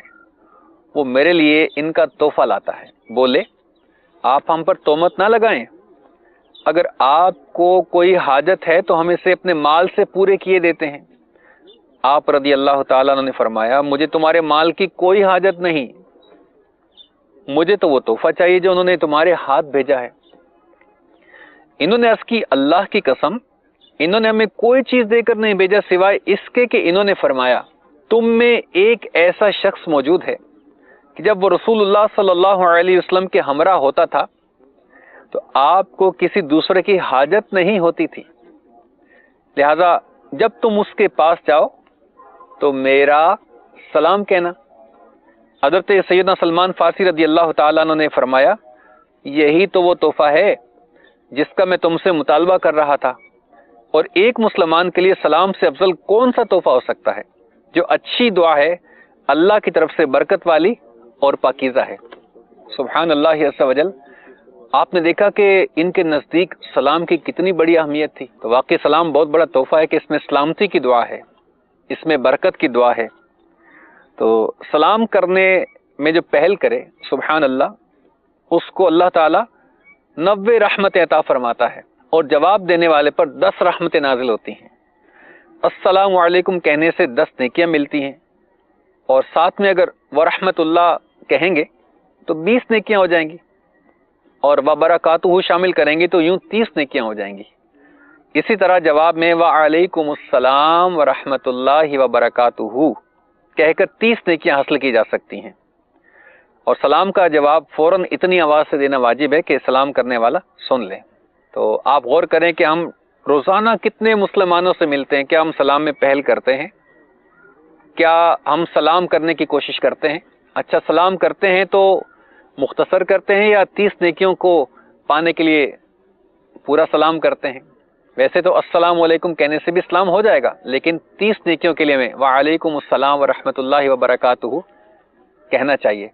وہ میرے لیے ان کا تحفہ لاتا ہے. بولے آپ ہم پر تہمت نہ لگائیں، اگر آپ کو کوئی حاجت ہے تو ہم اسے اپنے مال سے پورے کیے دیتے ہیں. آپ رضی اللہ تعالیٰ عنہ نے فرمایا مجھے تمہارے مال کی کوئی حاجت نہیں، مجھے تو وہ تحفہ چاہیے جو انہوں نے تمہارے ہاتھ بھیجا ہے. انہوں نے عرض کی اللہ کی قسم انہوں نے ہمیں کوئی چیز دے کر نہیں بھیجا سوائے اس کے کہ انہوں نے فرمایا تم میں ایک ایسا شخص موجود ہے کہ جب وہ رسول اللہ صلی اللہ علیہ وسلم کے ہمراہ ہوتا تھا تو آپ کو کسی دوسرے کی حاجت نہیں ہوتی تھی، لہذا جب تم اس کے پاس جاؤ تو میرا سلام کہنا. حضرت سیدنا سلمان فارسی رضی اللہ تعالیٰ عنہ نے فرمایا یہی تو وہ تحفہ ہے جس کا میں تم سے مطالبہ کر رہا تھا، اور ایک مسلمان کے لیے سلام سے افضل کون سا تحفہ ہو سکتا ہے جو اچھی دعا ہے، اللہ کی طرف سے برکت والی اور پاکیزہ ہے. سبحان اللہ عز و جل. آپ نے دیکھا کہ ان کے نزدیک سلام کی کتنی بڑی اہمیت تھی. تو واقعی سلام بہت بڑا تحفہ ہے کہ اس میں سلامتی کی دعا ہے، اس میں برکت کی دعا ہے. تو سلام کرنے میں جو پہل کرے سبحان اللہ اس کو اللہ تعالی 90 رحمت عطا فرماتا ہے، اور جواب دینے والے پر 10 رحمتیں نازل ہوتی ہیں. السلام علیکم کہنے سے 10 نیکیاں ملتی ہیں، اور ساتھ میں اگر ورحمت اللہ کہیں گے تو 20 نیکیاں ہو جائیں گی، اور وبرکاتہ شامل کریں گے تو یوں 30 نیکیاں ہو جائیں گی. اسی طرح جواب میں وعلیکم السلام ورحمت اللہ وبرکاتہ کہہ کر 30 نیکیاں حاصل کی جا سکتی ہیں. اور سلام کا جواب فوراً اتنی آواز سے دینا واجب ہے کہ سلام کرنے والا سن لے. تو آپ غور کریں کہ ہم روزانہ کتنے مسلمانوں سے ملتے ہیں، کیا ہم سلام میں پہل کرتے ہیں؟ کیا ہم سلام کرنے کی کوشش کرتے ہیں؟ اچھا سلام کرتے ہیں تو مختصر کرتے ہیں یا 30 نیکیوں کو پانے کے لیے پورا سلام کرتے ہیں؟ ویسے تو السلام علیکم کہنے سے بھی سلام ہو جائے گا، لیکن 30 نیکیوں کے لیے میں وعلیکم السلام ورحمۃ اللہ وبرکاتہ کہنا چاہیے.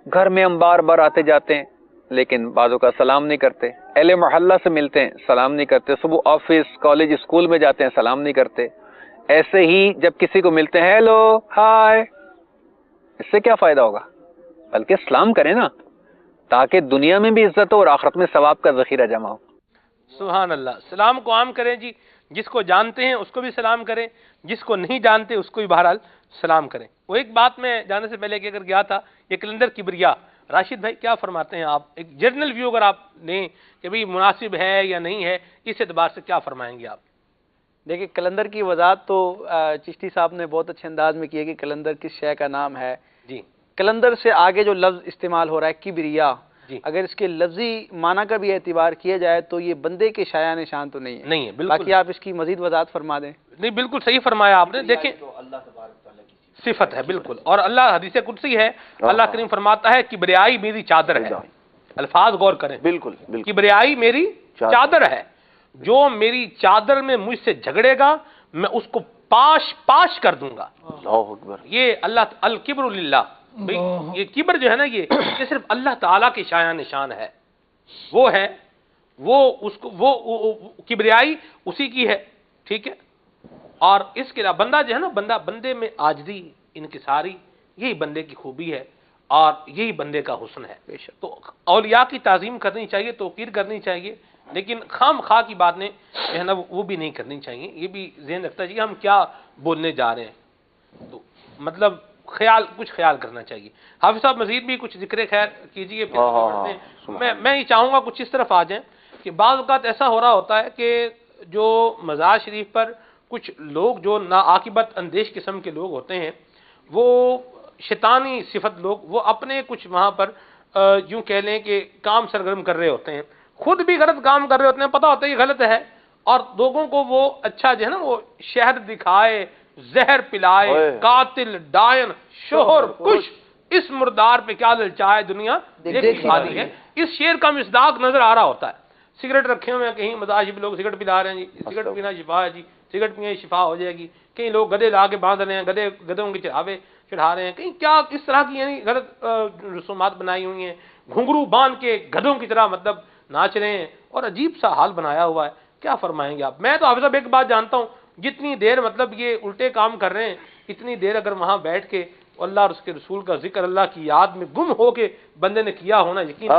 گھر میں ہم بار بار آتے جاتے ہیں لیکن بعضوں کا سلام نہیں کرتے. اہل محلہ سے ملتے ہیں سلام نہیں کرتے. صبح آفس کالج اسکول میں جاتے ہیں سلام نہیں کرتے. ایسے ہی جب کسی کو ملتے ہیں ہیلو ہائے، اس سے کیا فائدہ ہوگا؟ بلکہ سلام کریں نا، تاکہ دنیا میں بھی عزت ہو اور آخرت میں ثواب کا ذخیرہ جمع ہو. سبحان اللہ. سلام کو عام کریں جی، جس کو جانتے ہیں اس کو بھی سلام کریں، جس کو نہیں جانتے اس کو بھی بہرحال سلام کریں. وہ ایک بات میں جانے سے پہلے کہ اگر گیا تھا یہ کلندر کبریا، راشد بھائی کیا فرماتے ہیں آپ؟ ایک جنرل ویو اگر آپ لیں کہ بھئی مناسب ہے یا نہیں ہے، اس اعتبار سے کیا فرمائیں گے آپ؟ دیکھیں کلندر کی وضاحت تو چشتی صاحب نے بہت اچھے انداز میں کی ہے کہ کلندر کس شے کا نام ہے. جی کلندر سے آگے جو لفظ استعمال ہو رہا ہے کبریا، جی اگر اس کے لفظی معنی کا بھی اعتبار کیا جائے تو یہ بندے کے شایان نشان تو نہیں ہے. نہیں ہے بالکل. باقی آپ اس کی مزید وضاحت فرما دیں. نہیں بالکل صحیح فرمایا آپ نے. دیکھیں صفت ہے بالکل، اور اللہ حدیث قدسی ہے، اللہ کریم فرماتا ہے کبریائی میری چادر ہے. الفاظ غور کریں. بالکل کبریائی میری چادر ہے، جو میری چادر میں مجھ سے جھگڑے گا میں اس کو پاش کر دوں گا. یہ اللہ الکبر للہ، یہ کبر جو ہے نا یہ صرف اللہ تعالیٰ کے شایان نشان ہے. وہ ہے وہ اس کو وہ کبریائی اسی کی ہے. ٹھیک ہے. اور اس کے علاوہ بندہ جو ہے نا بندے میں عاجزی انکساری، یہی بندے کی خوبی ہے اور یہی بندے کا حسن ہے. تو اولیاء کی تعظیم کرنی چاہیے، توقیر کرنی چاہیے، لیکن خام خواہ کی بات نے جو ہے نا وہ بھی نہیں کرنی چاہیے. یہ بھی ذہن رکھتا چاہیے ہم کیا بولنے جا رہے ہیں. تو مطلب کچھ خیال کرنا چاہیے. حافظ صاحب مزید بھی کچھ ذکر خیر کیجیے. میں یہ چاہوں گا کچھ اس طرف آ جائیں کہ بعض اوقات ایسا ہو رہا ہوتا ہے کہ جو مزار شریف پر کچھ لوگ جو ناعاقبت اندیش قسم کے لوگ ہوتے ہیں، وہ شیطانی صفت لوگ، وہ اپنے کچھ وہاں پر یوں کہہ لیں کہ کام سرگرم کر رہے ہوتے ہیں، خود بھی غلط کام کر رہے ہوتے ہیں، پتہ ہوتا ہے یہ غلط ہے، اور لوگوں کو وہ اچھا جو ہے نا وہ شہد دکھائے، زہر پلائے، قاتل ڈائن شوہر کش، اس مردار پہ کیا للچائے دنیا دیکھی بھالی ہے. اس شعر کا مصداق نظر آ رہا ہوتا ہے. سگریٹ رکھے ہوئے ہیں کہیں مزار شریف لوگ سگریٹ پلا رہے ہیں جی، سگریٹ پینا شفا ہے جی، سگریٹ پینے شفا ہو جائے گی. کہیں لوگ گدے لا کے باندھ رہے ہیں، گدوں کے چڑھاوے چڑھا رہے ہیں، کہیں کیا اس طرح کی یعنی غلط رسومات بنائی ہوئی ہیں. گھنگرو باندھ کے گدوں کی طرح مطلب ناچ رہے ہیں اور عجیب سا حال بنایا ہوا ہے. کیا فرمائیں گے آپ؟ میں تو حافظ صاحب ایک بات جانتا ہوں، جتنی دیر مطلب یہ الٹے کام کر رہے ہیں اتنی دیر اگر وہاں بیٹھ کے اللہ اور اس کے رسول کا ذکر اللہ کی یاد میں گم ہو کے بندے نے کیا ہونا یقین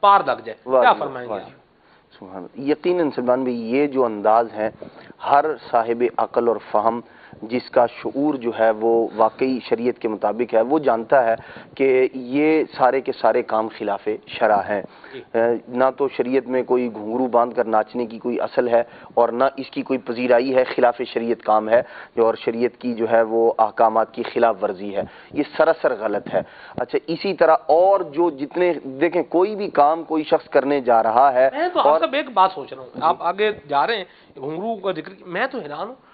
پار لگ جائے. کیا فرمائیں گے آپ؟ یقیناً سلمان بھائی یہ جو انداز ہے ہر صاحب عقل اور فہم جس کا شعور جو ہے وہ واقعی شریعت کے مطابق ہے وہ جانتا ہے کہ یہ سارے کے سارے کام خلاف شرع ہیں. نہ تو شریعت میں کوئی گھنگرو باندھ کر ناچنے کی کوئی اصل ہے اور نہ اس کی کوئی پذیرائی ہے. خلاف شریعت کام ہے اور شریعت کی جو ہے وہ احکامات کی خلاف ورزی ہے. یہ سراسر غلط ہے. اچھا اسی طرح اور جو جتنے دیکھیں کوئی بھی کام کوئی شخص کرنے جا رہا ہے. میں تو آپ ایک بات سوچ رہا ہوں, آپ آگے جا رہے ہیں گھنگرو کا ذکر, میں تو حیران ہوں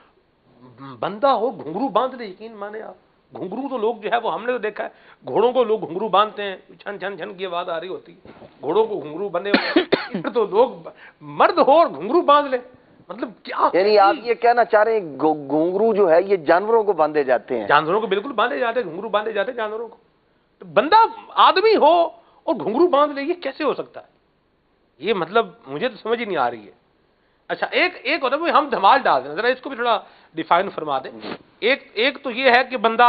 بندہ ہو گھنگرو باندھ لے. یقین مانے آپ گھنگرو تو لوگ جو ہے وہ ہم نے تو دیکھا ہے گھوڑوں کو لوگ گھنگرو باندھتے ہیں, چھن چھن چھن کی آواز آ رہی ہوتی ہے, گھوڑوں کو گھنگرو بندے ہوتے تو لوگ مرد ہو اور گھنگرو باندھ لے. مطلب کیا یعنی آپ یہ کہنا چاہ رہے ہیں گھنگرو جو ہے یہ جانوروں کو باندھے جاتے ہیں؟ جانوروں کو بالکل باندھے جاتے ہیں, گھنگرو باندھے جاتے ہیں جانوروں کو. بندہ آدمی ہو اور گھنگرو باندھ لے, یہ کیسے ہو سکتا ہے؟ یہ مطلب مجھے تو سمجھ ہی نہیں آ رہی ہے. اچھا ایک ہوتا ہے ہم دھمال ڈال دیں, ذرا اس کو بھی تھوڑا ڈیفائن فرما دیں. ایک تو یہ ہے کہ بندہ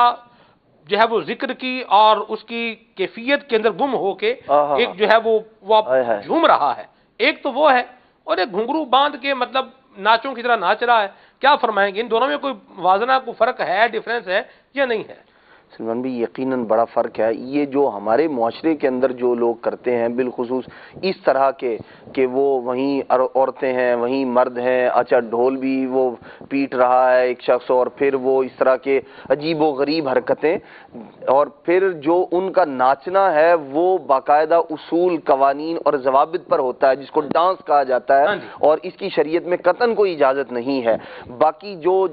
جو ہے وہ ذکر کی اور اس کی کیفیت کے اندر گم ہو کے ایک جو ہے وہ جھوم رہا ہے, ایک تو وہ ہے, اور ایک گھنگرو باندھ کے مطلب ناچوں کی طرح ناچ رہا ہے. کیا فرمائیں گے ان دونوں میں کوئی موازنہ کوئی فرق ہے, ڈیفرنس ہے یا نہیں ہے؟ سلمان بھی یقیناً بڑا فرق ہے. یہ جو ہمارے معاشرے کے اندر جو لوگ کرتے ہیں بالخصوص اس طرح کے کہ وہ وہیں عورتیں ہیں وہیں مرد ہیں, اچھا ڈھول بھی وہ پیٹ رہا ہے ایک شخص, اور پھر وہ اس طرح کے عجیب و غریب حرکتیں, اور پھر جو ان کا ناچنا ہے وہ باقاعدہ اصول قوانین اور ضوابط پر ہوتا ہے جس کو ڈانس کہا جاتا ہے, اور اس کی شریعت میں قطعاً کوئی اجازت نہیں ہے. باقی جو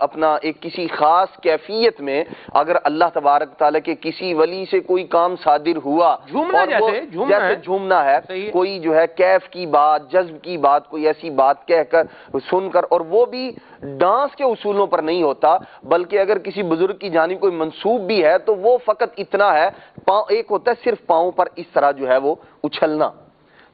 اپنا ایک کسی خاص کیفیت میں اگر اللہ تبارک تعالیٰ کے کسی ولی سے کوئی کام صادر ہوا, جیسے جھومنا ہے, کوئی جو ہے کیف کی بات جذب کی بات کوئی ایسی بات کہہ کر سن کر, اور وہ بھی ڈانس کے اصولوں پر نہیں ہوتا بلکہ اگر کسی بزرگ کی جانب کوئی منسوب بھی ہے تو وہ فقط اتنا ہے, ایک ہوتا ہے صرف پاؤں پر اس طرح جو ہے وہ اچھلنا.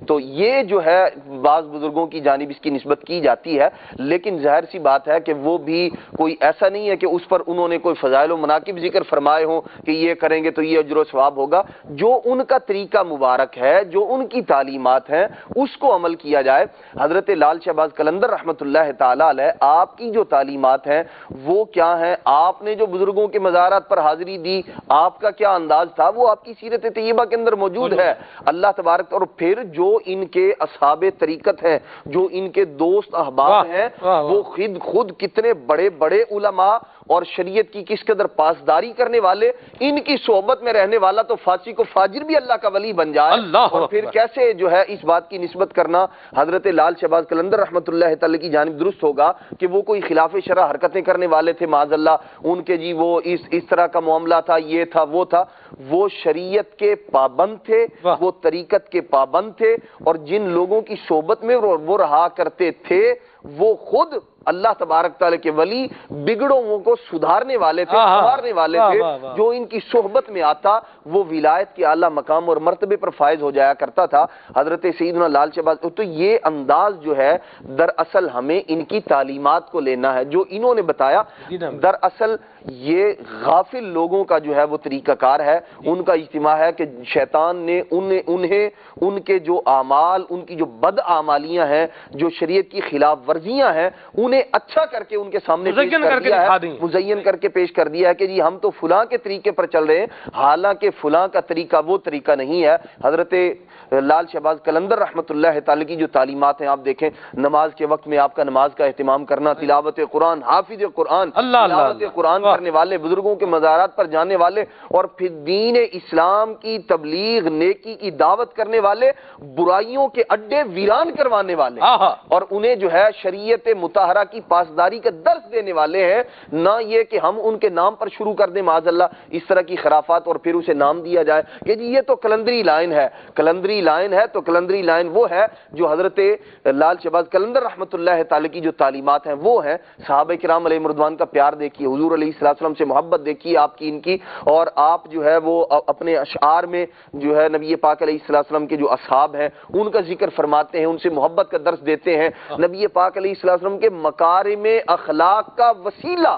تو یہ جو ہے بعض بزرگوں کی جانب اس کی نسبت کی جاتی ہے, لیکن ظاہر سی بات ہے کہ وہ بھی کوئی ایسا نہیں ہے کہ اس پر انہوں نے کوئی فضائل و مناقب ذکر فرمائے ہوں کہ یہ کریں گے تو یہ اجر و ثواب ہوگا. جو ان کا طریقہ مبارک ہے, جو ان کی تعلیمات ہیں, اس کو عمل کیا جائے. حضرت لال شہباز قلندر رحمۃ اللہ تعالی علیہ آپ کی جو تعلیمات ہیں وہ کیا ہیں, آپ نے جو بزرگوں کے مزارات پر حاضری دی, آپ کا کیا انداز تھا, وہ آپ کی سیرت طیبہ کے اندر موجود ہے. اللہ تبارک, اور پھر جو ان کے اصحاب طریقت ہیں, جو ان کے دوست احباب ہیں, وہ خود کتنے بڑے بڑے علماء اور شریعت کی کس قدر پاسداری کرنے والے, ان کی صحبت میں رہنے والا تو فاسق و فاجر بھی اللہ کا ولی بن جائے. اور پھر کیسے جو ہے اس بات کی نسبت کرنا حضرت لال شہباز قلندر رحمۃ اللہ تعالی کی جانب درست ہوگا کہ وہ کوئی خلاف شرع حرکتیں کرنے والے تھے معاذ اللہ, ان کے جی وہ اس طرح کا معاملہ تھا, یہ تھا وہ تھا. وہ شریعت کے پابند تھے, وہ طریقت کے پابند تھے, اور جن لوگوں کی صحبت میں وہ رہا کرتے تھے وہ خود اللہ تبارک تعالیٰ کے ولی بگڑوں کو سدھارنے والے تھے, سدھارنے والے تھے. جو ان کی صحبت میں آتا وہ ولایت کے اعلیٰ مقام اور مرتبے پر فائز ہو جایا کرتا تھا. حضرت سیدنا لال شہباز, تو یہ انداز جو ہے دراصل ہمیں ان کی تعلیمات کو لینا ہے جو انہوں نے بتایا. دراصل یہ غافل لوگوں کا جو ہے وہ طریقہ کار ہے, ان کا اجتماع ہے کہ شیطان نے انہیں ان کے جو اعمال, ان کی جو بد اعمالیاں ہیں, جو شریعت کی خلاف ورزیاں ہیں, انہیں اچھا کر کے ان کے سامنے مزین کر کے پیش کر دیا ہے کہ جی ہم تو فلاں کے طریقے پر چل رہے ہیں, حالانکہ فلاں کا طریقہ وہ طریقہ نہیں ہے. حضرت لال شہباز قلندر رحمۃ اللہ تعالی کی جو تعلیمات ہیں آپ دیکھیں, نماز کے وقت میں آپ کا نماز کا اہتمام کرنا, تلاوت قرآن, حافظ قرآن, تلاوت قرآن کرنے والے, بزرگوں کے مزارات پر جانے والے, اور پھر دین اسلام کی تبلیغ, نیکی کی دعوت کرنے والے, برائیوں کے اڈے ویران کروانے والے, اور انہیں جو ہے شریعت مطہرہ کی پاسداری کا درس دینے والے ہیں. نہ یہ کہ ہم ان کے نام پر شروع کر دیں معاذ اللہ اس طرح کی خرافات, اور پھر اسے نام دیا جائے کہ جی یہ تو کلندری لائن ہے. کلندری لائن ہے تو کلندری لائن وہ ہے جو حضرت لال شہباز قلندر رحمۃ اللہ تعالی کی جو تعلیمات ہیں وہ ہیں. صحابہ کرام علیہ رضوان کا پیار دیکھیے, حضور علیہ السلام سے محبت دیکھیے آپ کی, ان کی, اور آپ جو ہے وہ اپنے اشعار میں جو ہے نبی پاک علیہ السلام کے جو اصحاب ہیں ان کا ذکر فرماتے ہیں, ان سے محبت کا درس دیتے ہیں. نبی پاک علیہ السلام کے مکارم اخلاق کا وسیلہ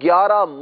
11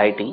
IT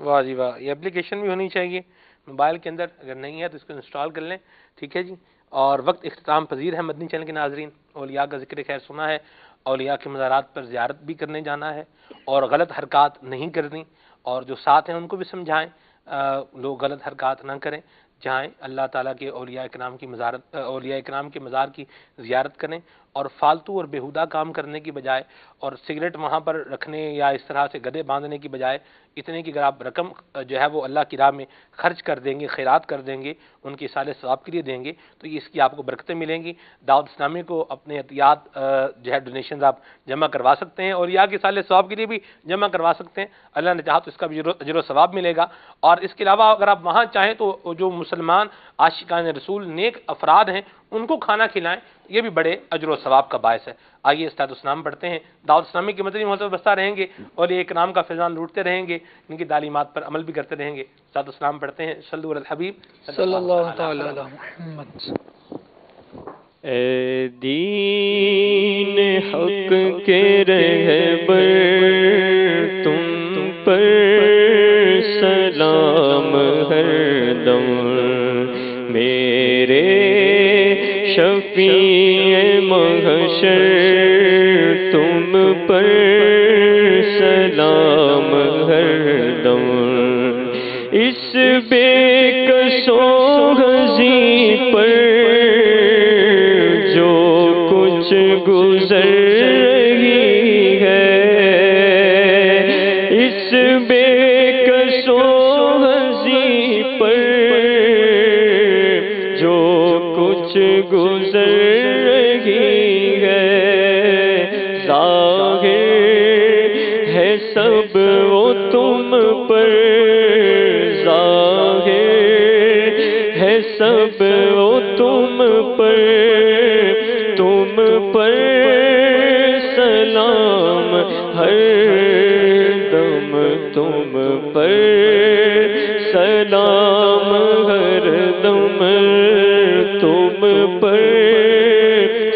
واہ جی واہ، یہ اپلیکیشن بھی ہونی چاہیے موبائل کے اندر، اگر نہیں ہے تو اس کو انسٹال کر لیں، ٹھیک ہے جی۔ اور وقت اختتام پذیر ہے مدنی چینل کے ناظرین، اولیاء کا ذکر خیر سنا ہے، اولیاء کے مزارات پر زیارت بھی کرنے جانا ہے اور غلط حرکات نہیں کرنی، اور جو ساتھ ہیں ان کو بھی سمجھائیں لوگ غلط حرکات نہ کریں، جائیں اللہ تعالیٰ کے اولیاء اکرام کی اولیاء اکرام کے مزار کی زیارت کریں، اور فالتو اور بیہودہ کام کرنے کی بجائے اور سگریٹ وہاں پر رکھنے یا اس طرح سے گدے باندھنے کی بجائے اتنے کی اگر آپ رقم جو ہے وہ اللہ کی راہ میں خرچ کر دیں گے، خیرات کر دیں گے، ان کے اصالہ ثواب کے لیے دیں گے، تو اس کی آپ کو برکتیں ملیں گی۔ دعوت اسلامی کو اپنے عطیات جو ہے ڈونیشنز آپ جمع کروا سکتے ہیں اور یا کے اصالہ ثواب کے لیے بھی جمع کروا سکتے ہیں، اللہ نے چاہا تو اس کا بھی اجر و ثواب ملے گا۔ اور اس کے علاوہ اگر آپ وہاں چاہیں تو جو مسلمان عاشقان رسول نیک افراد ہیں ان کو کھانا کھلائیں، یہ بھی بڑے اجر و ثواب کا باعث ہے۔ آئیے استاد اسلام پڑھتے ہیں، دعوت اسلامی کے مدنی محسوس بستہ رہیں گے اور یہ اکرام کا فیضان لوٹتے رہیں گے، ان کی تعلیمات پر عمل بھی کرتے رہیں گے۔ استاد اسلام پڑھتے ہیں، صلو علی الحبیب صلی اللہ تعالی علی محمد۔ اے دین حق کے رہبر تم پر سلام ہر دم، میرے شفیع محشر تم پر سلام ہر دم، اس بے کسوں غزی پر جو کچھ گزر رہی ہے، اس بے کسوں غزی پر جو کچھ گزر رہی ہے، ظاہر ہے سب وہ تم پر، ظاہر ہے سب وہ تم پر، تم پر سلام ہر دم، تم پر سلام ہر دم، تم پر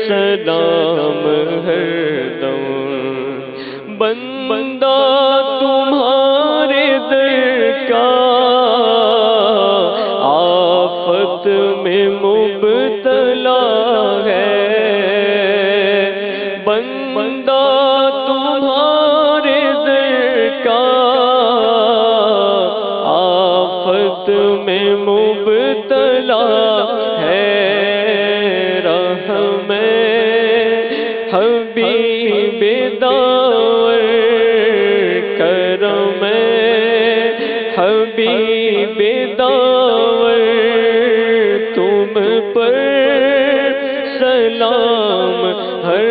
سلام ہر دم، بندہ تمہارے در کا آفت میں مبتلا ہے، بندہ تمہارے در کا آفت میں مبتلا ہے، رحم حبیب داور کرم حبیب داور تم پر سلام ہر